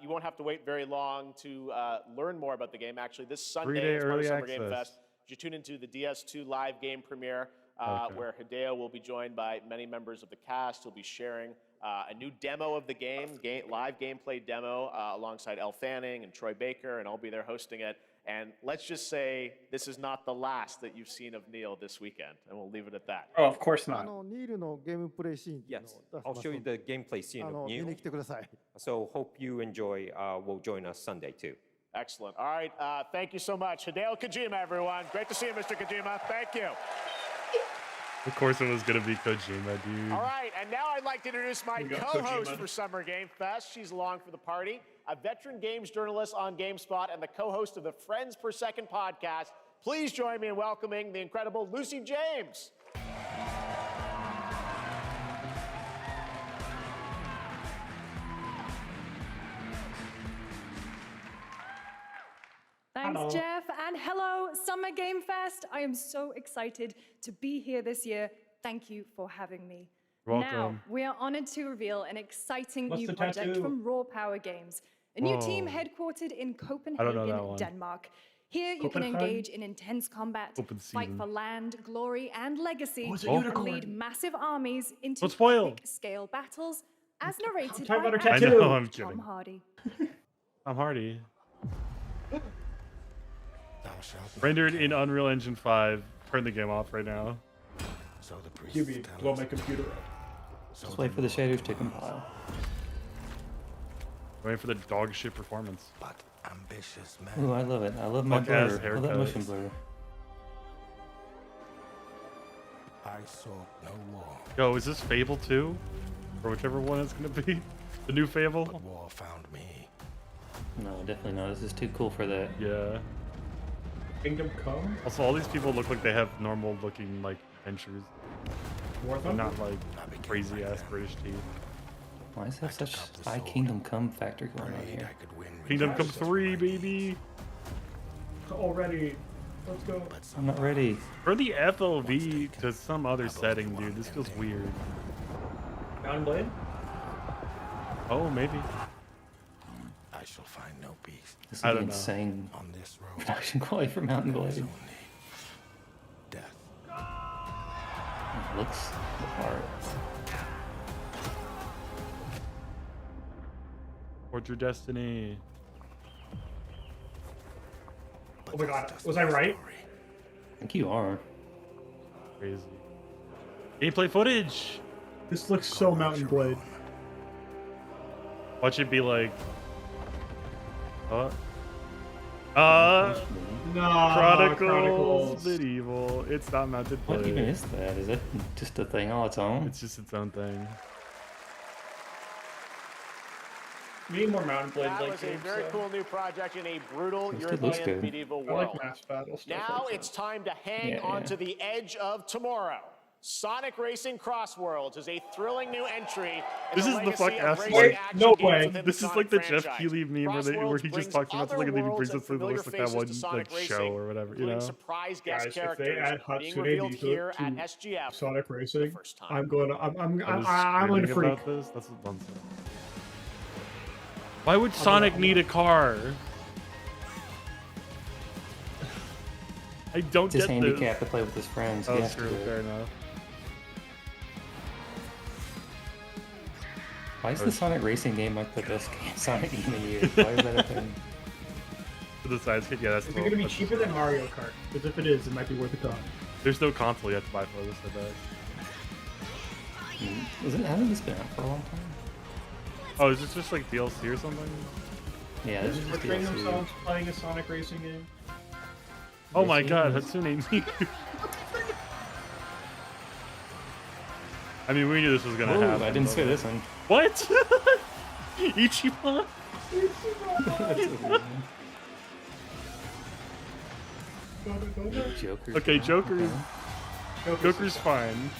you won't have to wait very long to learn more about the game. Actually, this Sunday, 3-day as part of early Summer Game access. Fest, you tune into the DS2 live game premiere, Okay. where Hideo will be joined by many members of the cast. He'll be sharing a new demo of the game, live gameplay demo, alongside Elle Fanning and Troy Baker, and I'll be there hosting it. And let's just say this is not the last that you've seen of Neil this weekend, and we'll leave it at that. Oh, of course not. ニールのゲームプレイシーンっていうの Yes, を出し I'll ます show you ので the gameplay scene of 見 Neil. に来てください。 So hope you enjoy. Will join us Sunday too. Excellent. All right. Thank you so much. Hideo Kojima, everyone. Great to see you, Mr. Kojima. Thank you. Of course, it was gonna be Kojima, dude. All right. And now I'd like to introduce my We got co-host Kojima. for Summer Game Fest. She's along for the party, a veteran games journalist on GameSpot and the co-host of the Friends Per Second podcast. Please join me in welcoming the incredible Lucy James. Thanks, Hello. Jeff, and hello, Summer Game Fest. I am so excited to be here this year. Thank you for having me. You're Now, welcome. we are honored to reveal an exciting What's new the project tattoo? from Raw Power Games, a new team Whoa. headquartered in that Copenhagen, one. Denmark. Here, you can Copenhagen? engage in intense combat, Open fight season. for land, glory, and legacy, Oh, it's a and unicorn. lead massive armies into Don't spoil. epic-scale battles, as narrated talk by about her I actor tattoo. know, I'm Tom kidding. Hardy. I'm Hardy. Thou shalt Rendered in Unreal Engine 5. Turn the game off right now. So the priest QB, tell blow us, my computer up. so Just wait for the shaders to compile. Waiting for the dog shit performance. But ambitious Ooh, man. I love it. I love my Fuck-ass blur. I love that motion haircuts. blur. I sought no war, Yo, is this Fable 2? Or whichever one it's gonna be? The new Fable? but war found me. No, definitely not. This is too cool for that. Yeah. Kingdom Come? Also, all these people look like they have normal looking, like, dentures. War But Thunder? not, like, crazy ass British teeth. Why is there such high Kingdom Come factor going on Prayed here? I could win Kingdom Come redemption 3, for my baby! Already. Let's go. But I'm not ready. Or the FOV to some other setting, dude. This feels weird. Mountain Blade? Oh, maybe. I shall find no peace This I is don't know. insane on this road. production quality for Mountain There is Blade. only death. It looks the part. Towards your destiny. Oh my god, was I right? I think you are. Crazy. Gameplay footage! This looks so Mountain Blade. Watch it be like. No, Chronicles Medieval. It's not Mounted What even Blade. is that? Is it just a thing all its own? It's just its own thing. We need more Mountain Blade That like was a games. very cool new project in a brutal This kid looks European good. medieval I world. like mass battle stuff. Now like it's that. time to hang Yeah, on yeah. to the edge of tomorrow. Sonic Racing Crossworlds is a thrilling new entry in This the is the legacy fuck of ass racing Wait, action no games way. within This is Sonic like the Jeff franchise. Keighley meme where Crossworlds he just brings talks about other like, and then he worlds brings and us through the familiar list like that faces one to Sonic like show Racing, or whatever, you including know. surprise guest Guys, if they characters add being Hatsune revealed Miku here to at SGF Sonic for the Racing, first time. I'm going to. I'm I was going to screaming freak. about this. That's what Bun said. Why would Sonic need a car? I don't It's his get handicap this. to play with his friends. Oh, He has to true. do it. Fair enough. Why is the Sonic Racing game like the best game Sonic game of the year? Why is that a thing? For the size kit, yeah, that's Is it going to be cheaper than Mario Kart? Because if it is, it might be worth a cost. There's no console yet to buy for this, I bet. Hasn't this been out for a long time? Oh, is this just like DLC or something? Yeah, this is just Portraying DLC. themselves playing a Sonic Racing game. Oh my Yes, god, yes. Hatsune Miku. I mean, we knew this was gonna Ooh, happen. I didn't but say like- this one. What? Ichiban? Joker's Okay, fine. Joker's fine.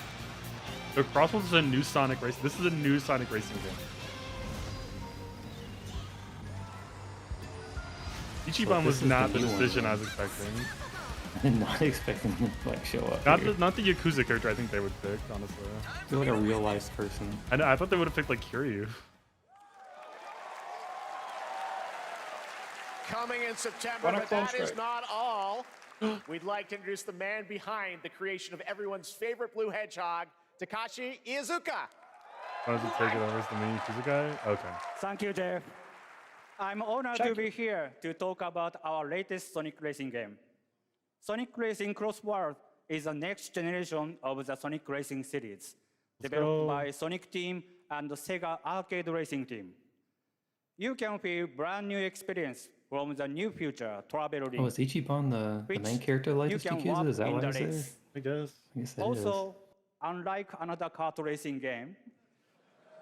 The Crossworlds is a new Sonic race. This is a new Sonic Racing game. Ichiban this was is the not the new one, decision though. I was expecting. I did not expecting him to like show up. Not here. the Yakuza character I think they would pick, honestly. You're like a real life person. I thought they would have picked like Kiryu. Coming in September, Run a but clone that is strike. not all. We'd like to introduce the man behind the creation of everyone's favorite blue hedgehog, Takashi Iizuka. Why does it take it over as the main Yakuza guy? Okay. Thank you, Jeff. I'm honored to be here to talk about our latest Sonic Racing game. Sonic Racing Crossworld is the next generation of the Sonic Racing series, developed by Sonic Team and the Sega Arcade Racing Team. You can feel brand new experience from the new future traveling. Oh, is Ichiban the main character like you this can Yakuza? walk Is that in why the he's there? race. I guess. I guess that Also, unlike another kart racing game,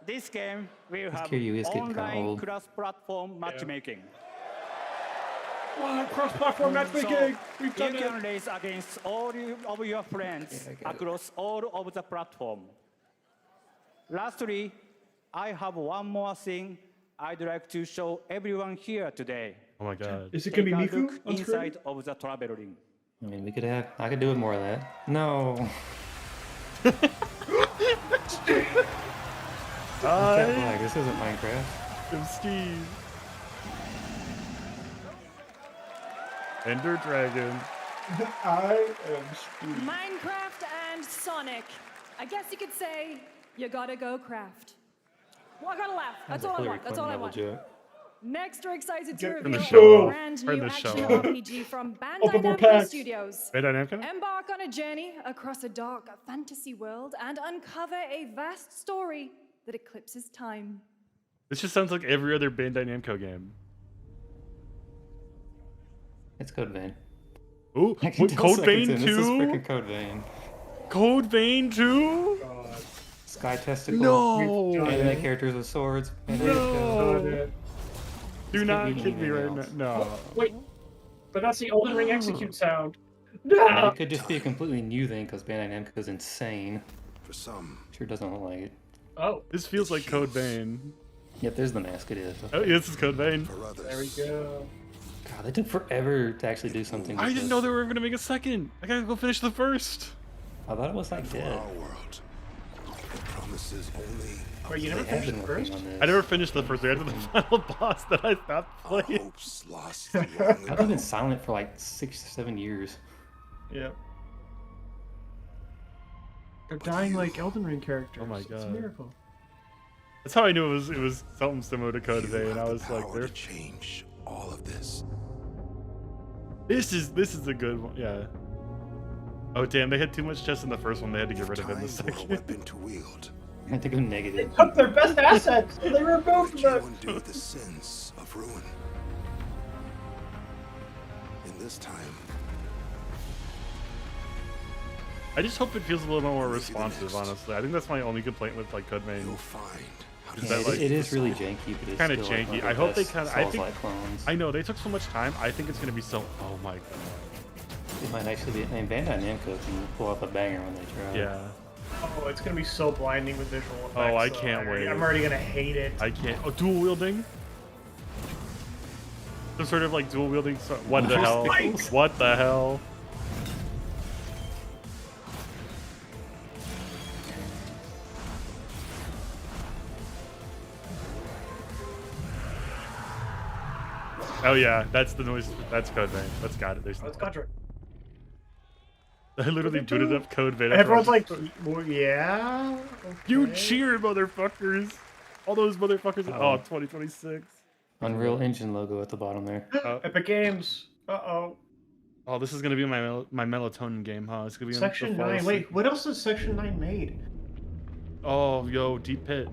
this game will have Kiryu is getting kinda online old. cross-platform matchmaking. Cross-platform matchmaking! We've You done it! can race against all of your friends across all of the platform. Lastly, I have one more thing I'd like to show everyone here today. Oh my god. Is it going to be Take a Miku look on screen? inside of the travel ring. I mean, I could do with more of that. No. Cat Flag, this isn't Minecraft. I'm Steve. Ender Dragon. I am Steve. Minecraft and Sonic. I guess you could say you gotta go craft. Well, I gotta laugh. That's all I want. That's all I want. Next, we're excited to Get in the reveal show. a brand Or in new the show. action RPG from Bandai Open more Namco packs. Studios. Bandai Namco? Embark on a journey across a dark fantasy world and uncover a vast story that eclipses time. This just sounds like every other Bandai Namco game. It's Code Vein. Ooh, I can what, tell Code seconds Vein in, This is 2? freaking Code Vein. Code Vein 2? Sky Testicle. No! Anime characters with swords. No! Do not Skip kid me anything right else. now. No. Wait, but that's the Elden Ring execute sound. It could just be a completely new thing because Bandai Namco's insane. For some, Sure doesn't look like it. Oh, This feels like Code Vein. Yep, there's the mask. It is. Oh, yeah, this is Code Vein. for others. there we go. God, they took forever to actually do something. I with didn't this. know they were going to make a second. I gotta go finish the first. I thought it was like For dead. our world, it promises only Wait, you never They have finished been the working first? on this. I never finished the first. I got to the final boss that I stopped our playing. hopes lost long I've ago. been silent for like 6 or 7 years. Yeah. They're dying like Elden Ring characters. Oh my It's a God. miracle. That's how I knew it was something similar to Code You Vein. have I the was like, power "There's to change all of this. this is a good one." Yeah. Oh damn! They had too much chest in the first one. They had to get rid of it in the Time for a second. weapon to wield. I had to go negative. Took their best assets. They removed Would you them. undo the sins of ruin? In this time, I just hope it feels a little more responsive. Honestly, I think that's my only complaint with like Code Vein. you'll find Is Yeah, that, like, it is really janky, but it's kind of still, like, janky. one of the I hope they best kind of. I think. Souls-like clones. I know they took so much time. I think it's gonna be so. Oh my god. It might actually be. I mean, Bandai Namco can pull off a banger when they try. Yeah. Oh, it's gonna be so blinding with visual effects. Oh, I though. can't wait. I'm already gonna hate it. I can't. Oh, dual wielding. Some sort of like dual wielding. What the hell? Spikes! What the hell? Oh yeah, that's the noise. That's Code Vein. That's got it. There's. Let's Contra. I literally booted up Code Vein. Everyone's like, well, yeah. You okay." cheer, motherfuckers! All those motherfuckers. Oh, 2026. Unreal Engine logo at the bottom there. Epic Games. Uh-oh. Oh, this is gonna be my melatonin game, huh? It's gonna be Section 9. Wait, what else has Section 9 made? Oh, yo, Deep Pit.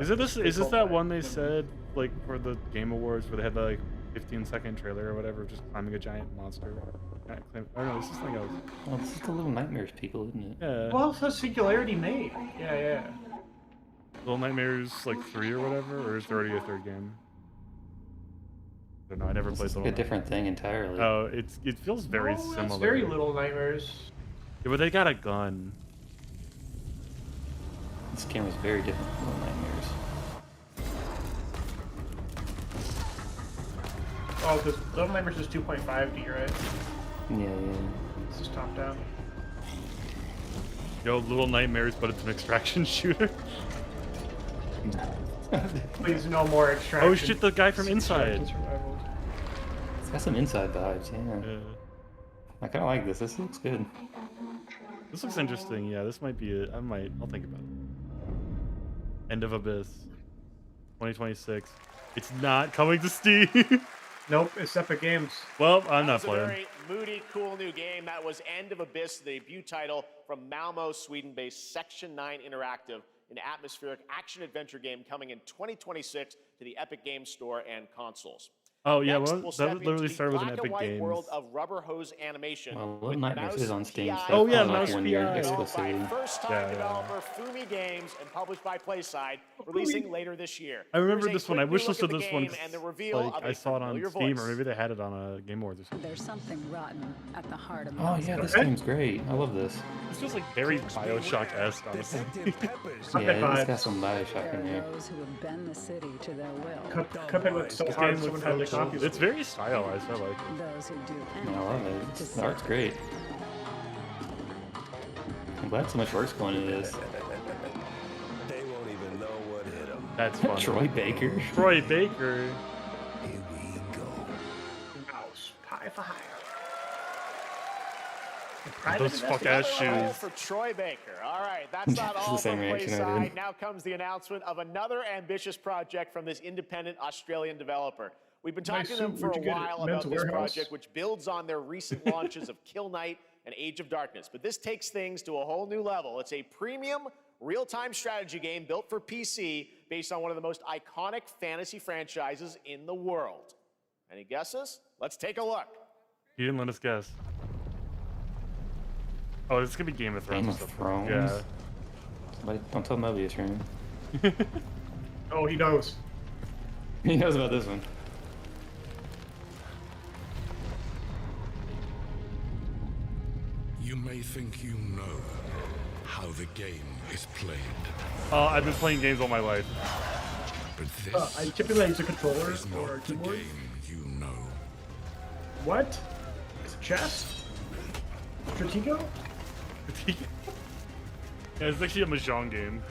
Is it this? Is this that one they said like for the Game Awards where they had the like 15-second trailer or whatever, of just climbing a giant monster? Oh no, this is something else. Well, this is the Little Nightmares people, isn't it? Yeah. What else has Singularity made? Yeah. Little Nightmares like 3 or whatever, or is there already a third game? I don't know. I never played It's Little. like a different thing entirely. Oh, it feels very No, similar. It's very Little Nightmares. Yeah, but they got a gun. This game is very different from Little Nightmares. Oh, because Little Nightmares is 2.5D, right? Yeah. This is top down. Yo, Little Nightmares, but it's an extraction shooter. Please, no more extraction. Oh shit, the guy from Inside. It's got some Inside vibes, yeah. I kind of like this. This looks good. This looks interesting. Yeah, this might be it. I'll think about it. End of Abyss. 2026. It's not coming to Steam. Nope, it's Epic Games. Well, I'm not That's a playing. very moody, cool new game. That was End of Abyss, the debut title from Malmo, Sweden-based Section 9 Interactive, an atmospheric action-adventure game coming in 2026 to the Epic Games Store and consoles. Oh yeah, Next, well, we'll that step literally into the started with an black Epic and white Games. world of Rubber Hose Animation. Well, Little with Nightmares Mouse is on Steam. PI, So Oh, yeah, like Mouse 1 year PI. developed by exclusivity. first-time developer Fumi Games and published by PlaySide, releasing later this year. I remember Here's a this one. I quick wish look listed at the this one. game and the reveal Like of a I saw it on familiar Steam, voice. or maybe they had it on a Game Awards or something. There's something rotten at the heart of Oh yeah, this game's great. I love this. This feels like very Bioshock-esque, honestly. Yeah, it's got some Bioshock There in are there. those who have bend the city to their will. Cuphead looks so This hard, game someone looks had to so copy cool. It's very stylized. I like it. Those who do I love anything it. to The art's save great. I'm glad so much work's going into this. They won't even know what hit them. That's fun. Troy Baker. Troy Baker. Here we go. Mouse Pie Fire. Those fuck-ass Another shoes. for Troy Baker. All right, that's not It's the all same from reaction I Playside. did. Now comes the announcement of another ambitious project from this independent Australian developer. We've been Nice talking to them suit. for Where'd a you get it? while Men's about this Warehouse? project, which builds on their recent launches of Kill Knight and Age of Darkness. But this takes things to a whole new level. It's a premium real-time strategy game built for PC based on one of the most iconic fantasy franchises in the world. Any guesses? Let's take a look. You didn't let us guess. Oh, this could be Game of Thrones. Game or of something. Thrones? Yeah. Somebody, don't tell Mobius, right? Oh, he knows. He knows about this one. You may think you know how the game is played, I've been playing games all my life. but this I typically use a controller is or a not the keyboard. game you know. What? It's a chess? Stratego? Yeah, it's actually a Mahjong game.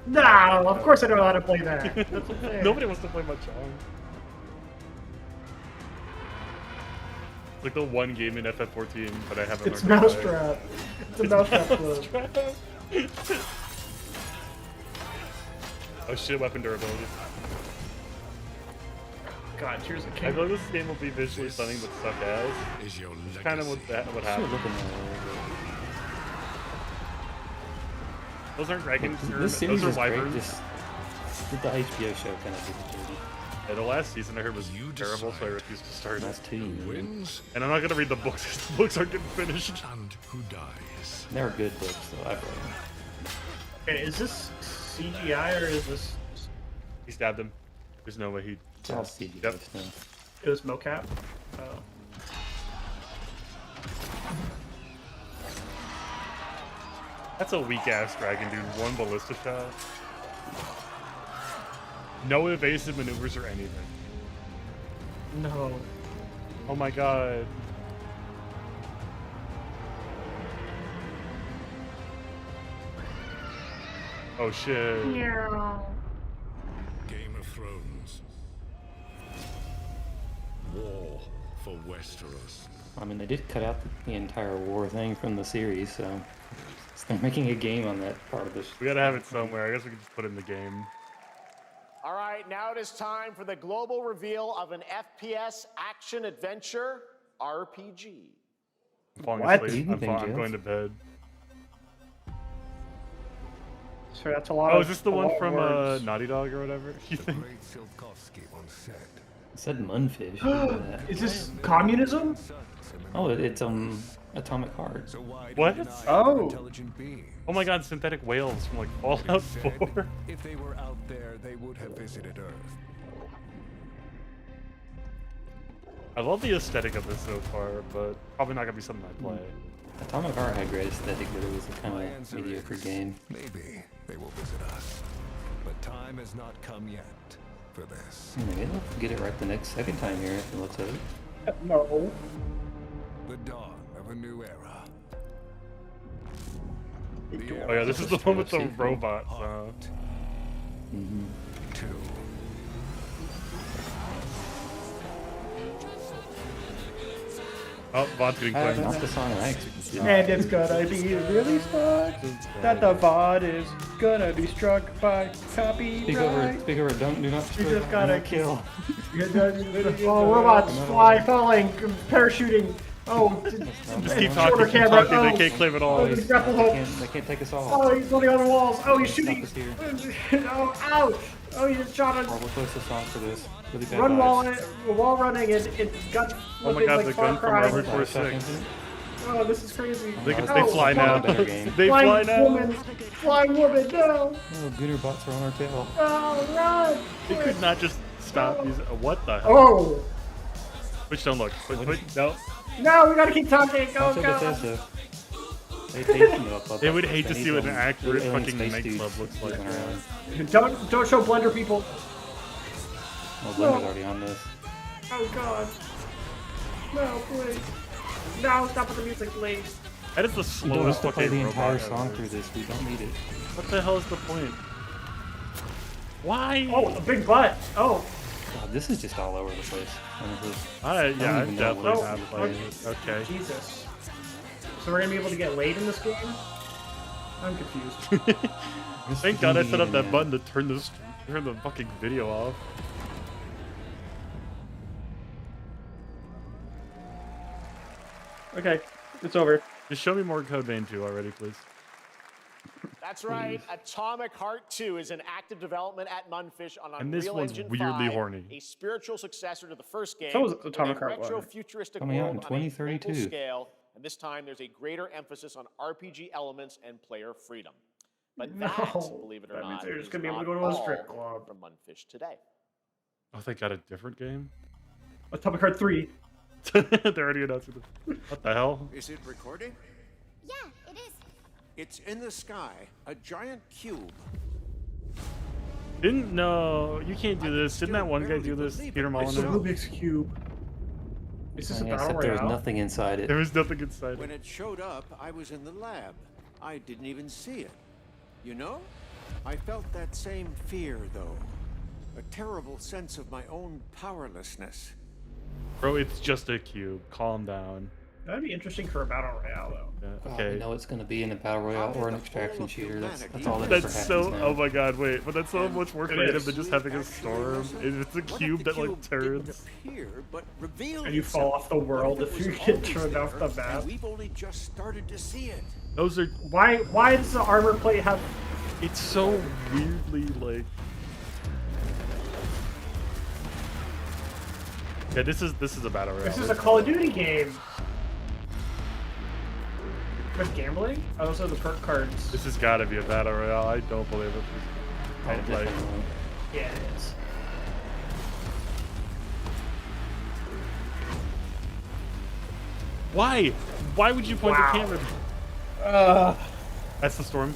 No, of course I don't know how to play that. That's unfair. Nobody wants to play Mahjong. Like the one game in FF14 that I haven't It's learned how to play. Mousetrap. It's a Mousetrap club. Mousetrap. Oh shit, weapon durability. God, here's a I king. feel like this game will be visually stunning but suck ass. Is your legacy. Kind of what Sure, happened. looking at it. Those aren't dragons. This series Those is are great. wyverns. Just did the HBO show kind of did it dirty. Yeah, the last season I heard was You terrible, so I decide. refused to start That's it. 2 years. Wins And I'm not gonna read the books 'cause the books aren't getting finished. and who dies. They were good books, though. I've read them. Okay, is this CGI or is this? He stabbed him. There's no way he. It's all CGI Yep. stuff. It was mocap. Oh. That's a weak ass dragon, dude. One ballista shot. No evasive maneuvers or anything. No. Oh my god. Oh shit. Yeah. Game of Thrones. War for Westeros. I mean, they did cut out the entire war thing from the series, so they're making a game on that part of this. We gotta have it somewhere. I guess we can just put it in the game. All right, now it is time for the global reveal of an FPS action adventure RPG. I'm falling What? asleep. What do you think, I'm going to James? bed. So that's a lot. Oh, of, is this the a one lot of from words. Naughty Dog or whatever? You think? Great Silkovsky once said. It said Munfish. I know that. Is this communism? Oh, it's Atomic Heart. So why What? deny Oh. intelligent beings? Oh my god, synthetic whales from like Fallout Said 4. if they were out there, they would have visited Earth. I love the aesthetic of this so far, but probably not gonna be something I play. Atomic Heart had great aesthetic, but it was a kind My of answer mediocre is game. maybe they will visit us, but time has not come yet for this. Maybe they'll get it right the second time here. Let's hope. No. The dawn of a new era. Oh yeah, this is the one with the Sequel. robots. Mm-hmm. 2. Oh, Vaughn's getting claimed. Not the song I expected. And it's gonna be really stuck that the VOD is gonna be struck by copyright. Speak over, do not You just gotta kill. Oh, robots fly, falling, parachuting. Oh, Just keep shorter talking, camera. They can't claim it all. Oh, he's grapple hook. They can't take us all. Oh, he's holding on the walls. Oh, he's shooting. Stop us Oh, ouch. Oh, he just shot us. Horrible choice of song for this. Really bad Run vibes. wall running and it got Oh my flipping god, like the Far gun from Cry. Armored Core 6. Oh, this is crazy. They Oh, fly fly- now. Better game. They fly Flying now. woman. Flying woman, no. Oh, Gooner bots are on our tail. Oh, run. They could not just stop these. What the hell? Oh. Which don't look. Wait, no. No, we gotta keep talking. Go, Also go. Bethesda. They would hate to see what an accurate alien fucking space make dudes club looks like. moving around. Don't show Blender people. Oh, Blender's already on this. Oh god. No, please. No, stop with the music, please. That is the We don't have slowest to play fucking the entire robot song ever. through this. We don't need it. What the hell is the point? Why? Oh, a big butt. Oh. God, this is just all over the place. Honestly. Yeah, I even know definitely what have it's played it. Okay. Jesus. So we're gonna be able to get laid in this game? I'm confused. Thank God I set up that button to turn the fucking video off. Okay, it's over. Just show me more Code Vein 2 already, please. That's right. Atomic Heart 2 is in active development at Munfish on And this Unreal one's Engine weirdly 5, horny. a spiritual successor to the first game. So was with Atomic a Heart 1. retro-futuristic Coming out in world on a global 2032. scale, and this time there's a greater emphasis on RPG elements and player freedom. But No. that, believe it or That means not, they're just is gonna be able to not go to a all strip club. from Munfish today. Oh, they got a different game? Atomic Heart 3. They're already announcing it. What the hell? Is it recording? Yeah, it is. It's in the sky, a giant cube. No, you can't do this. Didn't that one guy do this? Peter It's a Molyneux? Rubik's Cube. Is this a battle Except there was royale? nothing inside it. There was nothing inside When it. it showed up, I was in the lab. I didn't even see it. You know? I felt that same fear, though. A terrible sense of my own powerlessness. Bro, it's just a cube. Calm down. That'd be interesting for a battle royale, though. Yeah, Okay. okay. know it's going to be in a battle royale or an extraction shooter. That's all that That's ever so. happens now. Oh my god, wait. But that's so much more It creative is. than just having a storm. It's a cube that like turns. But revealed And you fall off the world if you get turned off the map. We've only just started to see it. Those are. Why does the armor plate have... It's so weirdly like. Yeah, this is a battle royale. This is a Call of Duty game. With gambling? Also the perk cards. This has got to be a battle royale. I don't believe it. Like, Yeah, it is. why? Why would you point Wow. the camera? That's the storm.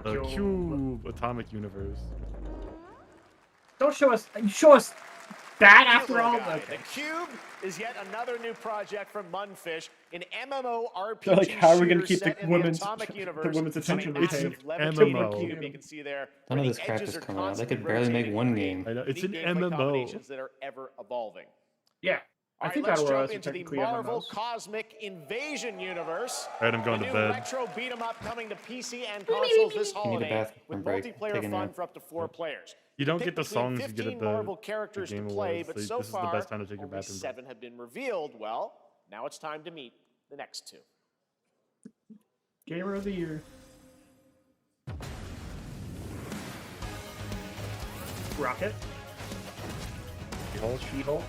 The cube, atomic universe. Don't show us. You show us that after all. Guy. Okay. The Cube is yet another new project from Munfish, an MMORPG They're like, how are we gonna shooter keep the set in women's Atomic universe. the women's attention It's retained? MMO. Cube, you can see there. None where of the this crap edges is are coming out. They constantly could barely make rotating, one creating game. I know, it's an unique gameplay MMO. combinations that are ever evolving. Yeah. I All think right, let's Battle Royales jump are into the technically Marvel MMOs. Cosmic Invasion universe. All right, I'm going the to new bed. retro beat 'em up coming to PC and consoles this need a holiday bathroom with break. multiplayer Take a fun nap. for up to 4 players. You don't Pick get the between songs you get 15 at the Marvel characters Game to play, Awards. but So so this is the far best time to take your only bathroom break. 7 have been revealed. Well, now it's time to meet the next 2. Gamer of the Year. Rocket. She-Hulk. She-Hulk.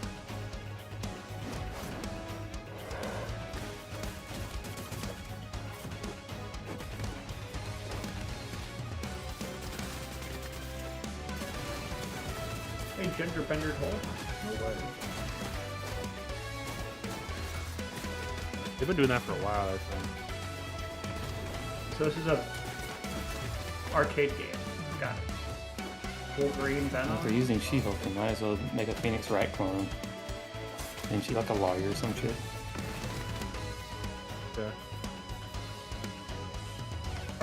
Hey, gender bendered hole. No way. They've been doing that for a while, I think. So this is a arcade game. Got it. Wolverine, Venom. If they're using She-Hulk, they might as well make a Phoenix Wright clone. Isn't she like a lawyer or some shit? Yeah.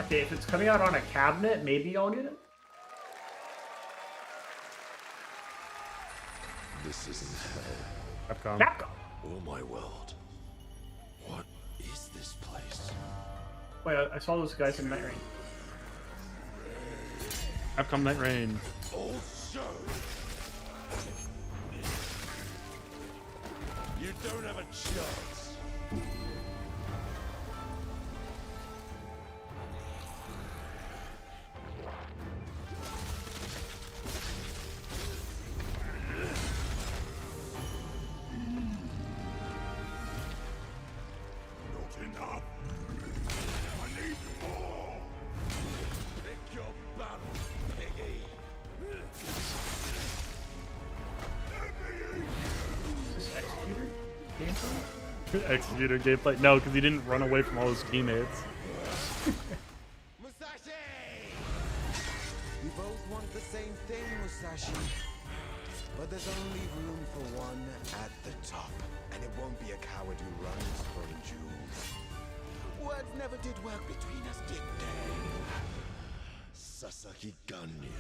Okay, if it's coming out on a cabinet, maybe I'll get it. This isn't hell. Capcom. Capcom. Oh my world. What is this place? Wait, I saw those guys in Night Rain. Capcom Night Rain. Also, you don't have a chance. Not enough. I need more. Pick your battle, piggy. Is this Executor gameplay? Executor gameplay. No, because he didn't run away from all his teammates. Musashi! We both want the same thing, Musashi. But there's only room for one at the top. And it won't be a coward who runs from jewels. Words never did work between us, did they? Sasaki Ganya.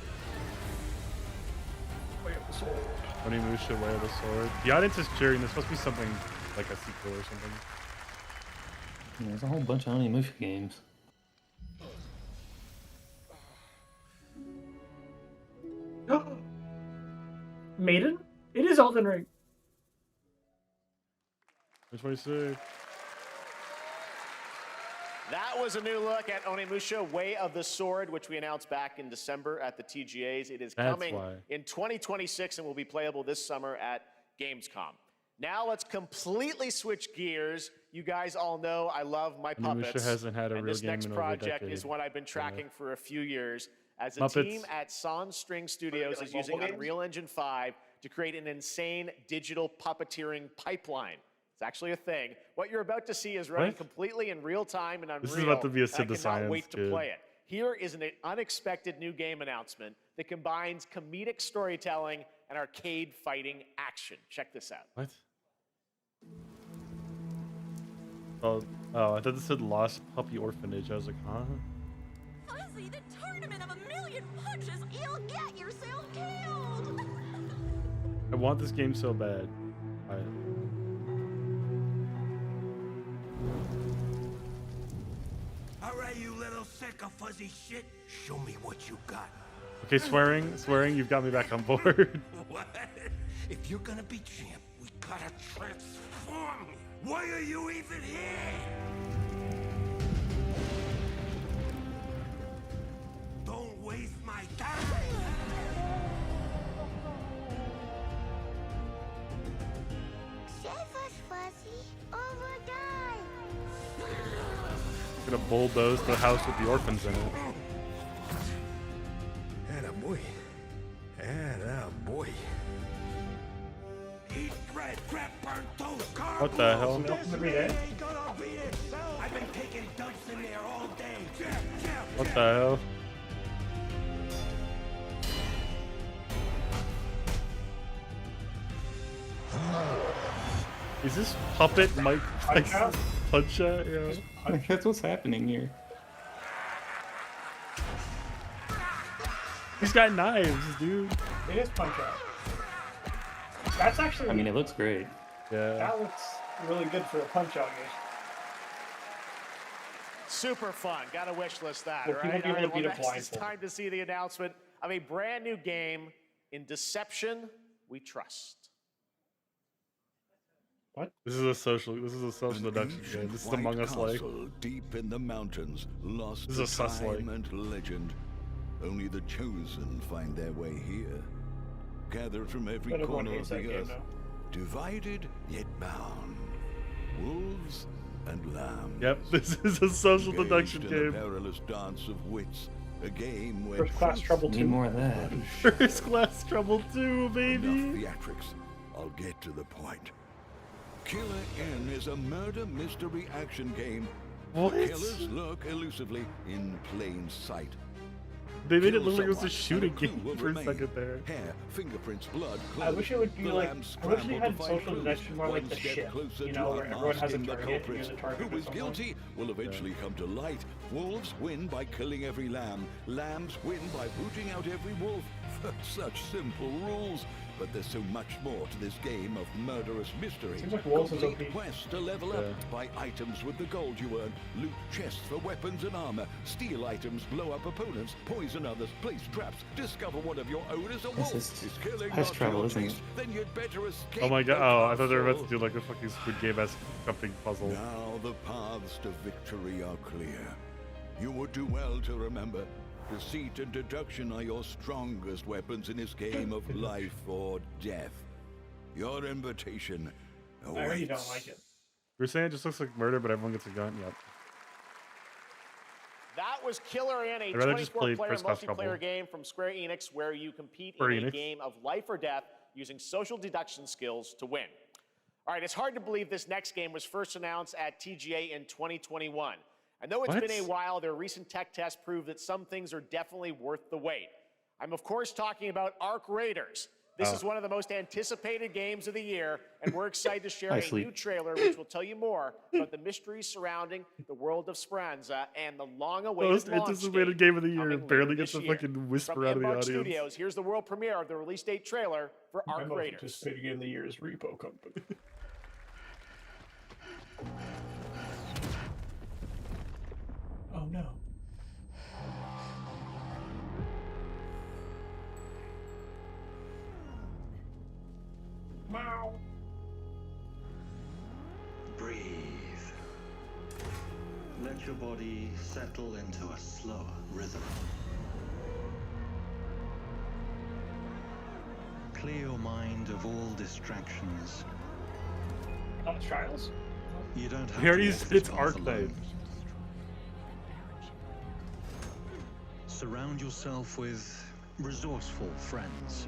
Way of the Sword. Onimusha, Way of the Sword. The audience is cheering. This must be something like a sequel or something. Yeah, there's a whole bunch of Onimusha games. Maiden? It is Elden Ring. Which one you say? That was a new look at Onimusha Way of the Sword, which we announced back in December at the TGAs. It is That's coming why. in 2026 and will be playable this summer at Gamescom. Now let's completely switch gears. You guys all know I love my Onimusha puppets. hasn't had a and real this game next in over a project decade. is one I've been tracking for a few years. As a Muppets. team at Sans String Studios is using Unreal Engine 5 to create an insane digital puppeteering pipeline. It's actually a thing. What you're about to see is running What? completely in real time and Unreal. This is about to be a and I Sid the cannot Science wait to kid. play it. Here is an unexpected new game announcement that combines comedic storytelling and arcade fighting action. Check this out. What? Oh, I thought this said Lost Puppy Orphanage. I was like, huh? Fuzzy, the tournament of a million punches, you'll get yourself killed! I want this game so bad. All right, you little sick of fuzzy shit. Show me what you got. Okay, swearing, you've got me back on board. What? If you're gonna be champ, we gotta transform you. Why are you even here? Don't waste my time. Save us, Fuzzy. Over Gonna bulldoze the house with the orphans in it. Attaboy. Attaboy. Eat bread, crap, burnt toast, carb. What the hell? Every day. I've been taking dumps in there all day. What the hell? Is this puppet Mike Punch-Out? Punch-Out? Yeah. That's what's happening here. He's got knives, dude. It is Punch-Out. That's actually. I mean, it looks great. Yeah. That looks really good for a Punch-Out game. Super fun. Gotta wish list that, Well, all people right? be able to beat it Next it's blindfolded. time to see the announcement of a brand new game in Deception We Trust. What? This is a social deduction game. This is Among Us like. Deep in the mountains, lost This is to a sus like. time and legend. Only the chosen find their way here. Gathered from every But everyone corner hates of that the game earth. now. Divided yet bound. Wolves and lambs. Yep, this is a social Engaged deduction in game. The perilous dance of wits. A game where First Class truth Trouble Need 2. more of that. First Class Trouble 2, baby. Enough theatrics. I'll get to the point. Killer N is a murder mystery action game. What? Killers lurk elusively in plain sight. They made it Kill look like it was a someone, shooting and a clue game will for a remain. second there. Hair, fingerprints, blood, I wish it would be the like. lambs I wish they scramble had to find social clues. deduction more like One the step ship. closer You to know, where everyone has a unmasking the target and you're culprits. the target Who of is someone. guilty will eventually come to light. Wolves win by killing every lamb. Lambs win by booting out every wolf. Such simple rules. But there's so much more to this game of murderous mystery. Seems like Wolves is Complete OP. quests to level up. Buy items with the gold you earn. Loot chests for weapons and armor. Steal items, blow up opponents, poison others, place traps. Discover one of your own as a wolf. This is killing space not travel, your isn't it? choice, then you'd better escape Oh my god! the Oh, I thought they were about castle. to do like a fucking Squid Game-esque jumping puzzle. Now the paths to victory are clear. You would do well to remember, deceit and deduction are your strongest weapons in this game of life or death. Your invitation I already awaits. don't like it. You're saying it just looks like murder, but everyone gets a gun? Yep. That was Killer N, a I'd rather just play 24-player First Class Trouble. multiplayer game from Square Enix where you compete Square in a Enix. game of life or death using social deduction skills to win. All right, it's hard to believe this next game was first announced at TGA in 2021. And though it's What? been a while, their recent tech tests prove that some things are definitely worth the wait. I'm of course talking about Arc Raiders. This is one of the most anticipated games of the year, and we're excited to share I a sleep. new trailer which will tell you more about the mysteries surrounding the world of Speranza and the long-awaited Most launch anticipated date game of the year coming barely later gets this a year. fucking whisper From out of the Embark audience. Studios, here's the world premiere of the release date trailer for My Arc most Raiders. anticipated game of the year is Repo Company. Oh no. Meow. Breathe. Let your body settle into a slower rhythm. Clear your mind of all distractions. Trials? You don't have He already to walk this it's path Arc alone. Knight. Surround yourself with resourceful friends.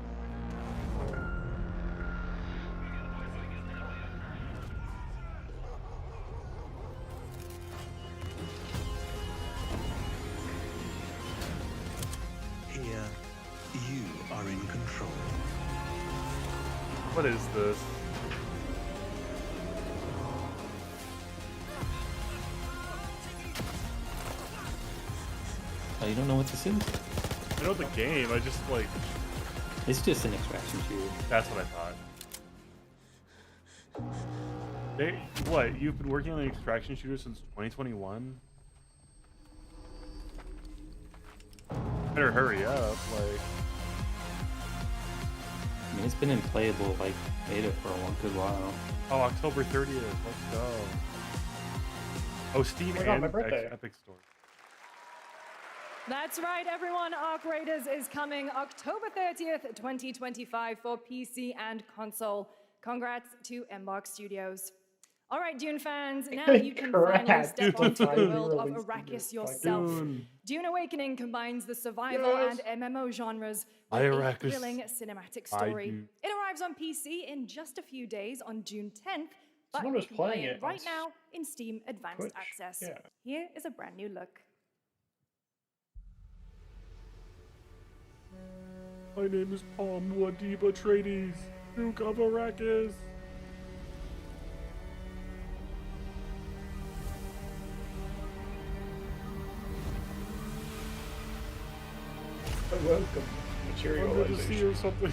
Here, you are in control. What is this? Oh, you don't know what this is? I know the game. I just like. It's just an extraction shooter. That's what I thought. They what? You've been working on an extraction shooter since 2021? Better hurry up, like. I mean, it's been in playable like beta for a good while. Oh, October 30th. Let's go. Oh, Steam Oh my God, and my birthday. Epic Store. That's right, everyone. Arc Raiders is coming October 30th, 2025 for PC and console. Congrats to Embark Studios. All right, Dune fans, now you can finally Crap, step Dune onto the finally world of released Arrakis Dune. yourself. Dune. Dune Awakening combines the survival and MMO genres with a Arrakis. thrilling cinematic I story. do. It arrives on PC in just a few days on June 10th, but Someone you was can playing play it it right on now in Steam Advanced Twitch, Access. yeah. Here is a brand new look. My name is Paul Muad'Dib Atreides, Duke of Arrakis. Welcome. I'm Materialization. going to see or something.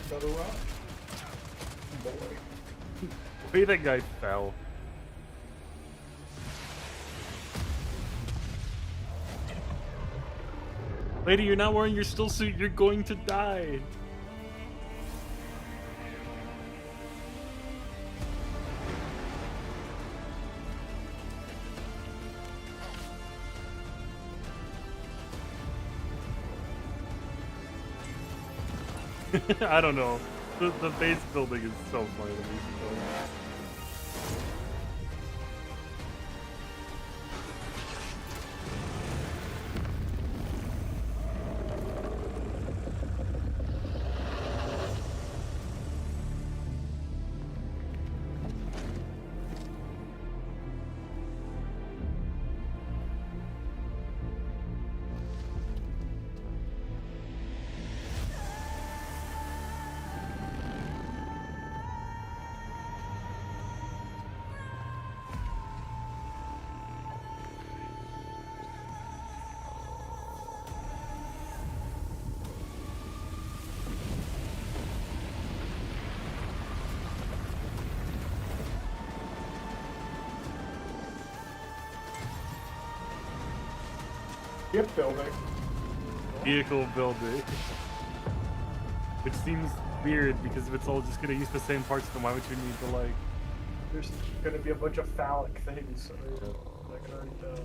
Another rock. Boy. Wait, that guy fell. Lady, you're not wearing your still suit. You're going to die. I don't know. The base building is so funny to me. Ship building. Vehicle building. Which seems weird because if it's all just gonna use the same parts, then why would you need to like? There's gonna be a bunch of phallic things. So I can already tell.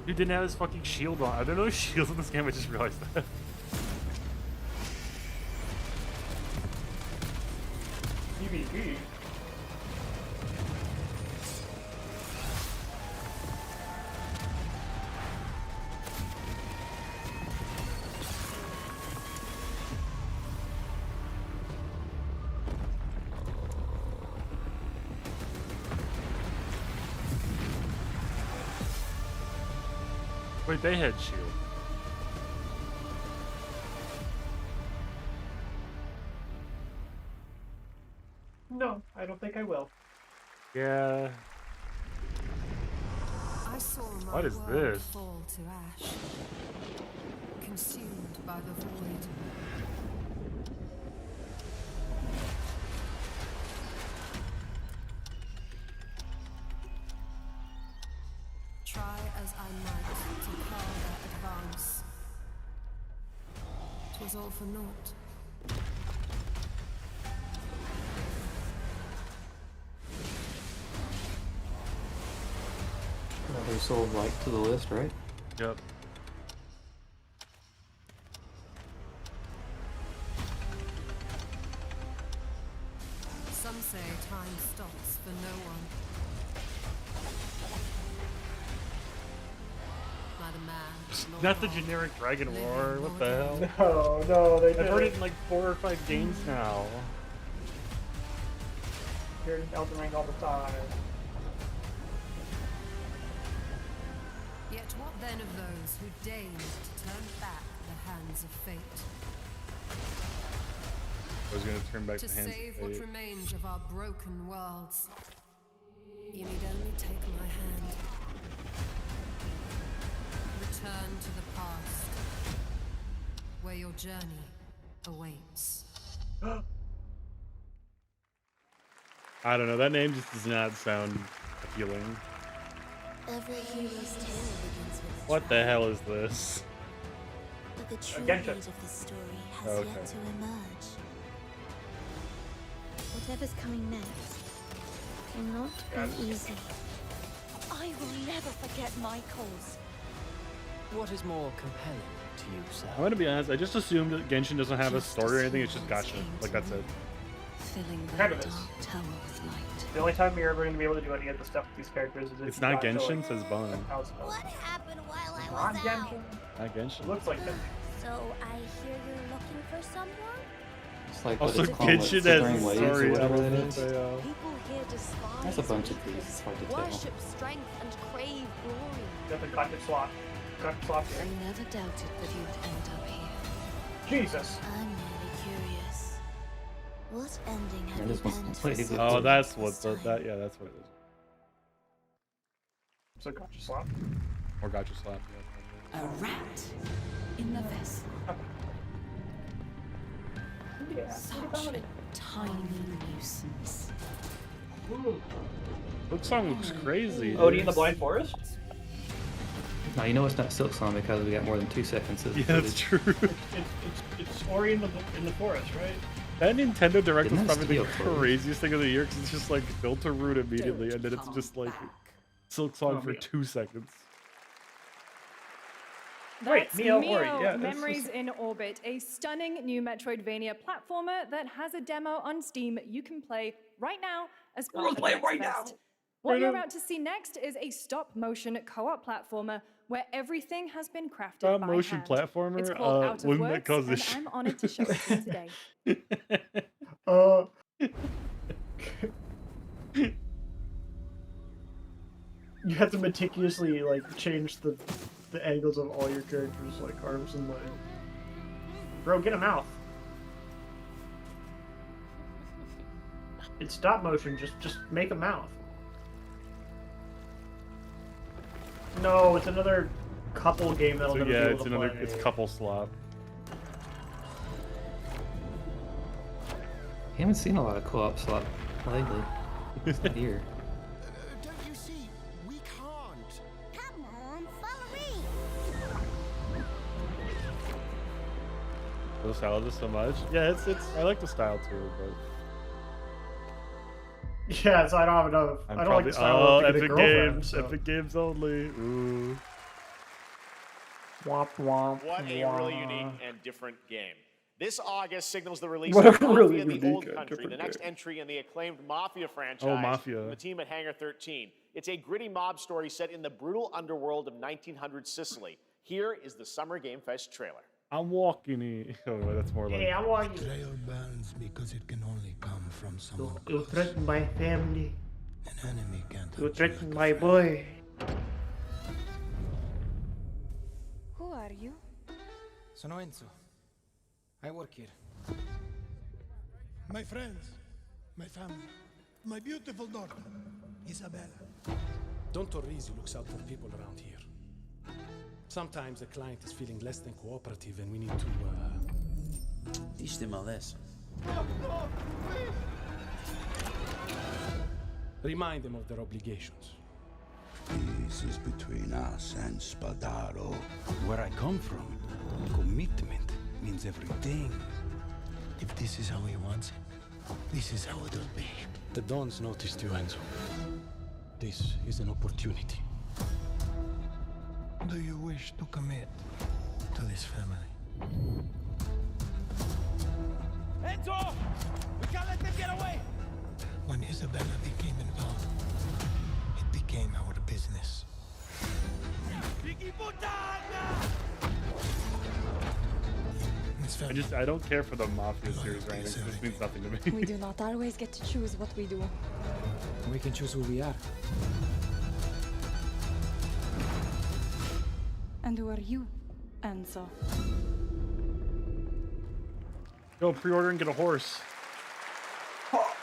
Dude didn't have his fucking shield on. Are there no shields in this game? I just realized that. PvP. Wait, they had shield. No, I don't think I will. Yeah. I saw my What is world this? fall to ash, consumed by the void. Try as I might to further advance. 'Twas all for naught. Another Soul of Light to the list, right? Yep. Some say time stops for no one. Neither man nor Not the God. generic Dragon War. What the hell? No, no, they I've did heard it. it in like 4 or 5 games now. Hearing Elden Ring all the time. Yet what then of those who deigned to turn back the hands of fate? I was gonna turn back To the hands save of what fate. remains of our broken worlds. You need only take my hand. Return to the past, where your journey awaits. I don't know. That name just does not sound appealing. Every hero's tale begins with a What the trial, hell is this? but the true Genshin. weight of the story has Okay. yet to emerge. Whatever's coming next will not be easy. I will never forget my cause. What is more compelling, to you, sir. I'm gonna be honest. I just assumed that Genshin doesn't have a story or anything. It's just gacha. Like that's it. Filling Kind that of is. dark tower with light. The only time you're ever going to be able to do any of the stuff with these characters is if It's you not got to, Genshin, like, says Bone. house mode. What happened while I Not was Genshin? out? Not Genshin. Looks like Genshin. So I hear you're looking for someone? It's like Also, what it's called, like, Genshin Slithering has Waves story. or whatever that is. People here despise There's a bunch of these. It's hard to tell. worship strength and crave glory. Got the gotcha slot. Gotcha slot I here. never doubted that you would end up here. Jesus. I'm really curious. What ending I have you just want penned to for play this. Oh, that's what that. Yeah, that's what it is. So gotcha slot. Or gotcha slap. A rat in the vessel. Yeah. Such a tiny nuisance. Silk Song looks crazy. Odie in the Blind Forest? Now you know it's not Silk Song because we got more than 2 seconds of Yeah, that's true. It's Ori in the forest, right? That Nintendo Direct was Didn't that probably the steal for craziest thing of the year because it's just like built to root immediately, and then it's just like Silk Song for yeah. 2 seconds. Wait, That's Neo Neo Ori, yeah, that's Memories in Orbit, a stunning new Metroidvania platformer that has a demo on Steam you can play right now as part of Next Fest. What you're about to see next is a stop-motion co-op platformer where everything has been crafted Stop by motion hand. platformer. It's called Out of Wouldn't Words, that cause and this? I'm honored to show it to you today. You have to meticulously like change the angles of all your characters' like arms and legs. Bro, get a mouth. It's stop motion. Just make a mouth. No, it's another couple game that'll So never yeah, be able it's to another. play. It's couple slop. I haven't seen a lot of co-op slot lately. It's not here. Don't you see? We can't. Come on, follow me. The style of this so much. Yeah, it's. I like the style too, but Yeah, so I don't have enough. I'm I don't probably. like the style of Epic girlfriend, Games. so. Epic Games only. Ooh. Womp womp. What a really unique and different game. This August signals the release What of a Mafia really the unique Old and Country, the different next game. entry in the acclaimed Mafia franchise. Oh, Mafia. from the team at Hangar 13. It's a gritty mob story set in the brutal underworld of 1900 Sicily. Here is the Summer Game Fest trailer. I'm walking in. Oh, that's more like. Yeah, I want you. Betrayal burns because it can only come from someone You threatened my family. An enemy can't. You threatened my boy. Who are you? Sono Enzo. I work here. My friends, my family, my beautiful daughter, Isabella. Don Torrisi looks out for people around here. Sometimes the client is feeling less than cooperative and we need to, Teach them a lesson. remind them of their obligations. This is between us and Spadaro. Where I come from, commitment means everything. If this is how he wants it, this is how it'll be. The Dons noticed you, Enzo. This is an opportunity. Do you wish to commit to this family? Enzo! We can't let them get away! When Isabella became involved, it became our business. I don't care for the Mafia series right now. It just means nothing to me. We do not always get to choose what we do. We can choose who we are. And who are you, Enzo? Go pre-order and get a horse.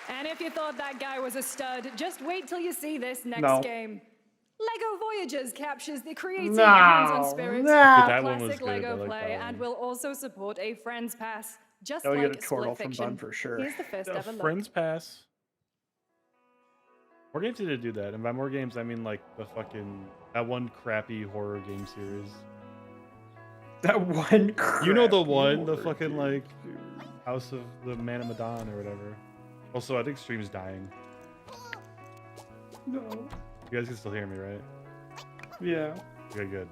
And if you thought that guy was a stud, just wait till you see this next No. game. LEGO Voyages captures the creative No, hands-on spirit no. of That one was classic good. I LEGO like play that one. and will also support a Friends Pass, just Oh, you like get a Split chortle from Fiction. Bun for sure. Here's the first The ever look. Friends Pass. More games need to do that, and by more games I mean like that one crappy horror game series. That one. You know the crappy one, the horror fucking game. like House of the Man of Medan or whatever. Also, I think stream's dying. No. You guys can still hear me, right? Yeah. Okay, good.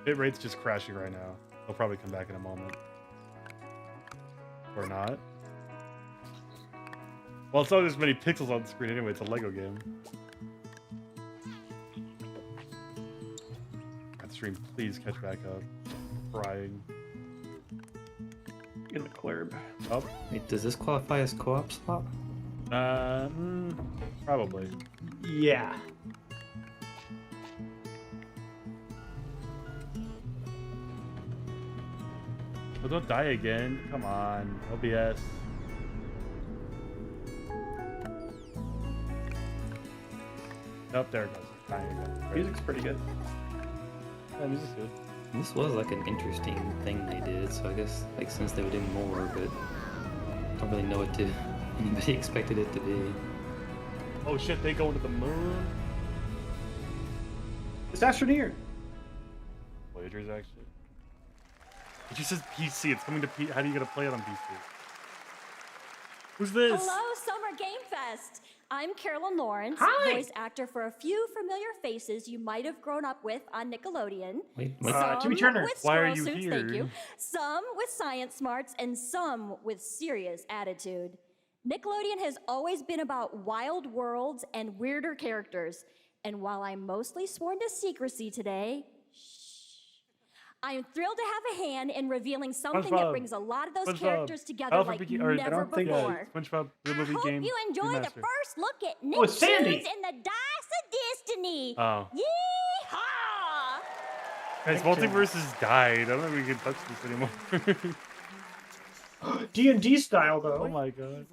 Bitrate's just crashing right now. They'll probably come back in a moment. Or not. Well, it's not as many pixels on the screen anyway. It's a Lego game. That stream, please catch back up. Crying. In the club. Oh. Wait, does this qualify as co-op slot? Probably. Yeah. Well, don't die again. Come on. OBS. Oh, there it goes. Dying again. Right. Music's pretty good. Yeah, music's good. This was like an interesting thing they did, so I guess like since they were doing more, but I don't really know what anybody expected it to be. Oh shit, they go into the moon? It's Astroneer. Voyager's actually. It just says PC. It's coming to P. How do you get to play it on PC? Who's this? Hello, Summer Game Fest. I'm Carolyn Lawrence, Hi. voice actor for a few familiar faces you might have grown up with on Nickelodeon. Wait, Some Timmy Turner. with Why are squirrel you suits, here? thank you. Some with science smarts, and some with serious attitude. Nickelodeon has always been about wild worlds and weirder characters. And while I'm mostly sworn to secrecy today, I am thrilled to have a hand in revealing something that SpongeBob. brings a lot of those SpongeBob. characters together Alpha like Bikini- or- never before. SpongeBob the I movie hope game. you enjoy the remaster. first look at Oh, it's Sandy. Nicktoons and the Dice of Destiny. Oh. Yeehaw! Guys, Multiverse has died. I don't know if we can touch this anymore. D&D style though. Oh my god.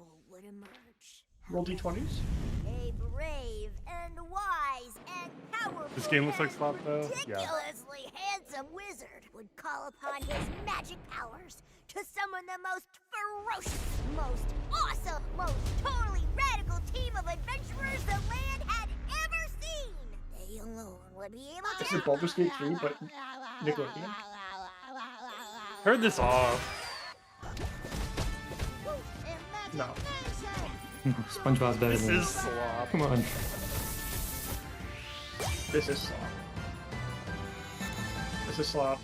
Roll d20s. A brave and wise and powerful This game looks like slop though. Yeah. ridiculously handsome wizard would call upon his magic powers to summon the most ferocious, most awesome, most totally radical team of adventurers the land had ever seen. They alone would be able to. This is Baldur's Gate 3, but Nickelodeon. Turn this off. No. SpongeBob's better This than is slop. Come on. This is slop. This is slop.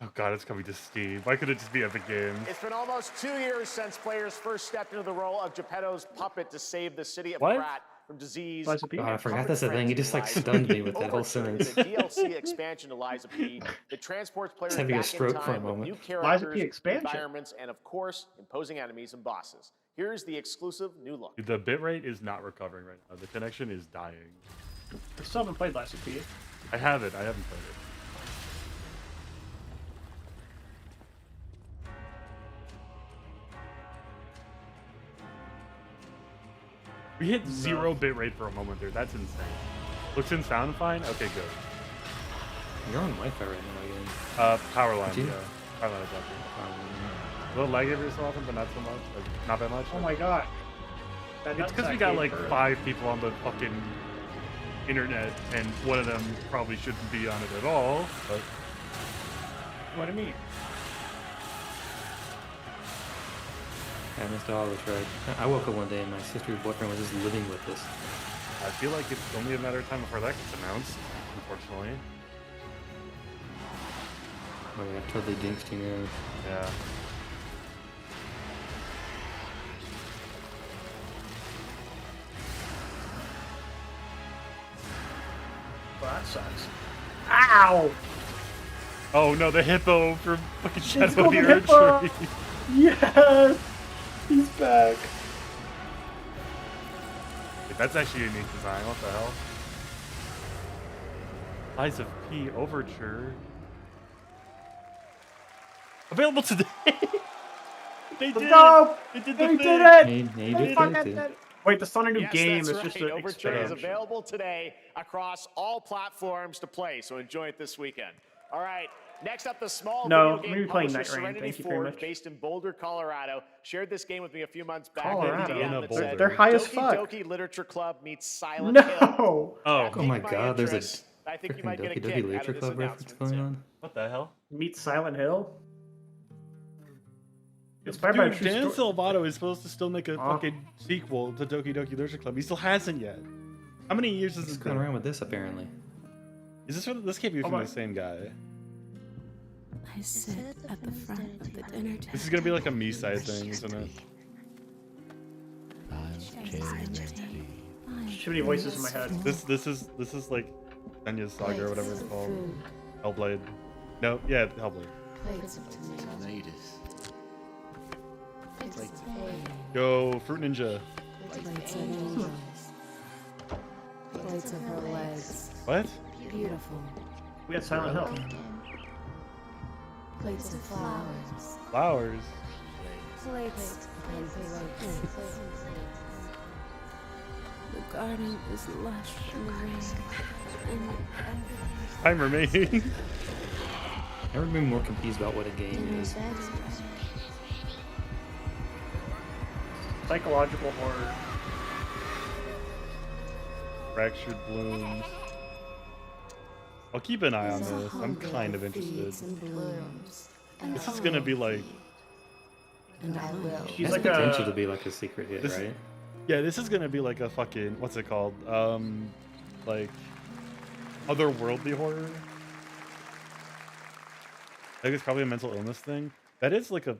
Oh god, it's coming to Steve. Why could it just be Epic Games? It's been almost 2 years since players first stepped into the role of Geppetto's puppet to save the city of What? Pratt from disease. Liza P. Oh, I and forgot puppet that's a thing. You just like frenzy. stunned me with that whole Overture is sentence. a DLC expansion to Liza P that transports players having a back stroke in for a time with moment. new Liza P. characters, expansion. environments, and of course, imposing enemies and bosses. Here's the exclusive new look. Dude, the bitrate is not recovering right now. The connection is dying. I still haven't played Liza P. I have it. I haven't played it. We hit 0 bitrate for a moment there. That's insane. Looks and sound fine? Okay, good. You're on Wi-Fi right now again. Power line, Did you? yeah. Power line is a little laggy every so often, but not so much. Like, not that much. Oh my god. It's because we got like 5 people on the fucking internet, and one of them probably shouldn't be on it at all, but... What do you mean? Yeah, Mr. All was right. I woke up one day and my sister's boyfriend was just living with us. I feel like it's only a matter of time before that gets announced, unfortunately. Oh yeah, totally jinxed you now. Yeah. Well, that sucks. Ow! Oh no, the hippo from fucking It's Shadow of called the the hippo! Erdtree. Yes! He's back. Wait, that's actually a unique design. What the hell? Lies of P Overture. Available today. They did No! it. They did the They thing. did it! He They did fucking it. did it. Wait, that's not a new Yes, game. that's It's just right. an Overture is expansion. available today across all platforms to play, so enjoy it this weekend. All right, next up, the small No, video game maybe playing publisher Night Rain. Serenity Thank you very Forge, much. based in Boulder, Colorado, shared this game with me a few months back. Colorado? In a DM No, that Boulder. said, They're high as Doki fuck. Doki Literature Club meets Silent Hill. No! Oh, Oh my Piqued god, there's a interest. I think you freaking might get a Doki kick Doki out Literature of this Club reference announcement. going on. what the hell? Meet Silent Hill? Inspired by a Dude, true Dan story. Silvato is supposed to still make a fucking sequel to Doki Doki Literature Club. He still hasn't yet. How many years has He's this going been? around with this apparently. Is this from? This can't be from my- the same guy. I sit at the front of the dinner table. This is gonna be like a Misai thing, isn't it? Too many voices in my head. This is like Senya's Saga or whatever it's called. Hellblade. No, yeah, Hellblade. Go, Fruit Ninja. Plates of her legs. What? Beautiful. We got Silent Hill. Plates of flowers. Flowers. Plates. The garden is lush and green. Time remaining. Never been more confused about what a game is. Psychological horror. Fractured Blooms. I'll keep an eye on this. I'm kind of interested. This is gonna be like. She's like potential to be like a secret hit, right? Yeah, this is gonna be like a fucking what's it called? Like otherworldly horror. I think it's probably a mental illness thing. That is like a.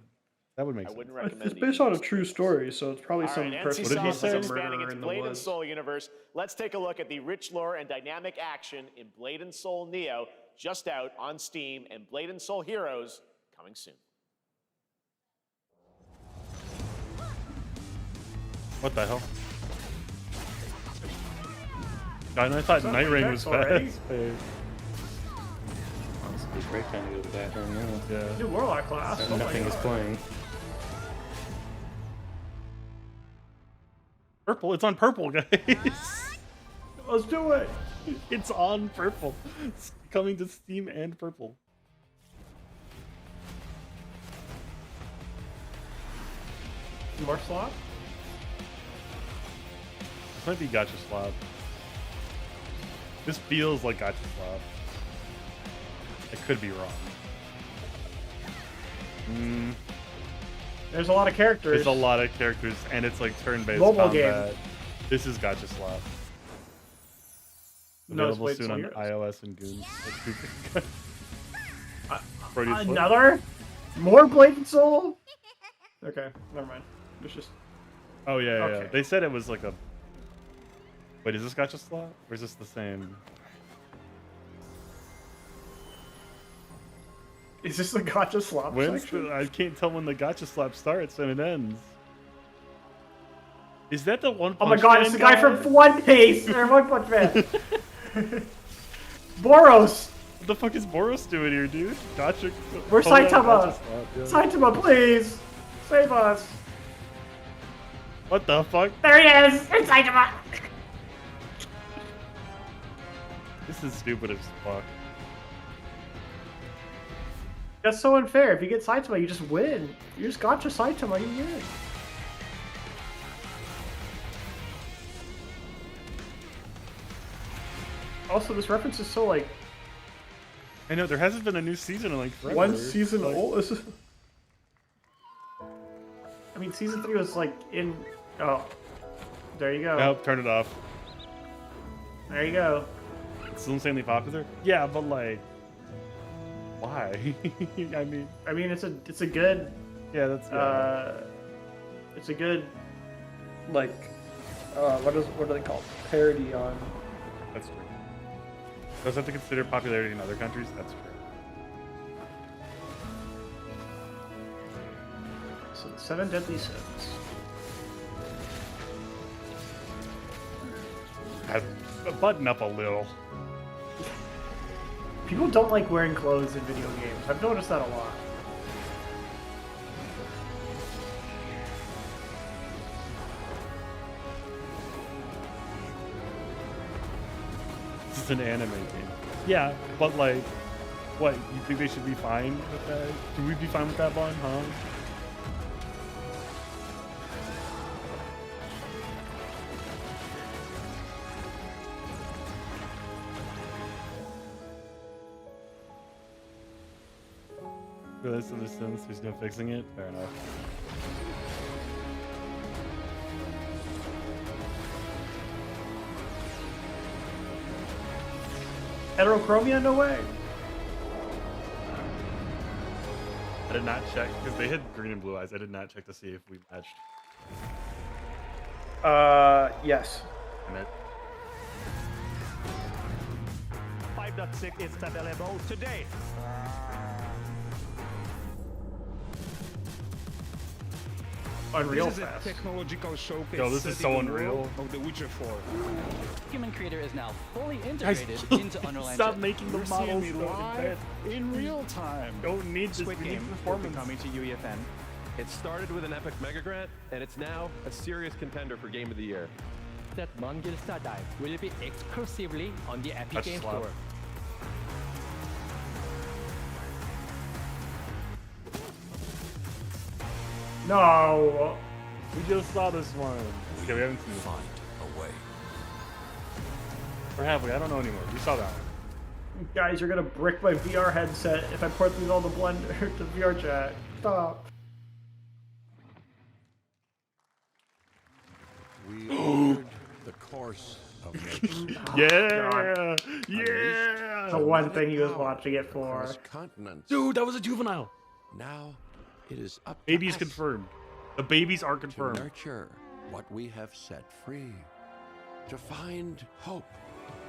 That would make sense. It's based on a true story, so it's probably All some right, person NC who Soft was is a murderer expanding its in the Blade and woods. Soul universe. Let's take a look at the rich lore and dynamic action in Blade and Soul Neo, just out on Steam, and Blade and Soul Heroes coming soon. What the hell? I thought Sounds Night like Ring Dex was already. fast. Honestly, it's a great time to go to the bathroom now. Yeah. New Warlock class. Oh my Nothing is God. playing. Purple. It's on purple, guys. Let's do it. It's on purple. It's coming to Steam and purple. More slot? This might be Gacha Slap. This feels like Gacha Slap. I could be wrong. There's a lot of characters. There's a lot of characters, and it's like turn-based Mobile combat. game. This is Gacha Slap. No, it's Available Blade soon Soul on Heroes. iOS and Goons. Freudian slip. Another? More Blade and Soul? Okay, never mind. It's just. Oh yeah, yeah, yeah. Okay. They said it was like a. Wait, is this Gacha Slap or is this the same? Is this the Gacha Slap When's section? I can't tell when the Gacha Slap starts and it ends. Is that the one? Oh my Punch god, Man it's the guy from One Piece! Or One Punch Man! Boros! What the fuck is Boros doing here, dude? Gotcha. Where's Oh, yeah, Saitama? Gacha Slap, yeah. Saitama, please! Save us! What the fuck? There he is! It's Saitama! This is stupid as fuck. That's so unfair. If you get Saitama, you just win. You just Gacha Saitama, you win. Also, this reference is so like I know there hasn't been a new season in like forever. one season Like, old. I mean, season 3 was like in. Oh, there you go. Nope, turn it off. There you go. It's still insanely popular. Yeah, but like, why? I mean, it's a good. Yeah, that's. It's a good, like, what are they called? Parody on. That's true. Does have to consider popularity in other countries? That's true. So the 7 Deadly Sins. Button up a little. People don't like wearing clothes in video games. I've noticed that a lot. This is an anime game. Yeah, but like, what? You think they should be fine with that? Should we be fine with that, Vaughn? Huh? Really, so there's no fixing it? Fair enough. Heterochromia? No way. I did not check because they had green and blue eyes. I did not check to see if we matched. Yes. Damn it. 5.6 is available today. Unreal This is fast. a technological showcase. Yo, this is so unreal. Of The Witcher 4. Human Creator is now fully integrated into Unreal Engine. Stop making the You're models seeing me live in real time. Don't need this. Squid We need Game will be performance. coming to UEFN. It started with an epic mega grant, and it's now a serious contender for Game of the Year. That Non-Gilsta Dive will be exclusively on the Epic That's Games slap. Store. No. We just saw this one. Okay, we haven't seen this one. A way. Or have we? I don't know anymore. We saw that one. Guys, you're gonna brick my VR headset if I port these all to Blender to VR chat. Stop. We ordered the course of nature. Yeah! Yeah! The one thing he was watching it for. Across continents. Dude, that was a juvenile. Now it is up to Babies us confirmed. The babies are to confirmed. nurture what we have set free, to find hope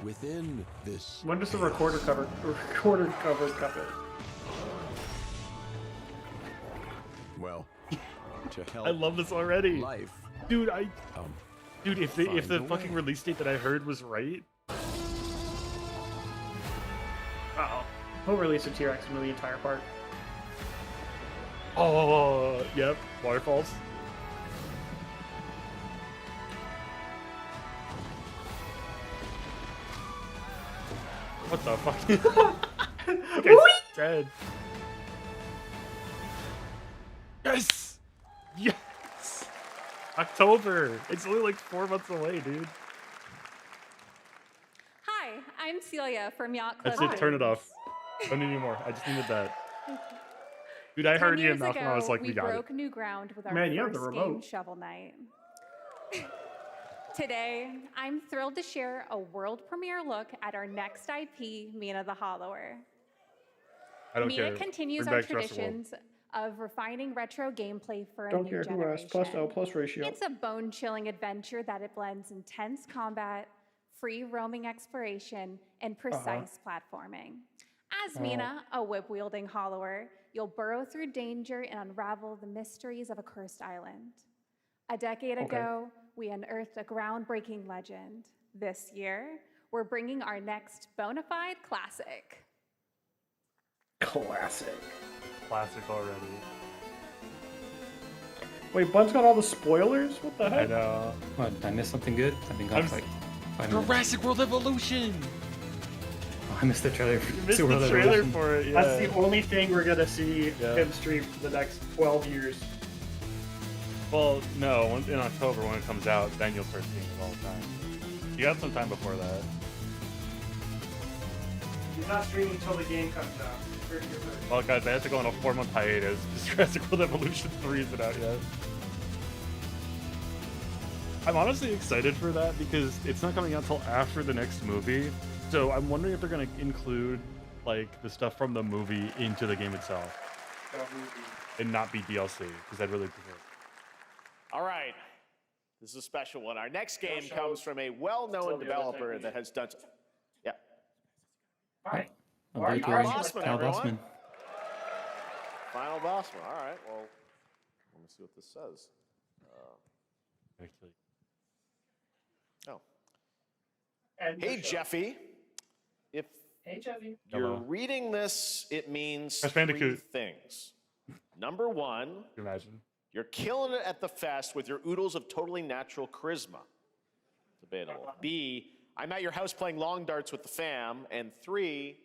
within this. When does the recorder cover cup it? Well, to help. I love this already. Life. Dude, Dude, if the find a fucking way. release date that I heard was right, Uh-oh. He'll release a T-Rex into the entire park. oh, yep, waterfalls. What the fuck? Okay, dead. Yes! Yes! October! It's only like 4 months away, dude. Hi, I'm Celia from Yacht Club. That's it, turn it off. Don't need any more. I just needed that. Dude, I 10 heard Ian years Malcolm. I was ago, like, we got it. broke new ground with our Man, you have first the game, remote. Shovel Knight. Today, I'm thrilled to share a world premiere look at our next IP, Mina the Hollower. I don't Mina care. continues Bring our back Jurassic World. traditions of refining retro gameplay for a Don't new care who generation. asked. Plus L plus ratio. It's a bone-chilling adventure that it blends intense combat, free roaming exploration, and precise platforming. As Mina, a whip-wielding hollower, you'll burrow through danger and unravel the mysteries of a cursed island. A decade ago, we unearthed a groundbreaking legend. This year, we're bringing our next bona fide classic. Classic. Classic already. Wait, Bun's got all the spoilers? What the I heck? know. What, did I miss something good? I've been gone for like 5 minutes. Jurassic World Evolution! Oh, I missed the trailer for You missed World the trailer Evolution. for it, yeah. That's the only thing we're gonna see Yeah. him stream for the next 12 years. Well, no, in October when it comes out, then you'll start seeing it all the time. You got some time before that. He's not streaming until the game comes out. Heard it here first. Well, guys, I have to go on a 4-month hiatus because Jurassic World Evolution 3 isn't out yet. I'm honestly excited for that because it's not coming out till after the next movie. So I'm wondering if they're going to include like the stuff from the movie into the game itself and not be DLC because I'd really prefer it. All right. This is a special one. Our next game comes from a well-known developer that has done. Yeah. Hi. Obligatory Bossman, Kyle everyone. Bossman. Final Bossman. All right. Well, let me see what this says. Actually. Oh. And Hey, Jeffy. If Hey, Jeffy. you're Hello. reading this, it means Crash 3 Bandicoot. things. Number one, Can you imagine? you're killing it at the fest with your oodles of totally natural charisma. Debatable. B, I'm at your house playing long darts with the fam. And 3,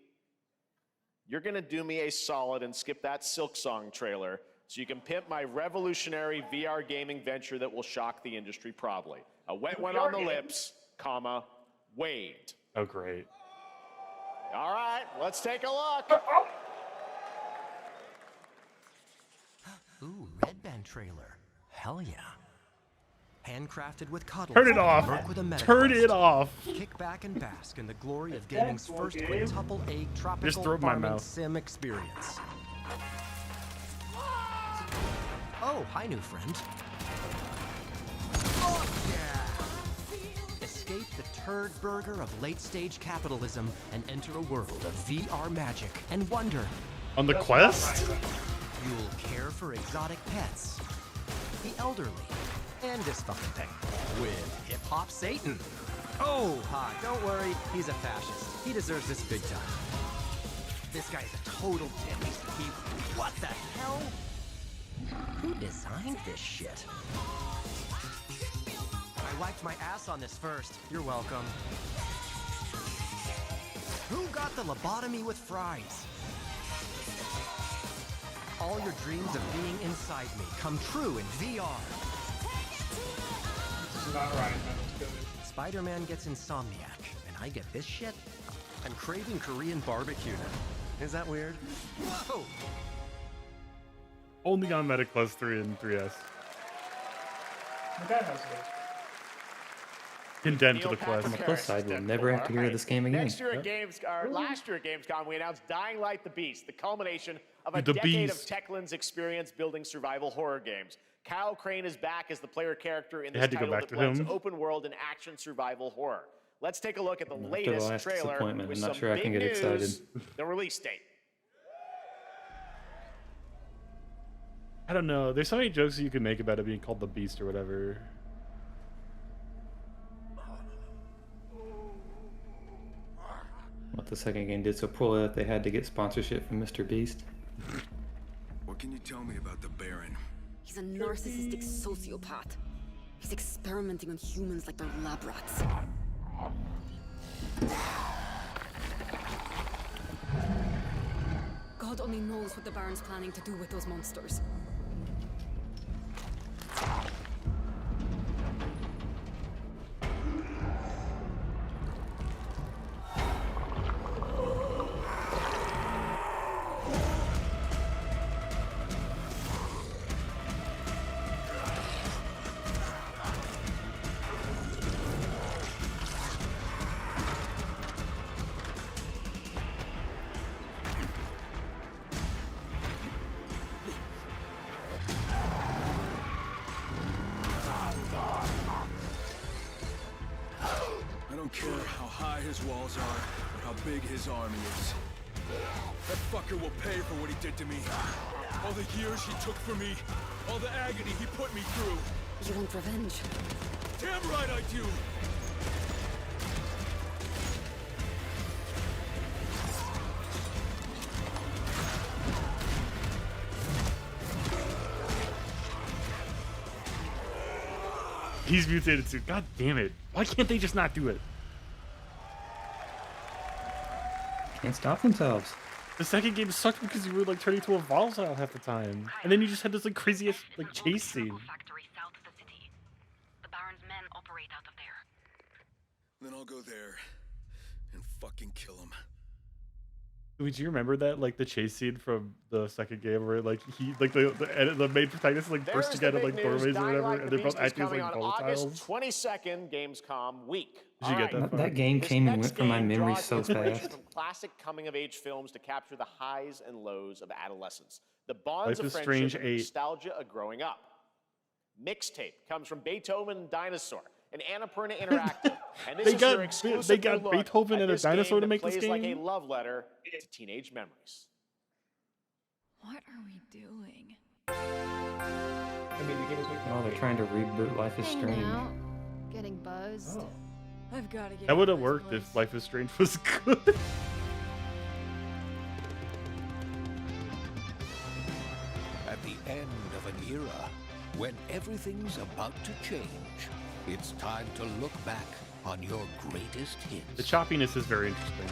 you're going to do me a solid and skip that Silk Song trailer so you can pimp my revolutionary VR gaming venture that will shock the industry probably. A wet one on the lips, comma, Wade. Oh, great. All right, let's take a look. Ooh, Red Band trailer. Hell yeah. Handcrafted with cuddles. Turn it off. Work with a meta Turn quest. it off. Kick back and bask in the glory of gaming's first quintuple A Just tropical throw it in my farming mouth. sim experience. Oh, hi, new friend. Oh, yeah! Escape the turd burger of late-stage capitalism and enter a world of VR magic and wonder. On the quest? You'll care for exotic pets, the elderly, and this fucking thing with hip-hop Satan. Oh, hi, don't worry, he's a fascist. He deserves this big time. This guy's a total dimmy. What the hell? Who designed this shit? I wiped my ass on this first. You're welcome. Who got the lobotomy with fries? All your dreams of being inside me come true in VR. This is not right, man. Let's go. Spider-Man gets Insomniac, and I get this shit? I'm craving Korean barbecue now. Is that weird? Whoa! Only on Meta Quest 3 and 3S. The guy has it. Condemned to the quest. On the plus side, we'll never have to hear this game again. Next year at last year at Gamescom, we announced Dying Light: The Beast, the culmination of a The decade Beast. of Techland's experience building survival horror games. Kyle Crane is back as the player character in They this had to go title back that to blends him. open world and action survival horror. Let's take a look at the After the latest last trailer disappointment, with I'm not some sure I big can get news, excited. the release date. I don't know. There's so many jokes that you can make about it being called the Beast or whatever. What the second game did so poorly that they had to get sponsorship from Mr. Beast. What can you tell me about the Baron? He's a narcissistic sociopath. He's experimenting on humans like they're lab rats. God only knows what the Baron's planning to do with those monsters. I don't care how high his walls are or how big his army is. That fucker will pay for what he did to me. All the years he took from me, all the agony he put me through. You want revenge? Damn right I do! He's mutated too. God damn it. Why can't they just not do it? Can't stop themselves. The second game sucked because you were like turning to a volatile half the time. And then you just had this like crazy ass like chase scene. The Baron's men operate out of there. Then I'll go there and fucking kill him. Wait, do you remember that like the chase scene from the second game where like he like the main protagonist like There's bursting the out of big like news. doorways or Dying whatever, Light: and The they're both Beast is acting as coming like on August volatiles? 22nd, Gamescom week. Did you get that? That game This came and next went from my game memory draws so inspiration fast. from classic coming-of-age films to capture the highs and lows of adolescence, the bonds Life of is friendship Strange and 8. nostalgia of growing up. Mixtape comes from Beethoven and Dinosaur, an Annapurna Interactive, and this They is got your Be- exclusive they got new look Beethoven at and a this dinosaur game to make that this plays like a game? love letter to teenage memories. What are we doing? I mean, the game is making Oh, they're trying to reboot Life is Hanging Strange. out, getting buzzed. Oh. I've got to get. That would out have of this worked place. if Life is Strange was good. At the end of an era, when everything's about to change, it's time to look back on your greatest hits. The choppiness is very interesting.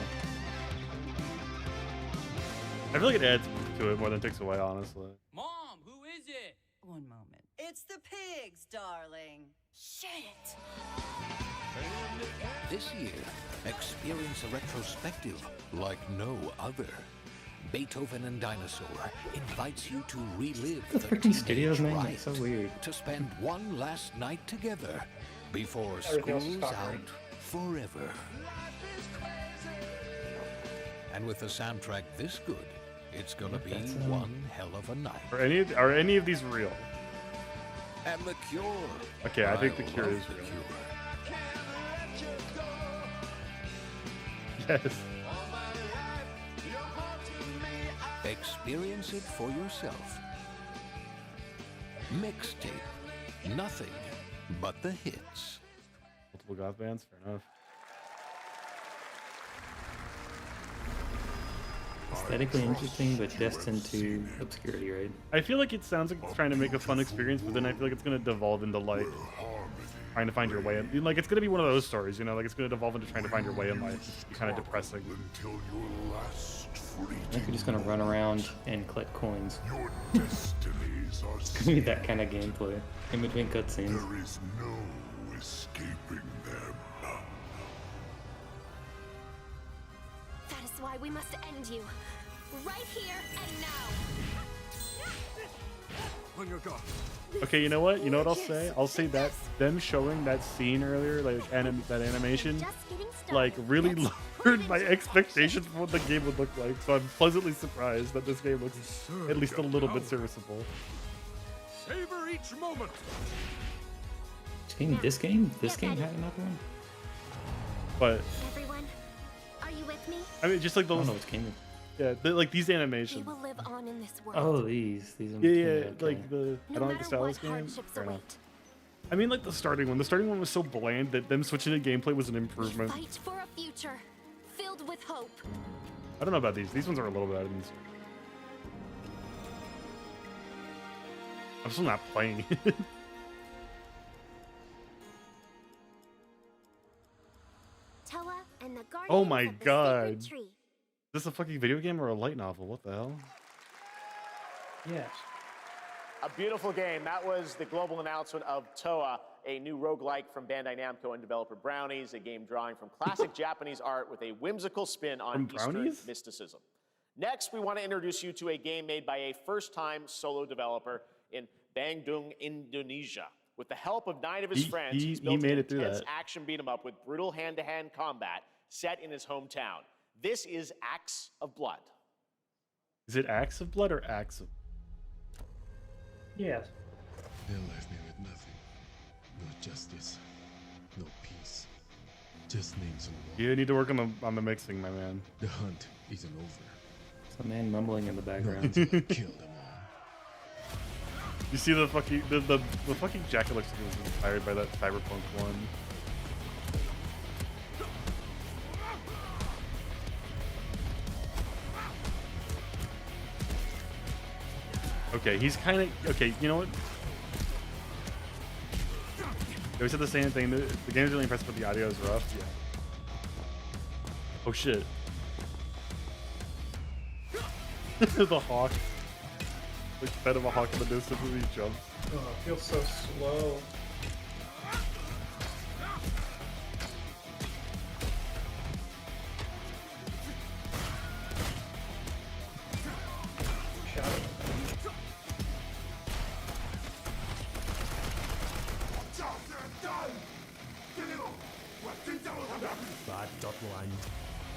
I feel like it adds to it more than it takes away, honestly. Mom, who is it? One moment. It's the pigs, darling. Shit! This year, experience a retrospective like no other. Beethoven and Dinosaur invites you to relive the Freaking studios, teenage man, riot, it's so weird. to spend one last night together before Everything else is school's out copyright. forever. And with a soundtrack this good, it's gonna be That's, one hell of a night. Are any of these real? And the cure. Okay, I think the I'll cure love is the real. cure. Yes. Experience it for yourself. Mixtape. Nothing but the hits. Multiple goth bands, fair enough. Aesthetically interesting, but destined to obscurity, right? I feel like it sounds like it's trying to make a fun experience, but then I feel like it's gonna devolve into like trying to find your way. Like it's gonna be one of those stories, you know, like it's gonna devolve into trying to find your way in life. It's kind of depressing. I think you're just gonna run around and collect coins. It's gonna be that kind of gameplay in between cutscenes. There is no escaping them. That is why we must end you. Right here and now. On your guard. Okay, you know what? You know what I'll say? I'll say that them showing that scene earlier, like that animation, like really lowered my expectations for what the game would look like. So I'm pleasantly surprised that this game looks at least a little bit serviceable. Savor each moment. This game had another one. But Everyone, are you with me? I mean, just like the I don't know what's came. Yeah, like these We animations. will live on in this world. Oh, these. Yeah, Okay. like the I don't like the style of this game. Fair enough. I mean, like the starting one. The starting one was so bland that them switching to gameplay was an improvement. Fight for a future filled with hope. I don't know about these. These ones are a little better than these. I'm still not playing it. Toa and the Guardians Oh my of the god. Sacred Tree. Is this a fucking video game or a light novel? What the hell? Yes. A beautiful game. That was the global announcement of Toa, a new roguelike from Bandai Namco and developer Brownies, a game drawing from classic Japanese art with a whimsical spin on From Eastern Brownies? mysticism. Next, we want to introduce you to a game made by a first-time solo developer in Bandung, Indonesia. With the help of 9 of his friends, he's built made an it through intense that. action beat-em-up with brutal hand-to-hand combat set in his hometown. This is Axe of Blood. Is it Axe of Blood or Axe of? Yes. They left me with nothing. No justice. No peace. Just names on the wall. You need to work on the mixing, my man. The hunt isn't over. Some man mumbling in the background. Kill them all. You see the fucking the fucking jacket looks like it was inspired by that Cyberpunk one. Okay, he's kind of okay. You know what? They always said the same thing. The game's really impressive, but the audio is rough. Yeah. Oh shit. The hawk. Like fed of a hawk in the distance as he jumps. Oh, it feels so slow.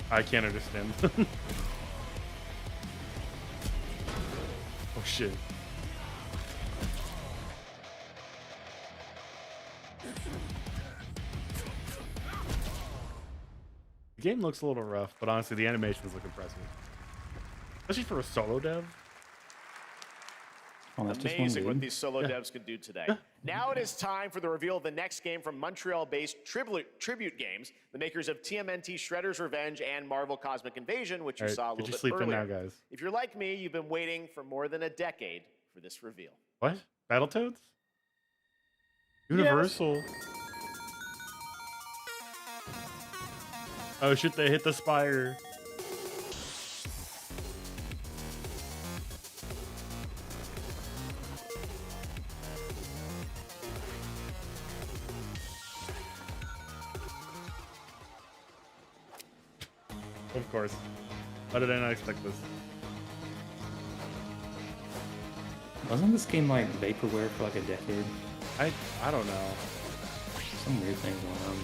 I can't understand. Oh shit. The game looks a little rough, but honestly the animations look impressive. Especially for a solo dev. Oh, that's just one Amazing what dude. these solo devs could do today. Now it is time for the reveal of the next game from Montreal-based Tribute Games, the makers of TMNT Shredder's Revenge and Marvel Cosmic Invasion, which you All right, saw a get little your bit sleep in earlier. now, guys. If you're like me, you've been waiting for more than a decade for this reveal. What? Battletoads? Universal. Oh shit, they hit the spire. Of course. How did I not expect this? Wasn't this game like vaporware for like a decade? I don't know. Some weird thing going on.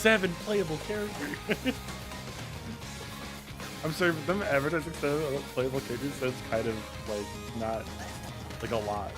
7 playable characters. I'm sorry, but them advertising 7 playable characters, that's kind of like not like a lot.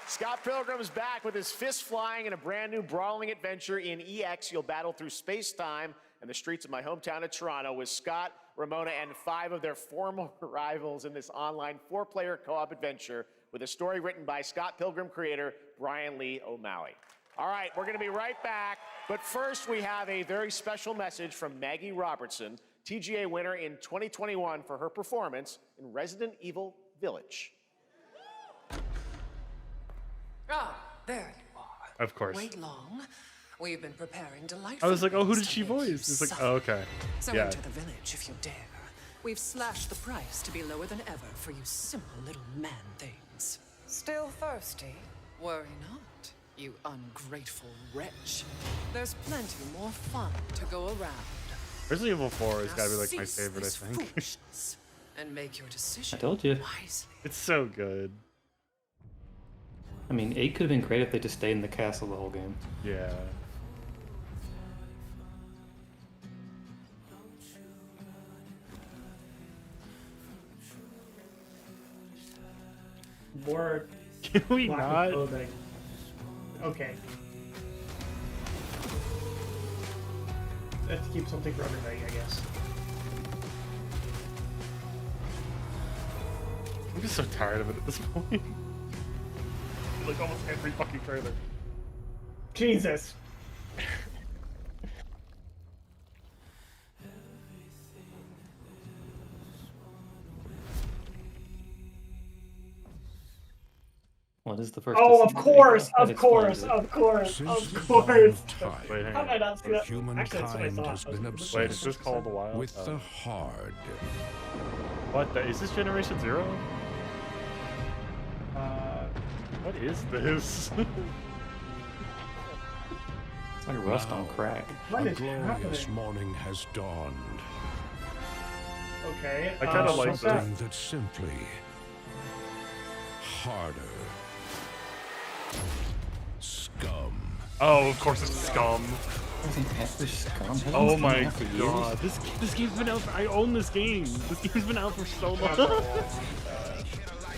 Scott Pilgrim is back with his fist flying in a brand new brawling adventure in EX. You'll battle through space-time and the streets of my hometown of Toronto with Scott, Ramona, and 5 of their former rivals in this online 4-player co-op adventure with a story written by Scott Pilgrim creator Brian Lee O'Malley. All right, we're going to be right back, but first we have a very special message from Maggie Robertson, TGA winner in 2021 for her performance in Resident Evil Village. Ah, there you are. Of course. Wait long. We've been preparing delightful. I was like, oh, who did things she to make you voice? It's like, suffer. oh, okay. So Yeah. enter the village if you dare. We've slashed the price to be lower than ever for you simple little man things. Still thirsty? Worry not, you ungrateful wretch. There's plenty more fun to go around. Resident Evil 4 has Now got to be like my cease favorite, I this think. foolishness and make your decision I told you. wisely. It's so good. I mean, 8 could have been great if they just stayed in the castle the whole game. Yeah. More Can we lack of not? clothing. Okay. I have to keep something for everybody, I guess. I'm just so tired of it at this point. Like almost every fucking trailer. Jesus. What is the first? Oh, of decision course, that of explains course, it? of course, Since of the course. dawn of time, Wait, hang How did I on. not see that? Actually, that's what I humankind thought. has been Wait, it's obsessed just called the Wild? with Oh. the hard. What the? Is this Generation Zero? What is this? It's like Rust on crack. What A is glorious happening? morning has dawned. Okay. I kinda like what's this. that? Something that's simply harder. Scum. Oh, of course it's Scum. Oh my god, this game's been out for, I own this game. This game's been out for so long.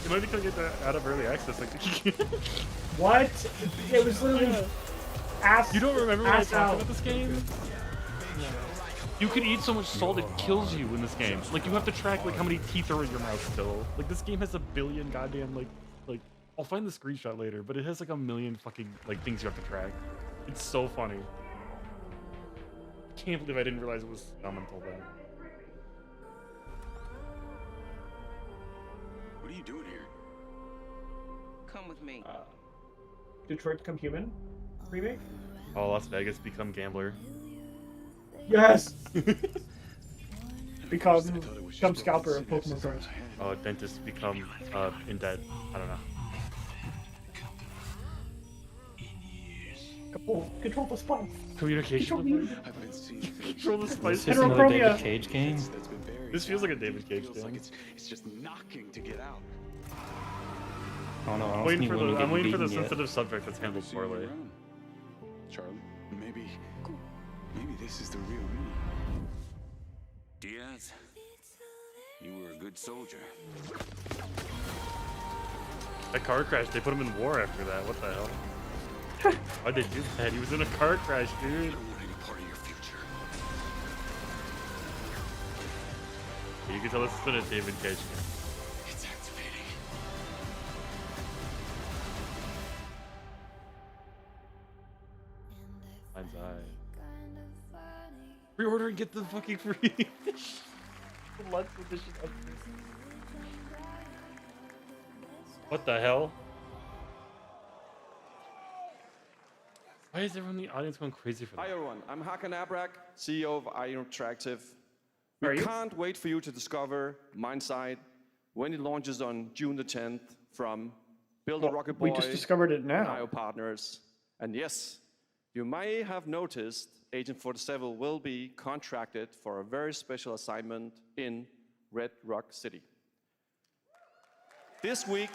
It might be because I get that out of early access. Like, What? It was literally ass. you don't remember when I ass talked out. about this game? You can eat so much salt it kills you in this game. Like you have to track like how many teeth are in your mouth still. Like this game has a billion goddamn like I'll find the screenshot later, but it has like a million fucking like things you have to track. It's so funny. Can't believe I didn't realize it was dumb until then. What are you doing here? Come with me. Detroit Become Human remake? Oh, Las Vegas become gambler. Yes. Become scalper of Pokemon cards. Oh, dentist become in debt. I don't know. Control the spice. Communication. I've been seeing Control the spice. Is this another David Cage game? that's been buried. This feels like a David Cage Feels game. like it's just knocking to get out. Oh no, I I'm don't waiting see for Winnie the, I'm getting waiting for the beaten yet. sensitive subject that's handled Never seen you poorly. around. Charlie, maybe this is the real me. Diaz, you were a good soldier. That car crash, they put him in war after that. What the hell? Why'd they do that? He was in a car crash, dude. I don't want any part of your future. You can tell this has been a David Cage game. It's activating. Mind's eye. Pre-order and get the fucking free. Deluxe edition of this. What the hell? Why is everyone in the audience going crazy for that? Hi everyone, I'm Hakan Abrak, CEO of IO Interactive. Are We you? can't wait for you to discover Mindside when it launches on June the 10th from Build a Well, Rocket we Boy just discovered it now. and IO partners. And yes, You may have noticed Agent 47 will be contracted for a very special assignment in Red Rock City. This week,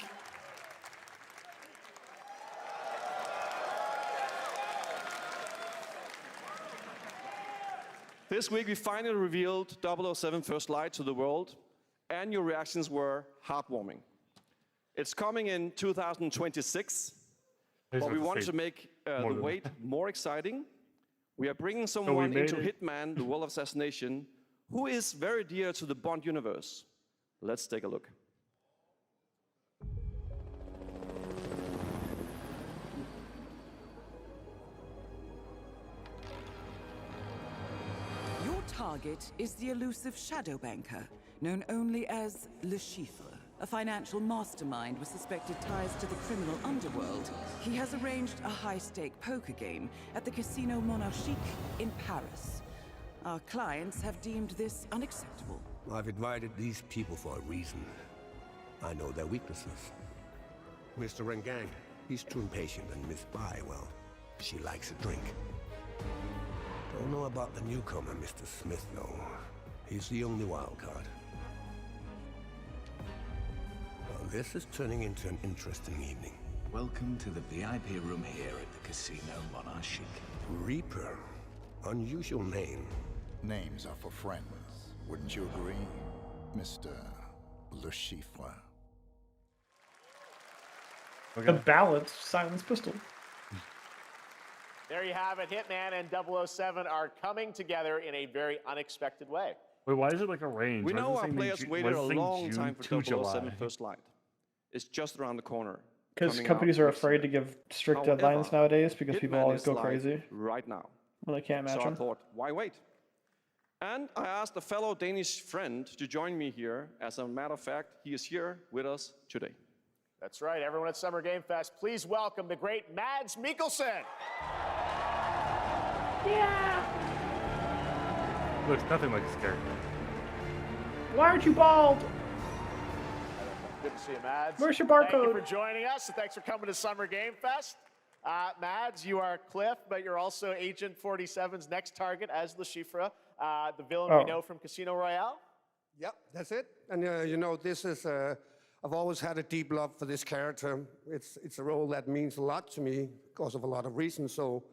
we finally revealed 007 First Light to the world, and your reactions were heartwarming. It's coming in 2026, but we wanted to make the wait more exciting. We are bringing someone into Hitman, the World of Assassination, who is very dear to the Bond universe. Let's take a look. Your target is the elusive Shadow Banker, known only as Le Chiffre, a financial mastermind with suspected ties to the criminal underworld. He has arranged a high-stake poker game at the Casino Monarchique in Paris. Our clients have deemed this unacceptable. I've invited these people for a reason. I know their weaknesses. Mr. Rengang, he's too impatient, and Miss Bai, well, she likes a drink. Don't know about the newcomer, Mr. Smith, though. He's the only wild card. Well, this is turning into an interesting evening. Welcome to the VIP room here at the Casino Monarchique. Reaper. Unusual name. Names are for friends. Wouldn't you agree, Mr. Le Chiffre? The balanced silenced pistol. There you have it. Hitman and 007 are coming together in a very unexpected way. Wait, why is it like a range? We Why know does it our say players June- waited why a does it say long June time for to 007 July? First Light. It's just around the corner. Because coming companies out are next afraid year. to give strict However, deadlines nowadays because people Hitman always is go live crazy. right now. Well, they can't match So I them. thought, why wait? And I asked a fellow Danish friend to join me here. As a matter of fact, he is here with us today. That's right, everyone at Summer Game Fest, please welcome the great Mads Mikkelsen. Looks nothing like his character. Why aren't you bald? Good to see you, Mads. Where's your Thank you barcode? for joining us, and thanks for coming to Summer Game Fest. Mads, you are Cliff, but you're also Agent 47's next target as Le Chiffre, the villain we know from Casino Royale. Yep, that's it. And you know, this is, I've always had a deep love for this character. It's a role that means a lot to me because of a lot of reasons. So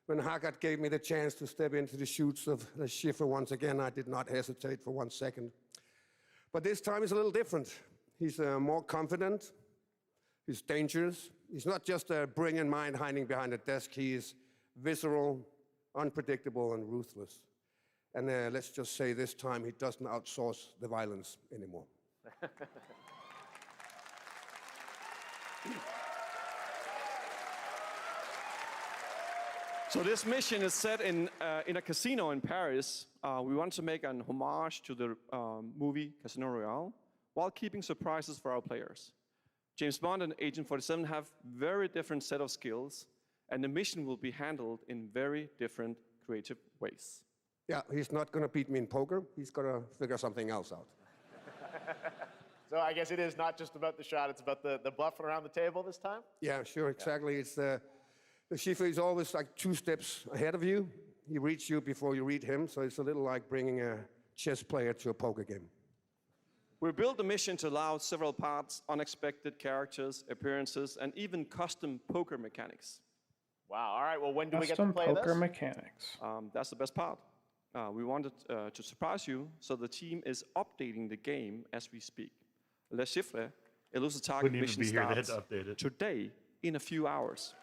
when Haggard gave me the chance to step into the shoes of Le Chiffre once again, I did not hesitate for 1 second. But this time is a little different. He's more confident. He's dangerous. He's not just a brilliant mind hiding behind a desk. He is visceral, unpredictable, and ruthless. And let's just say this time he doesn't outsource the violence anymore. So this mission is set in a casino in Paris. We want to make an homage to the movie Casino Royale while keeping surprises for our players. James Bond and Agent 47 have very different set of skills, and the mission will be handled in very different creative ways. Yeah, he's not going to beat me in poker. He's going to figure something else out. So I guess it is not just about the shot, it's about the bluffing around the table this time? Yeah, sure, exactly. It's the Chiffre is always like 2 steps ahead of you. He reads you before you read him, so it's a little like bringing a chess player to a poker game. We built the mission to allow several parts, unexpected characters, appearances, and even custom poker mechanics. Wow, all right, well, when do we get to Custom play poker this? mechanics. That's the best part. We wanted to surprise you, so the team is updating the game as we speak. Le Chiffre, Elusive Target Wouldn't even mission be here, they had starts to update it. today in a few hours.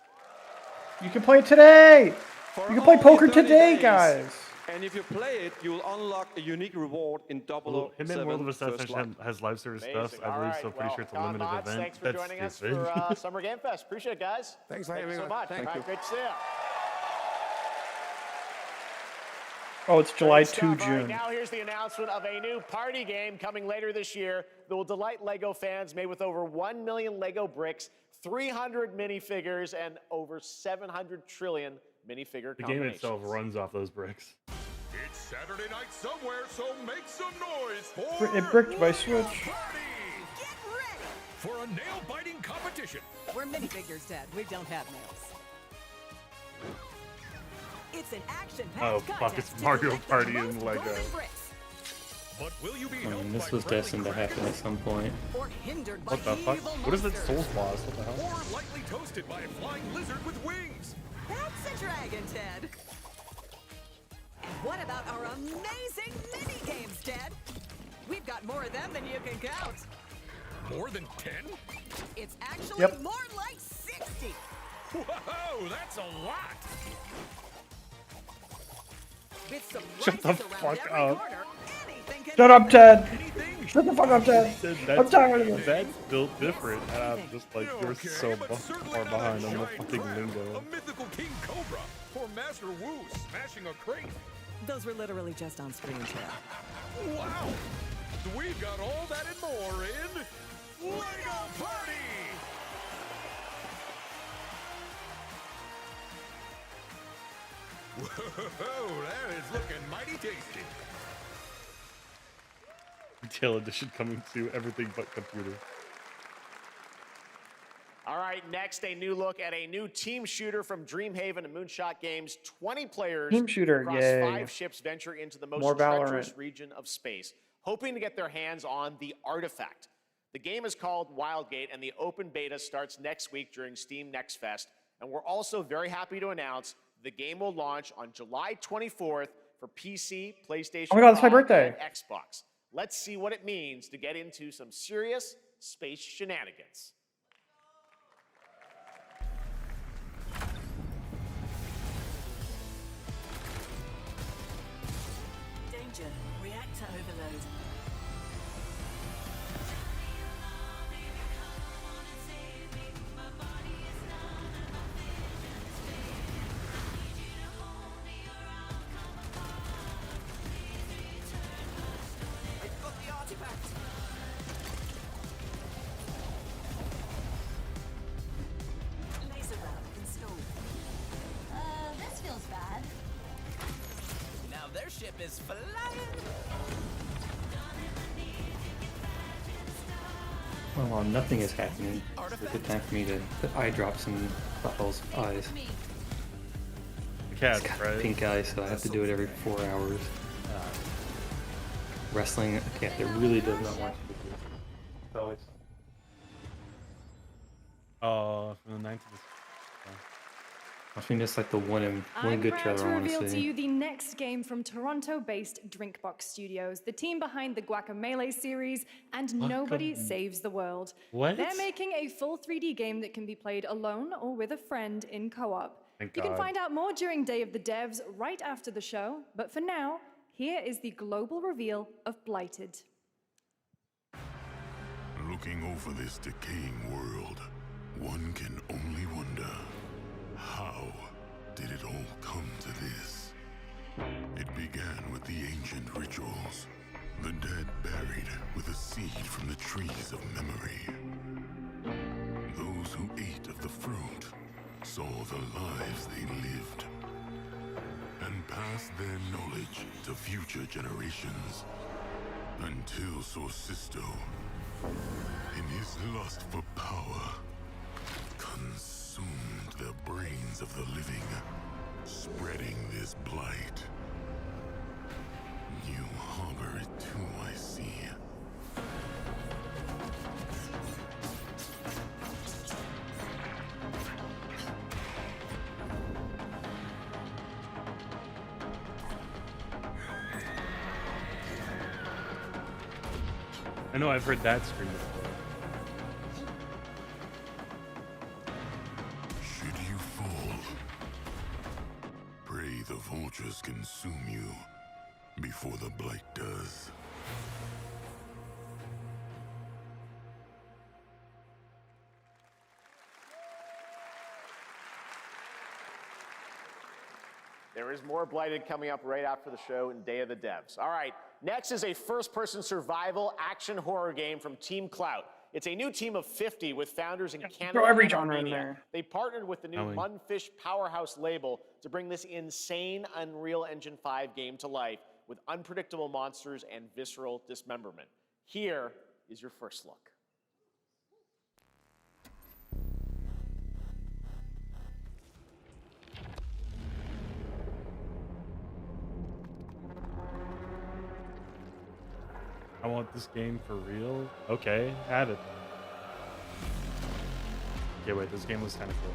You can play it today! For You can play only poker 30 today, days. guys! And if you play it, you will unlock a unique reward in Well, Hitman 007 World of First Light. Assassination has live service Amazing. stuff, I All believe, right, so pretty sure it's a Don limited Knotts, event. thanks for That's joining us stupid. for Summer Game Fest. Appreciate it, guys. Thanks for Thank you having so us. much. Thank All right, you. great to see you. Oh, it's July Great 2 stuff. All right, June. now here's the announcement of a new party game coming later this year that will delight LEGO fans, made with over 1 million LEGO bricks, 300 minifigures, and over 700 trillion minifigure The game combinations. itself runs off those bricks. It's Saturday night somewhere, so make some noise for It bricked by Switch. for a nail-biting competition. We're minifigures, Dad. We don't have nails. It's an action-packed Oh fuck! contest It's to Mario collect the Party most and Lego. golden bricks. But will you be I mean, helped this by was friendly destined to happen at some point. Or hindered by What the fuck? evil What is it? monsters. Soul's Lost? What the hell? or lightly toasted by a flying lizard with wings? That's a dragon, Ted. And what about our amazing mini games, Ted? We've got more of them than you can count. More than 10? It's actually Yep. more like 60. Whoa, that's a lot! With Shut the surprises around fuck every up. corner, anything can Shut up, happen. Ted. Shut the fuck up, Ted. That's, I'm tired of this. That's built different, and I'm just like, you're Okay, so but certainly far not behind a on the giant fucking crab, lingo. A mythical King Cobra, or Master Wu smashing a crate. Those were literally just on screen, Ted. Wow! We've got all that and more in LEGO Party! Whoa, that is looking mighty tasty. Retail edition coming to everything but computer. All right, next, a new look at a new team shooter from Dreamhaven and Moonshot Games. 20 players Team shooter, across yay. 5 ships venture into the most More treacherous Valorant. region of space, hoping to get their hands on the artifact. The game is called Wildgate, and the open beta starts next week during Steam Next Fest. And we're also very happy to announce the game will launch on July 24th for PC, PlayStation Oh my God, it's my 5, birthday. and Xbox. Let's see what it means to get into some serious space shenanigans. Danger. Reactor overload. I've got the artifact. Laser round installed. This feels bad. Now their ship is flying. Well, nothing is happening. It's a good time for me to put eye drops in Butthole's eyes. The cat, It's got right? pink eye, so I have to do it every 4 hours. Wrestling, a cat that really does not want you to do it. So it's From the 9th to the... I think that's like the one I'm good proud trailer to I want reveal to to see. you the next game from Toronto-based Drinkbox Studios, the team behind the Guacamelee series and Nobody Saves the World. What? They're making a full 3D game that can be played alone or with a friend in co-op. Thank You can God. find out more during Day of the Devs right after the show, but for now, here is the global reveal of Blighted. Looking over this decaying world, one can only wonder, how did it all come to this? It began with the ancient rituals, the dead buried with a seed from the trees of memory. Those who ate of the fruit saw the lives they lived and passed their knowledge to future generations until Sorcisto, in his lust for power, consumed the brains of the living, spreading this blight. You harbor it too, I see. I know I've heard that scream before. Should you fall, pray the vultures consume you before the blight does. There is more Blighted coming up right after the show in Day of the Devs. All right, next is a first-person survival action horror game from Team Clout. It's a new team of 50 with founders in Canada throw every and genre in Armenia. there. They partnered with the new Ellie. Munfish Powerhouse label to bring this insane Unreal Engine 5 game to life with unpredictable monsters and visceral dismemberment. Here is your first look. I want this game for real. Okay, have it. Okay, wait, this game was kind of cool.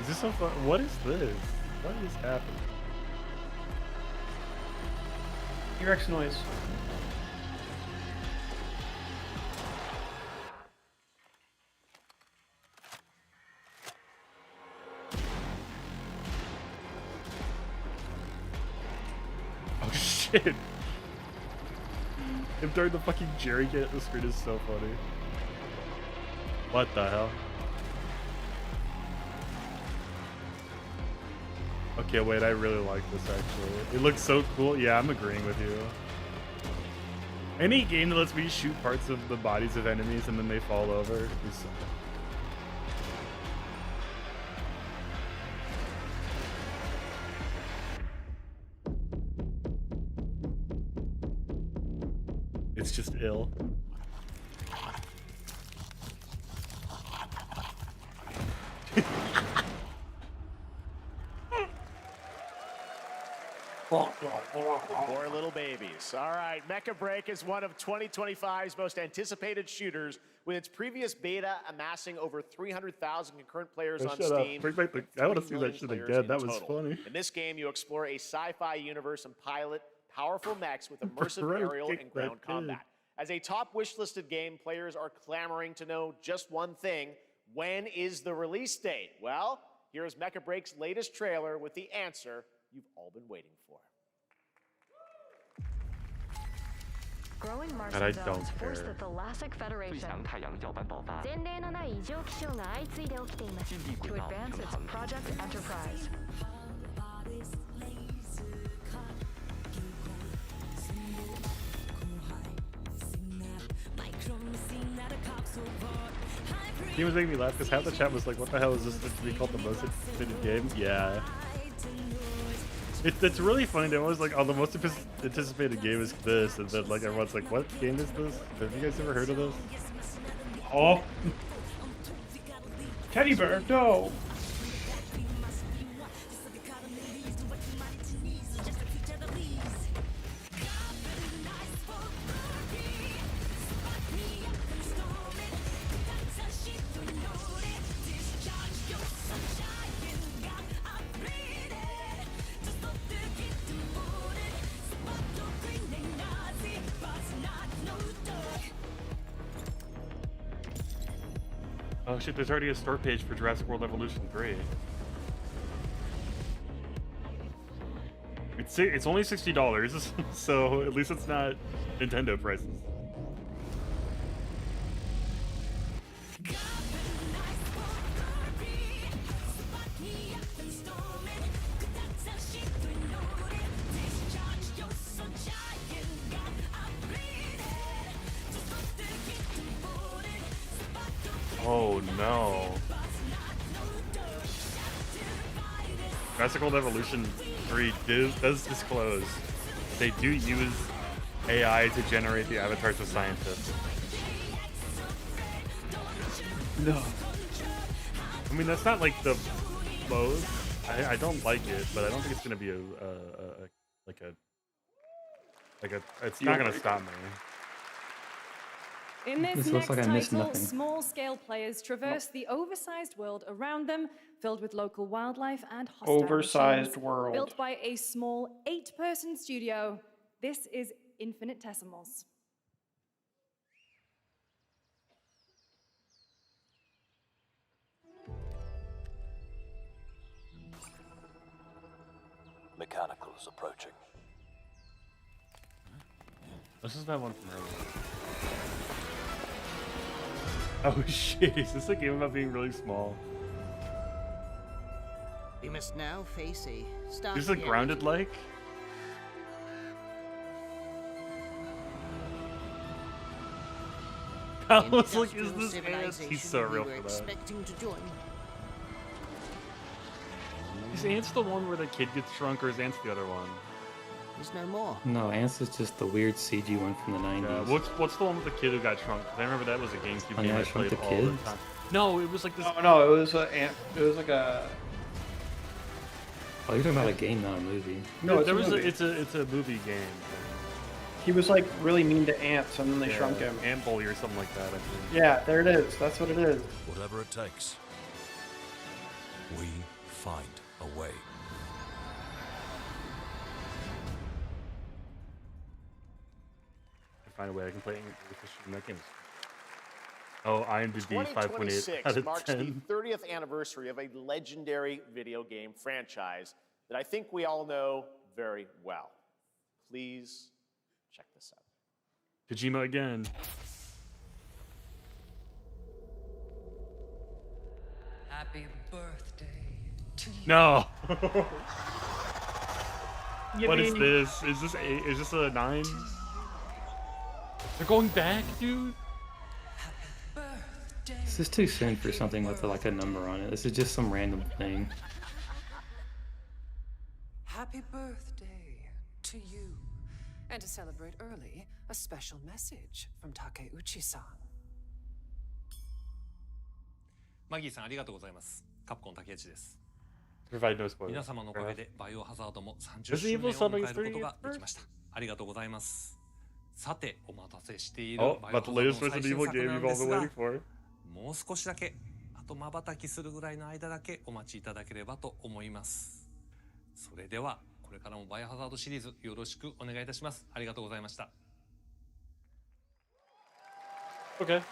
Is this so fun? What is this? What is happening? T-Rex noise. Oh shit! Him throwing the fucking jerry can at the screen is so funny. What the hell? Okay, wait, I really like this actually. It looks so cool. Yeah, I'm agreeing with you. Any game that lets me shoot parts of the bodies of enemies and then they fall over is... It's just ill. Poor little babies. All right, Mecha Break is one of 2025's most anticipated shooters, with its previous beta amassing over 300,000 concurrent players on Steam. I want to see that shit again. That was funny. In this game, you explore a sci-fi universe and pilot powerful mechs with immersive aerial and ground combat. As a top wishlisted game, players are clamoring to know just one thing: when is the release date? Well, here's Mecha Break's latest trailer with the answer you've all been waiting for. Growing God, I Martian don't zones force the care. Thalassic Federation 太陽耀斑爆發。 前例のない異常気象が相次いで起きています to advance its Project Enterprise. He was making me laugh because half the chat was like, what the hell is this supposed to be called the most anticipated game? Yeah. It's really funny. They're always like, oh, the most anticipated game is this. And then like everyone's like, what game is this? Have you guys ever heard of this? Oh. Teddy bear, no. Oh shit, there's already a store page for Jurassic World Evolution 3. It's only $60, so at least it's not Nintendo prices. Oh no. Jurassic World Evolution 3 does disclose they do use AI to generate the avatars of scientists. No. I mean, that's not like the most. I don't like it, but I don't think it's gonna be it's not gonna stop me. In this This next looks like I missed title, nothing. small-scale players traverse the oversized world around them, filled with local wildlife and hostile Oversized machines. world. Built by a small 8-person studio, this is Infinitesimals. Mechanicals approaching. This is that one from earlier. Oh shit, is this a game about being really small? We must now face a stark Is this like grounded like? I was like, is this Ant? He's so real for that. expecting to join. Is Ant's the one where the kid gets shrunk, or is Ant's the other one? There's no more. No, Ants is just the weird CG one from the 90s. Yeah, what's the one with the kid who got shrunk? 'Cause I remember that was a GameCube Oh, game yeah, I Shrunk played the all Kid? the time. No, it was like this. No, it was a ant. It was like a. Oh, you're talking about a game, not a movie. No, it's there a was movie. it's a movie game. He was like really mean to ants, and then they shrunk him. Ant bully or something like that. I think. Yeah, there it is. That's what it is. Whatever it takes, we find a way. I find a way I can play in that game. Oh, IMDb 5.8 2026 out of marks 10. the 30th anniversary of a legendary video game franchise that I think we all know very well. Please check this out. Kojima again. Happy birthday to you. No. What is Yippee. this? Is this a 9? They're going back, dude. This is too soon for something with like a number on it. This is just some random thing. Happy birthday to you. And to celebrate early, a special message from Takeuchi-san. マギーさんありがとうございます。カプコン竹内です。 Provide no spoilers. 皆様のおかげでバイオハザードも30 Resident 周年 Evil を celebrates 迎えることが 30th できました。ありがとうございます。さて、お待たせしている Oh, バイオハ about ザ the ード latest の最 Resident 新 Evil 作 game なん you've で all す been が waiting for. もう少しだけ、あと瞬きするぐらいの間だけお待ちいただければと思います。それでは、これからもバイオハザードシリーズよろしくお願いいたします。ありがとうございました。Okay.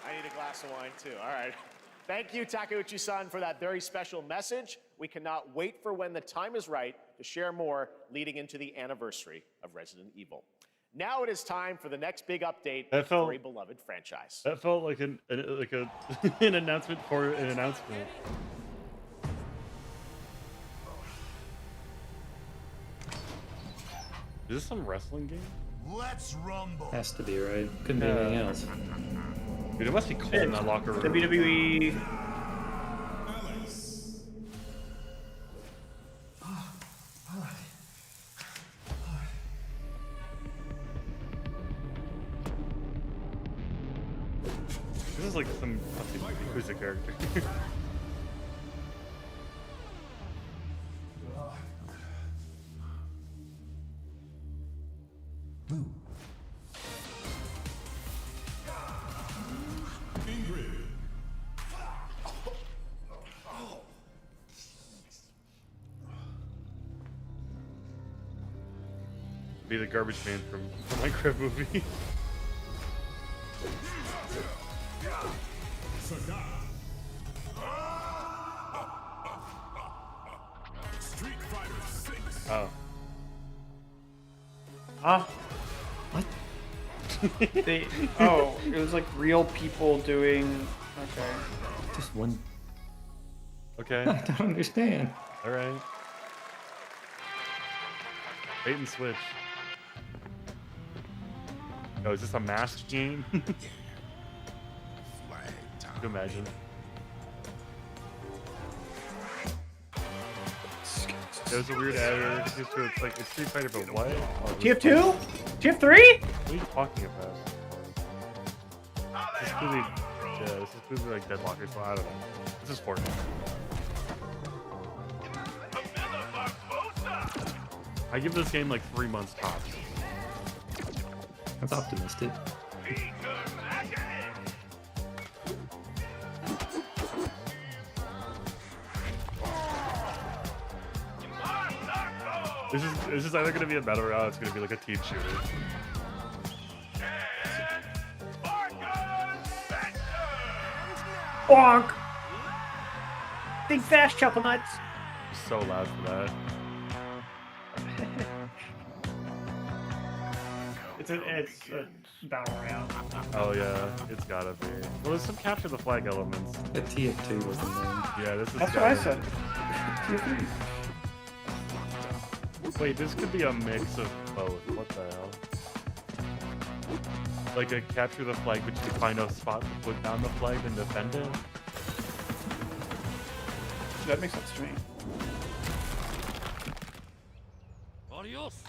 I need a glass of wine too. All right. Thank you, Takeuchi-san, for that very special message. We cannot wait for when the time is right to share more leading into the anniversary of Resident Evil. Now it is time for the next big update That felt- for a beloved franchise. That felt like an announcement for an announcement. Is this some wrestling game? Let's rumble. Has to be, right? Couldn't be anything else. Dude, it must be cold in that locker room. WWE. This is like some Yakuza character. Be the garbage man from the Minecraft movie. Street Fighter 6. Oh. Huh? What? It was like real people doing. Okay. Just one. Okay. I don't understand. All right. Bait and switch. Oh, is this a masked game? Can you imagine? There's a weird ad. It's like it's Street Fighter, but what? Oh, TF2? TF3? What are you talking about? This is clearly, yeah, this is clearly like Deadlocker, so I don't know. This is Fortnite. I give this game like 3 months tops. That's optimistic. This is either gonna be a battle royale, or it's gonna be like a team shooter. Bonk! Big fast chuckle nuts. So loud for that. It's a battle royale. Oh yeah, it's gotta be. Well, there's some capture the flag elements. The TF2 was the name. Yeah, this is. That's what I gotta said. be. Wait, this could be a mix of both. What the hell? Like a capture the flag, but you can find a spot to put down the flag and defend it. That makes sense to me. Adios.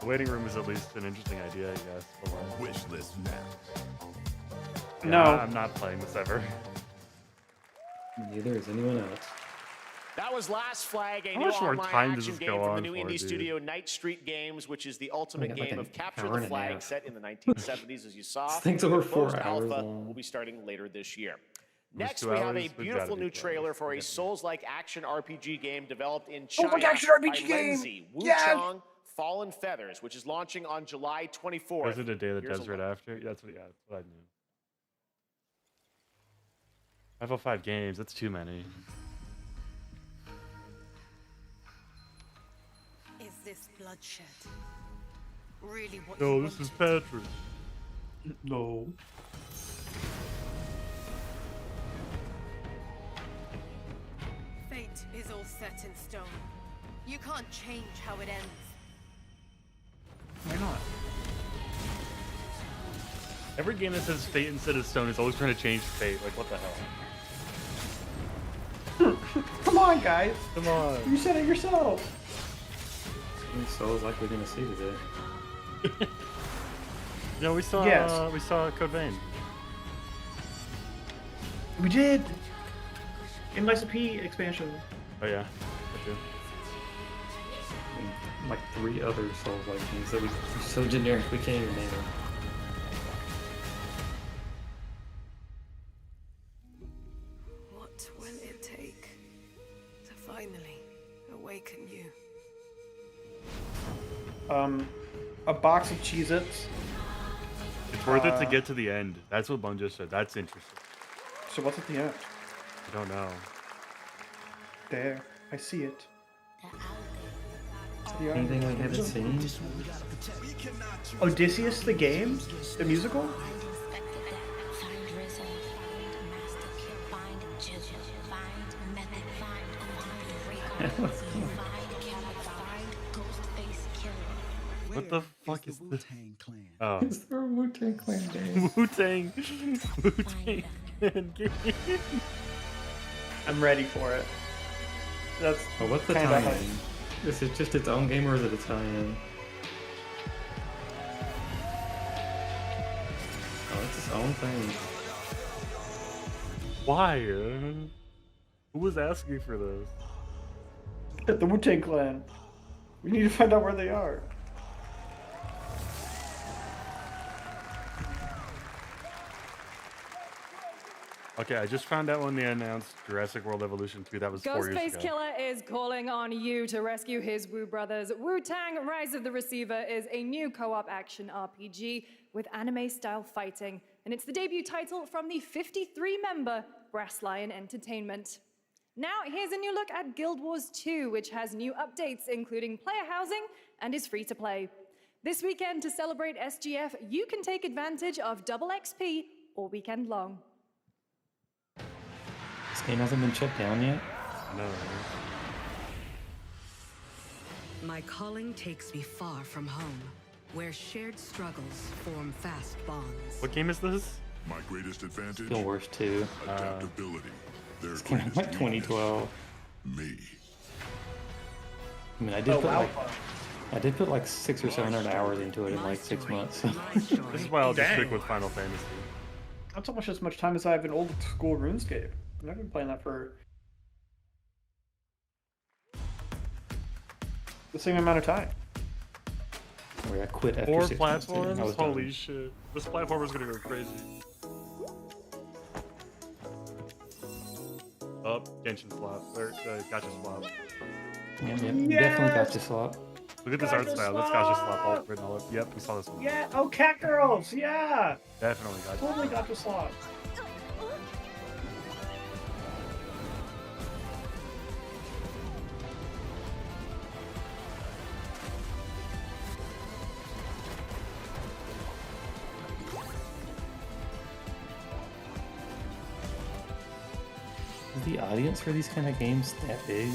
The waiting room is at least an interesting idea, I guess. But like, Wish list now. yeah, No. I'm not playing this ever. Neither is anyone else. That was Last Flag, a How new much more online time does action this game go from the on new for, indie dude? studio Night Street Games, which is the ultimate got like game an of capture hour the and a flag half. set in the 1970s, as you saw. This thing's over The 4 closed hours alpha long. will be starting later this year. was Next, 2 we have a hours? We've beautiful gotta be new 2 trailer hours. for a Souls-like action RPG game developed in China Souls-like action RPG by game! Lenzi, Wu Yes! Chang, Fallen Feathers, which is launching on July 24th. Was it a day that Here's does a right look. after? Yeah, that's what I knew. 505 games, that's too many. Is this bloodshed really what No, you this want? is Patrick. No. Fate is all set in stone. You can't change how it ends. Why not? Every game that says fate instead of stone is always trying to change fate. Like, what the hell? Come on, guys. Come on. You said it yourself. Souls like we're gonna see today. No, we saw Yes. we saw Code Vein. We did. In Liza P expansion. Oh yeah, I do. Like 3 other Souls like games that was so generic we can't even name them. What will it take to finally awaken you? A box of Cheez-Its. It's worth it to get to the end. That's what Bun just said. That's interesting. So what's at the end? I don't know. There. I see it. Anything we haven't seen? Odysseus the game? The musical? What the fuck is this? Oh. It's the Wu-Tang Clan game. Wu-Tang. Wu-Tang Clan game. I'm ready for it. That's Oh, what's the kinda tie-in? hype. Is it just its own game or is it a tie-in? Oh, it's its own thing. Why? Who was asking for this? The Wu-Tang Clan. We need to find out where they are. Okay, I just found out when they announced Jurassic World Evolution 2. That was 4 years Ghostface ago. Killer is calling on you to rescue his Wu brothers. Wu-Tang Rise of the Receiver is a new co-op action RPG with anime-style fighting, and it's the debut title from the 53-member Brass Lion Entertainment. Now, here's a new look at Guild Wars 2, which has new updates, including player housing, and is free to play. This weekend, to celebrate SGF, you can take advantage of double XP all weekend long. This game hasn't been shut down yet? No. My calling takes me far from home, where shared struggles form fast bonds. What game is this? My greatest advantage? Guild Wars 2. Adaptability. Their This came out in greatest like weakness, 2012. me. I mean, I did put like 600 or 700 hours into it in like 6 months. This is why I'll just Dang. stick with Final Fantasy. That's almost as much time as I have in old school RuneScape. I've been playing that for the same amount of time. Where I quit after 4 6 months, dude. I platforms? was done. Holy shit. This platform is gonna go crazy. Oh, Genshin slot. Or, gotcha slot. Yep, yep. Yes! Definitely got you slot. Look at this art style. That's gotcha slot. All written all up. Yep, we saw this one. Yeah. Oh, Cat Girls. Yeah. Definitely gotcha. Totally got the slot. Is the audience for these kind of games that big?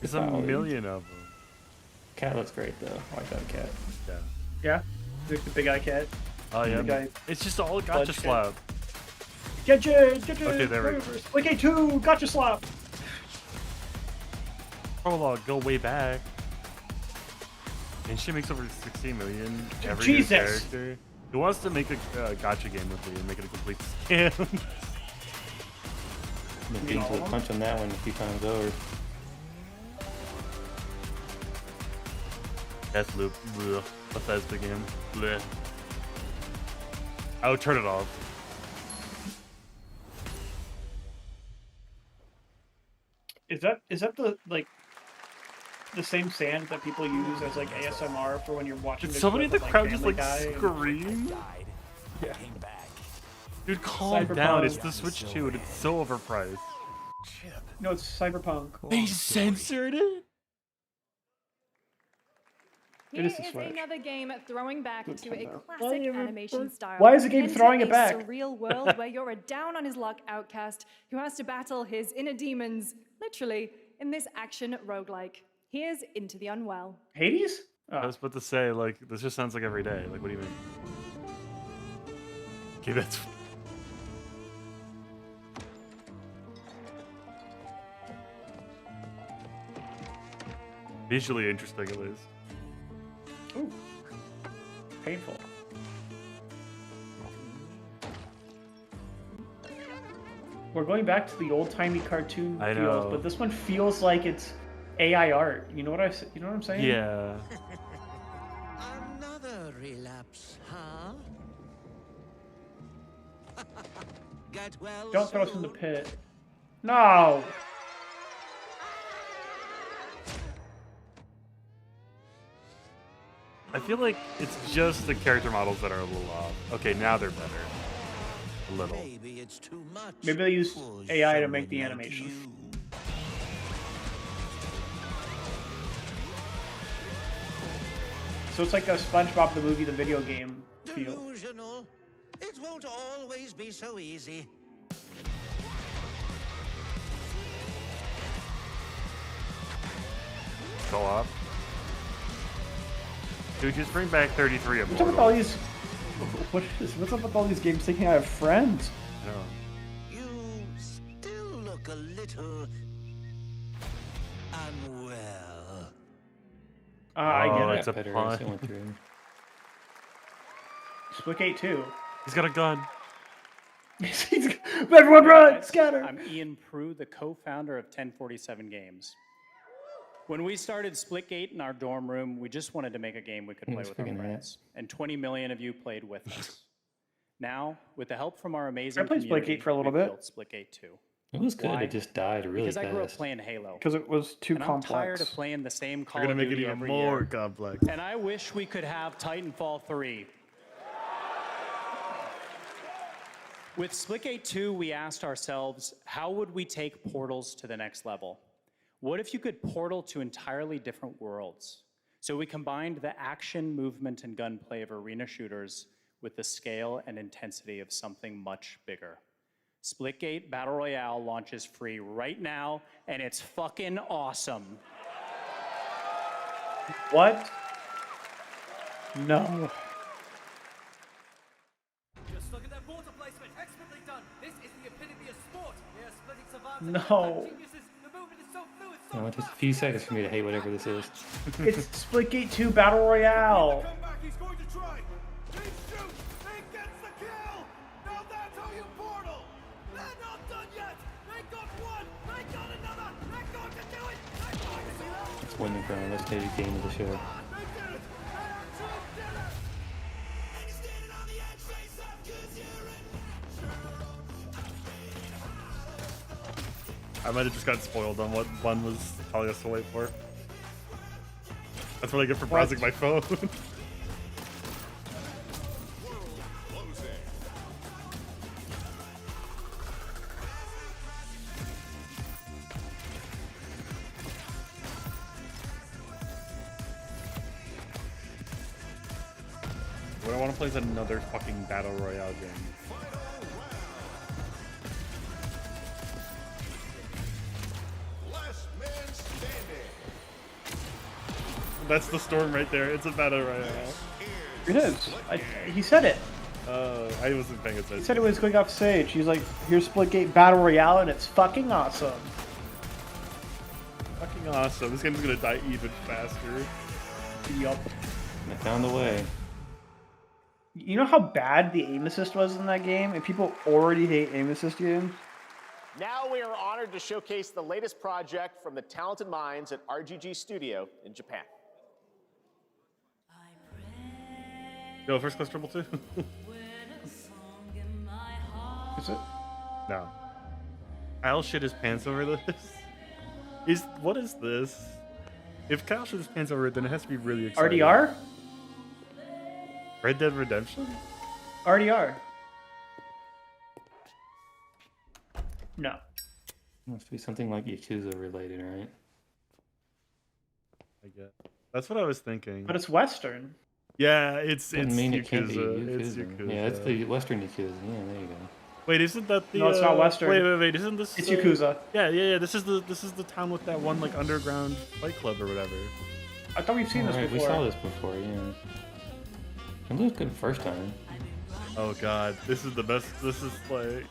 There's a million of them. Cat looks great though. I like that cat. Yeah. Yeah. The big eye cat. Oh yeah. The guy- It's just all gotcha Blood slab. Get you. Okay, there we go. Okay, 2. Gotcha slap. Prologue, go way back. And she makes over 16 million every Jesus. new character. Who wants to make a gacha game with me and make it a complete scam? I've been to the punch on that one a few times over. Death Loop. Blech. Bethesda game. Blech. I would turn it off. Is that the like the same sand that people use as like ASMR for when you're watching? Did the somebody in the clip of, crowd just Family like Guy and- scream? Yeah. Dude, calm Cyberpunk. down. It's the Switch 2 and it's so overpriced. No, it's Cyberpunk. They censored it? It Here is the is Switch. another game throwing back to a Nintendo. classic animation style. Why is the game Enter throwing it a back? surreal world where you're a down on his luck outcast who has to battle his inner demons, literally, in this action roguelike. Here's Into the Unwell. Hades? I was about to say, like, this just sounds like every day. Like, what do you mean? Okay, that's... Visually interesting, at least. Ooh. Painful. We're going back to the old-timey cartoon I feels, know. but this one feels like it's AI art. You know what I'm saying? Yeah. Another relapse, huh? Get well Don't throw us in the pit. No. I feel like it's just the character models that are a little off. Okay, now they're better. A little. Maybe it's too much. Maybe they use for AI to make the someone like animation. you. So it's like a SpongeBob the movie, the video game feel. Delusional. It won't always be so easy. Go up. Dude, just bring back 33 of What's up with all these? What's up with all these games thinking I have friends? You still look a little unwell. I get it. It's a Better pun. as it went through. Splitgate 2. He's got a gun. Everyone run! Scatter! I'm Ian Prue, the co-founder of 1047 Games. When we started Splitgate in our dorm room, we just wanted to make a game we could play That's with our freaking friends. And 20 million of you played with us. Now, with the help from our amazing I played community, Splitgate for a little we've bit. built Splitgate 2. It was good. Why? It just died really Because fast. I grew up playing Halo. Because it was too and complex. I'm tired of playing the same Call We're of gonna make it Duty even every more year. complex. And I wish we could have Titanfall 3. With Splitgate 2, we asked ourselves, how would we take Portals to the next level? What if you could portal to entirely different worlds? So we combined the action, movement, and gunplay of arena shooters with the scale and intensity of something much bigger. Splitgate Battle Royale launches free right now, and it's fucking awesome. What? No. Just look at that water placement. Expertly done. This is the epitome of sport. We are splitting savants. No. The movement is so fluid. No, it takes a few seconds for me to hate whatever this is. It's Splitgate 2 Battle Royale. Come back, he's going to try. He shoots, he gets the kill. Now that's how you portal. They're not done yet. They got one, they got another. They're going to do it. They're going to do it. It's winning for our most hated game of the show. They did it. They actually did it. And he's standing on the edge, face up, 'cause you're in I might have just got spoiled on what one was telling us to wait for. That's what I get for browsing my phone. What I want to play is another fucking battle royale game. last man standing. That's the storm right there. It's a battle royale. It is. He said it. I wasn't paying attention. He said it was going off stage. He's like, here's Splitgate Battle Royale, and it's fucking awesome. Fucking awesome. This game's gonna die even faster. Yup. I found a way. You know how bad the aim assist was in that game, and people already hate aim assist games. Now we are honored to showcase the latest project from the talented minds at RGG Studio in Japan. Yo, first class Triple 2? Is it? No. Kyle shit his pants over this? What is this? If Kyle shit his pants over it, then it has to be really exciting. RDR? Red Dead Redemption? RDR. No. Must be something like Yakuza related, right? I guess. That's what I was thinking. But it's Western. Yeah, it's Doesn't mean Yakuza. it can't be It's Yakuza. Yakuza. Yeah, it's the Western Yakuza. Yeah, there you go. Wait, isn't that the? No, it's not Western. Wait, isn't this? It's Yakuza. Yeah. This is the town with that one like underground fight club or whatever. I thought we've seen this Alright, before. we saw this before, yeah. It looked good the first time. Oh god, this is the best. This is like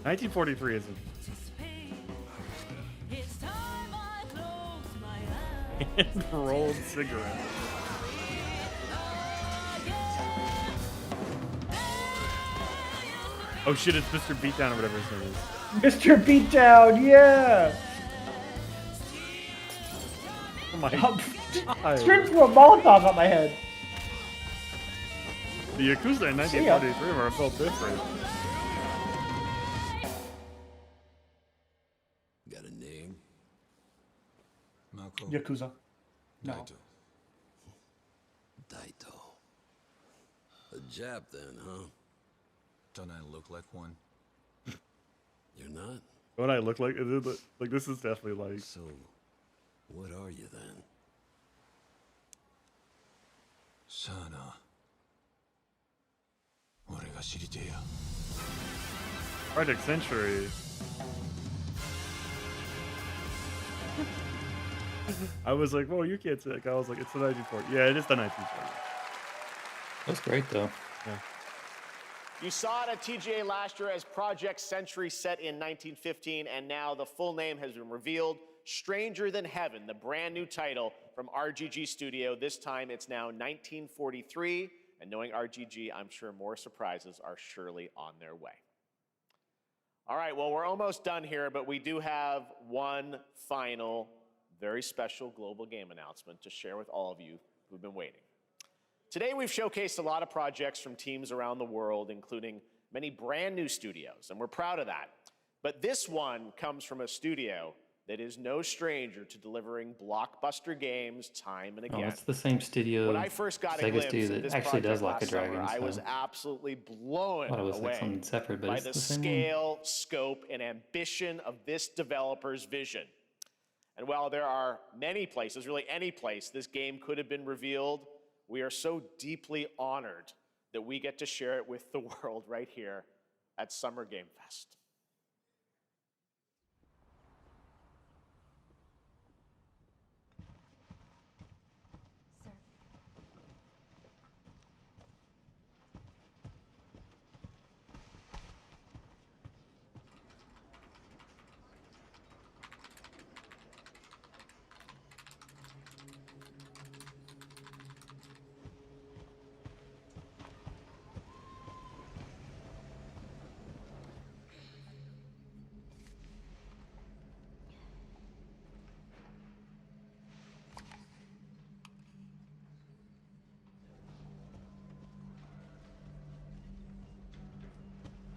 1943 isn't. Rolled cigarette. Oh shit, it's Mr. Beatdown or whatever his name is. Mr. Beatdown, yeah! Oh my Straight threw a Molotov at my head. The Yakuza in 1943 were felt different. Got a name? Mako? Yakuza. No. Daito. A Jap then, huh? Don't I look like one? You're not? What I look like? Like this is definitely like. So, what are you then? Sana. Project Century. I was like, "Whoa, you can't say." I was like, "It's the 1940." Yeah, it is the 1940. That's great though. Yeah. You saw it at TGA last year as Project Century set in 1915, and now the full name has been revealed. Stranger Than Heaven, the brand new title from RGG Studio. This time it's now 1943, and knowing RGG, I'm sure more surprises are surely on their way. All right, well, we're almost done here, but we do have one final, very special global game announcement to share with all of you who've been waiting. Today, we've showcased a lot of projects from teams around the world, including many brand new studios, and we're proud of that. But this one comes from a studio that is no stranger to delivering blockbuster games time and again. Oh, it's the same studio. When I first got a Sega glimpse studio of this that actually does project Like a last summer, Dragon. I was So. absolutely blown Thought it was like away something separate, but by it's the the same one. scale, scope, and ambition of this developer's vision. And while there are many places, really any place, this game could have been revealed, we are so deeply honored that we get to share it with the world right here at Summer Game Fest.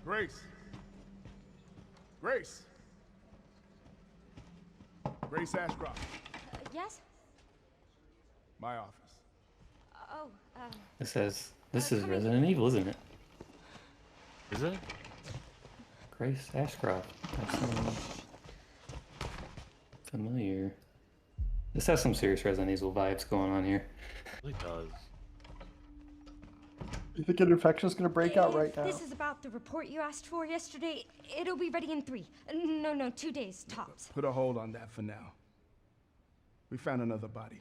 Grace. Grace. Grace Ashcroft. Yes? My office. Oh, This is Resident Evil, isn't it? Is it? Grace Ashcroft. That sounds familiar. This has some serious Resident Evil vibes going on here. It really does. You think an infection's gonna break out right now? This is about the report you asked for yesterday. It'll be ready in 3. No, 2 days tops. Put a hold on that for now. We found another body.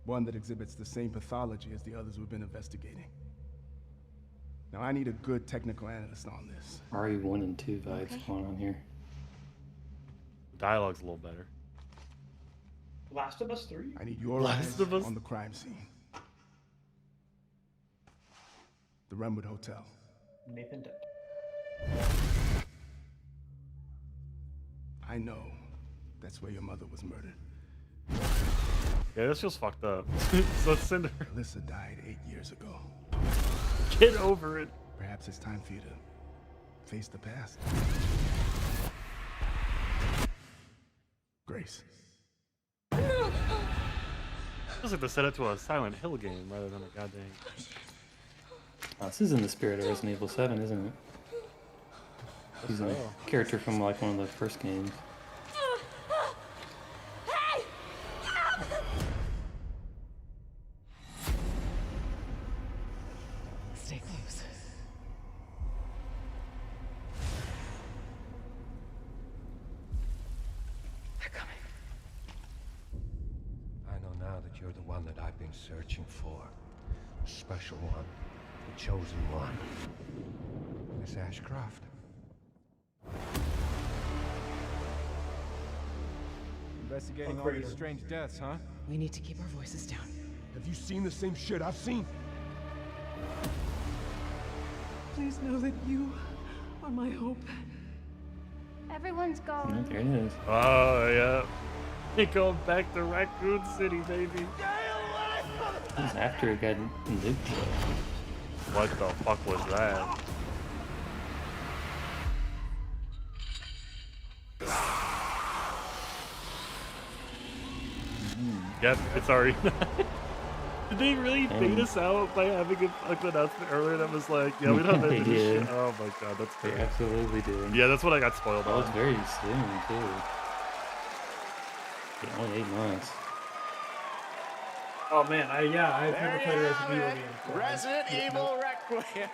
One that exhibits the same pathology as the others we've been investigating. Now I need a good technical analyst on this. RE1 and 2 vibes going on here. The dialogue's a little better. Last of Us 3? I need your Last eyes of Us? on the crime scene. The Renwood Hotel. Nathan Dent. I know that's where your mother was murdered. Yeah, this feels fucked up. So let's send her. Alyssa died 8 years ago. Get over it. Perhaps it's time for you to face the past. Grace. Feels like they set it to a Silent Hill game rather than a goddamn. Oh, this is in the spirit of Resident Evil 7, isn't it? He's a character from like one of the first games. Hey! Stay close. They're coming. I know now that you're the one that I've been searching for. The special one. The chosen one. Miss Ashcroft. Investigating all these strange deaths, huh? We need to keep our voices down. Have you seen the same shit I've seen? Please know that you are my hope. Everyone's Yeah, gone. there it is. Oh, yeah. They go back to Raccoon City, baby. This is after it got nuked. What the fuck was that? Yep, it's already. Did they really bait us out by having an announcement earlier that was like, yeah, we don't have They this did. shit? Oh my god, that's They great. absolutely did. Yeah, that's what I got spoiled That was on. very soon, too. Yeah, only 8 months. Oh man, I've never There played you a have Resident Evil it. game. so I- Resident yeah, Evil Requiem.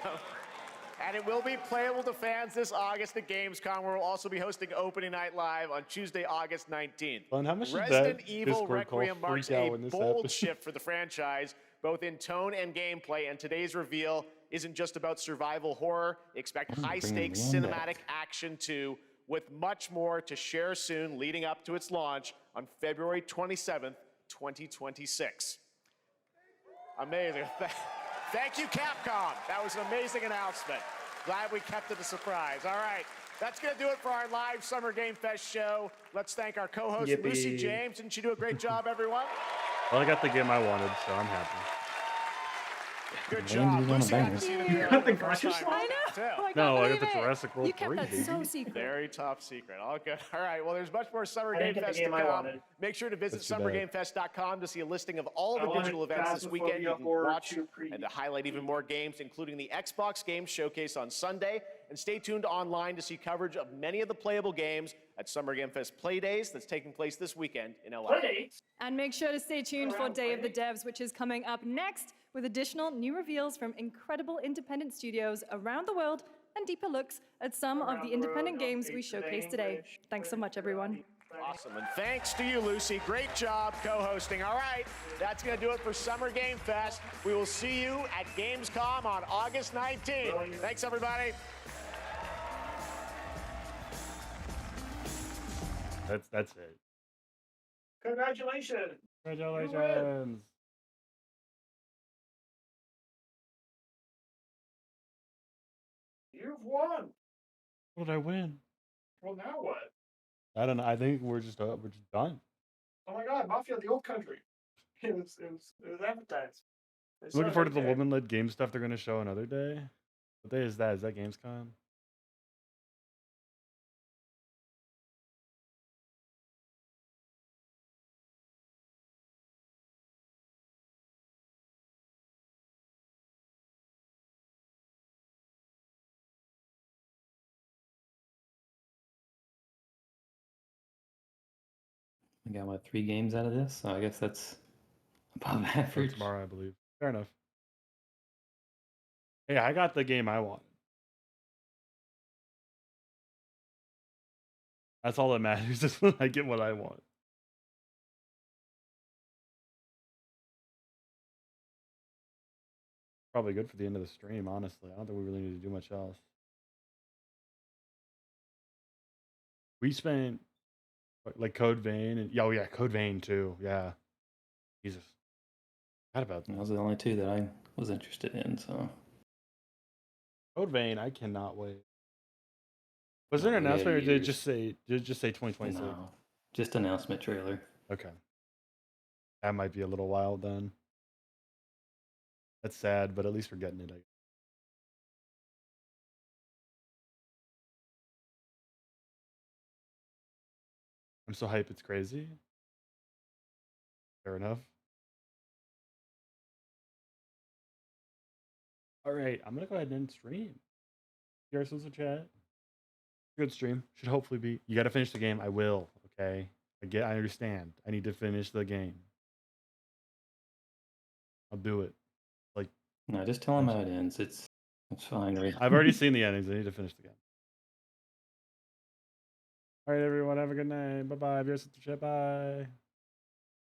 And it will be playable to fans this August at Gamescom, where we'll also be hosting Opening Night Live on Tuesday, August 19th. Well, and how much did Resident that Evil Discord call Requiem marks freak out a when this bold happened? shift for the franchise, both in tone and gameplay, and today's reveal isn't just about survival horror. Expect high-stakes Leon cinematic action too, with much more to share soon leading up to its launch on February 27th, 2026. Amazing. Thank you, Capcom. That was an amazing announcement. Glad we kept it a surprise. All right, that's going to do it for our live Summer Game Fest show. Let's thank our co-host, Yippee. Lucy James. Didn't she do a great job, everyone? Well, I got the game I wanted, so I'm happy. Good And job. he's on a Lucy got banger. to see the You trailer got for the the first Gotcha time. slide? I know. Too. I can't No, I got believe the it. Jurassic World You kept 3, that so baby. secret. Very top secret. All good. All right. Well, there's much more Summer I Game didn't get the Fest to game I come. wanted. Make sure to visit That's too bad. summergamefest.com to see a listing of all I the wanted digital events this weekend you Phasmophobia can Horror watch 2 Preview. and to highlight even more games, including the Xbox Games Showcase on Sunday. And stay tuned online to see coverage of many of the playable games at Summer Game Fest Play Days that's taking place this weekend in LA. Play And make sure to stay tuned for Day of the Devs, which is coming up next with additional new reveals from incredible independent studios around the world and deeper looks at some of the independent games we showcased today. Thanks so much, everyone. Awesome, and thanks to you, Lucy. Great job co-hosting. All right, that's going to do it for Summer Game Fest. We will see you at Gamescom on August 19th. Thanks, everybody. That's it. Congratulations. Congratulations. You've won. What did I win? Well, now what? I don't know. I think we're just done. Oh my God, Mafia: The Old Country. It was advertised. They Looking said forward it to the there. woman-led game stuff they're gonna show another day. What day is that? Is that Gamescom? I got, what, 3 games out of this? So I guess that's above For average. tomorrow, I believe. Fair enough. Hey, I got the game I wanted. That's all that matters is when I get what I want. Probably good for the end of the stream, honestly. I don't think we really need to do much else. We spent Like Code Vein and oh yeah, Code Vein too. Yeah. Jesus. Forgot about that. Those are the only two that I was interested in. So Code Vein, I cannot wait. Was there an Yeah, announcement or did it years. just say 2026? No, just announcement trailer. Okay. That might be a little wild then. That's sad, but at least we're getting it. I'm so hype, it's crazy. Fair enough. All right, I'm gonna go ahead and end stream. You guys in chat. Good stream. Should hopefully be. You got to finish the game. I will. Okay. I understand. I need to finish the game. I'll do it. Like No, just tell them how it ends. It's fine. Right? I've already seen the endings. I need to finish the game. All right, everyone. Have a good night. Bye bye. Viewers, chat. Bye.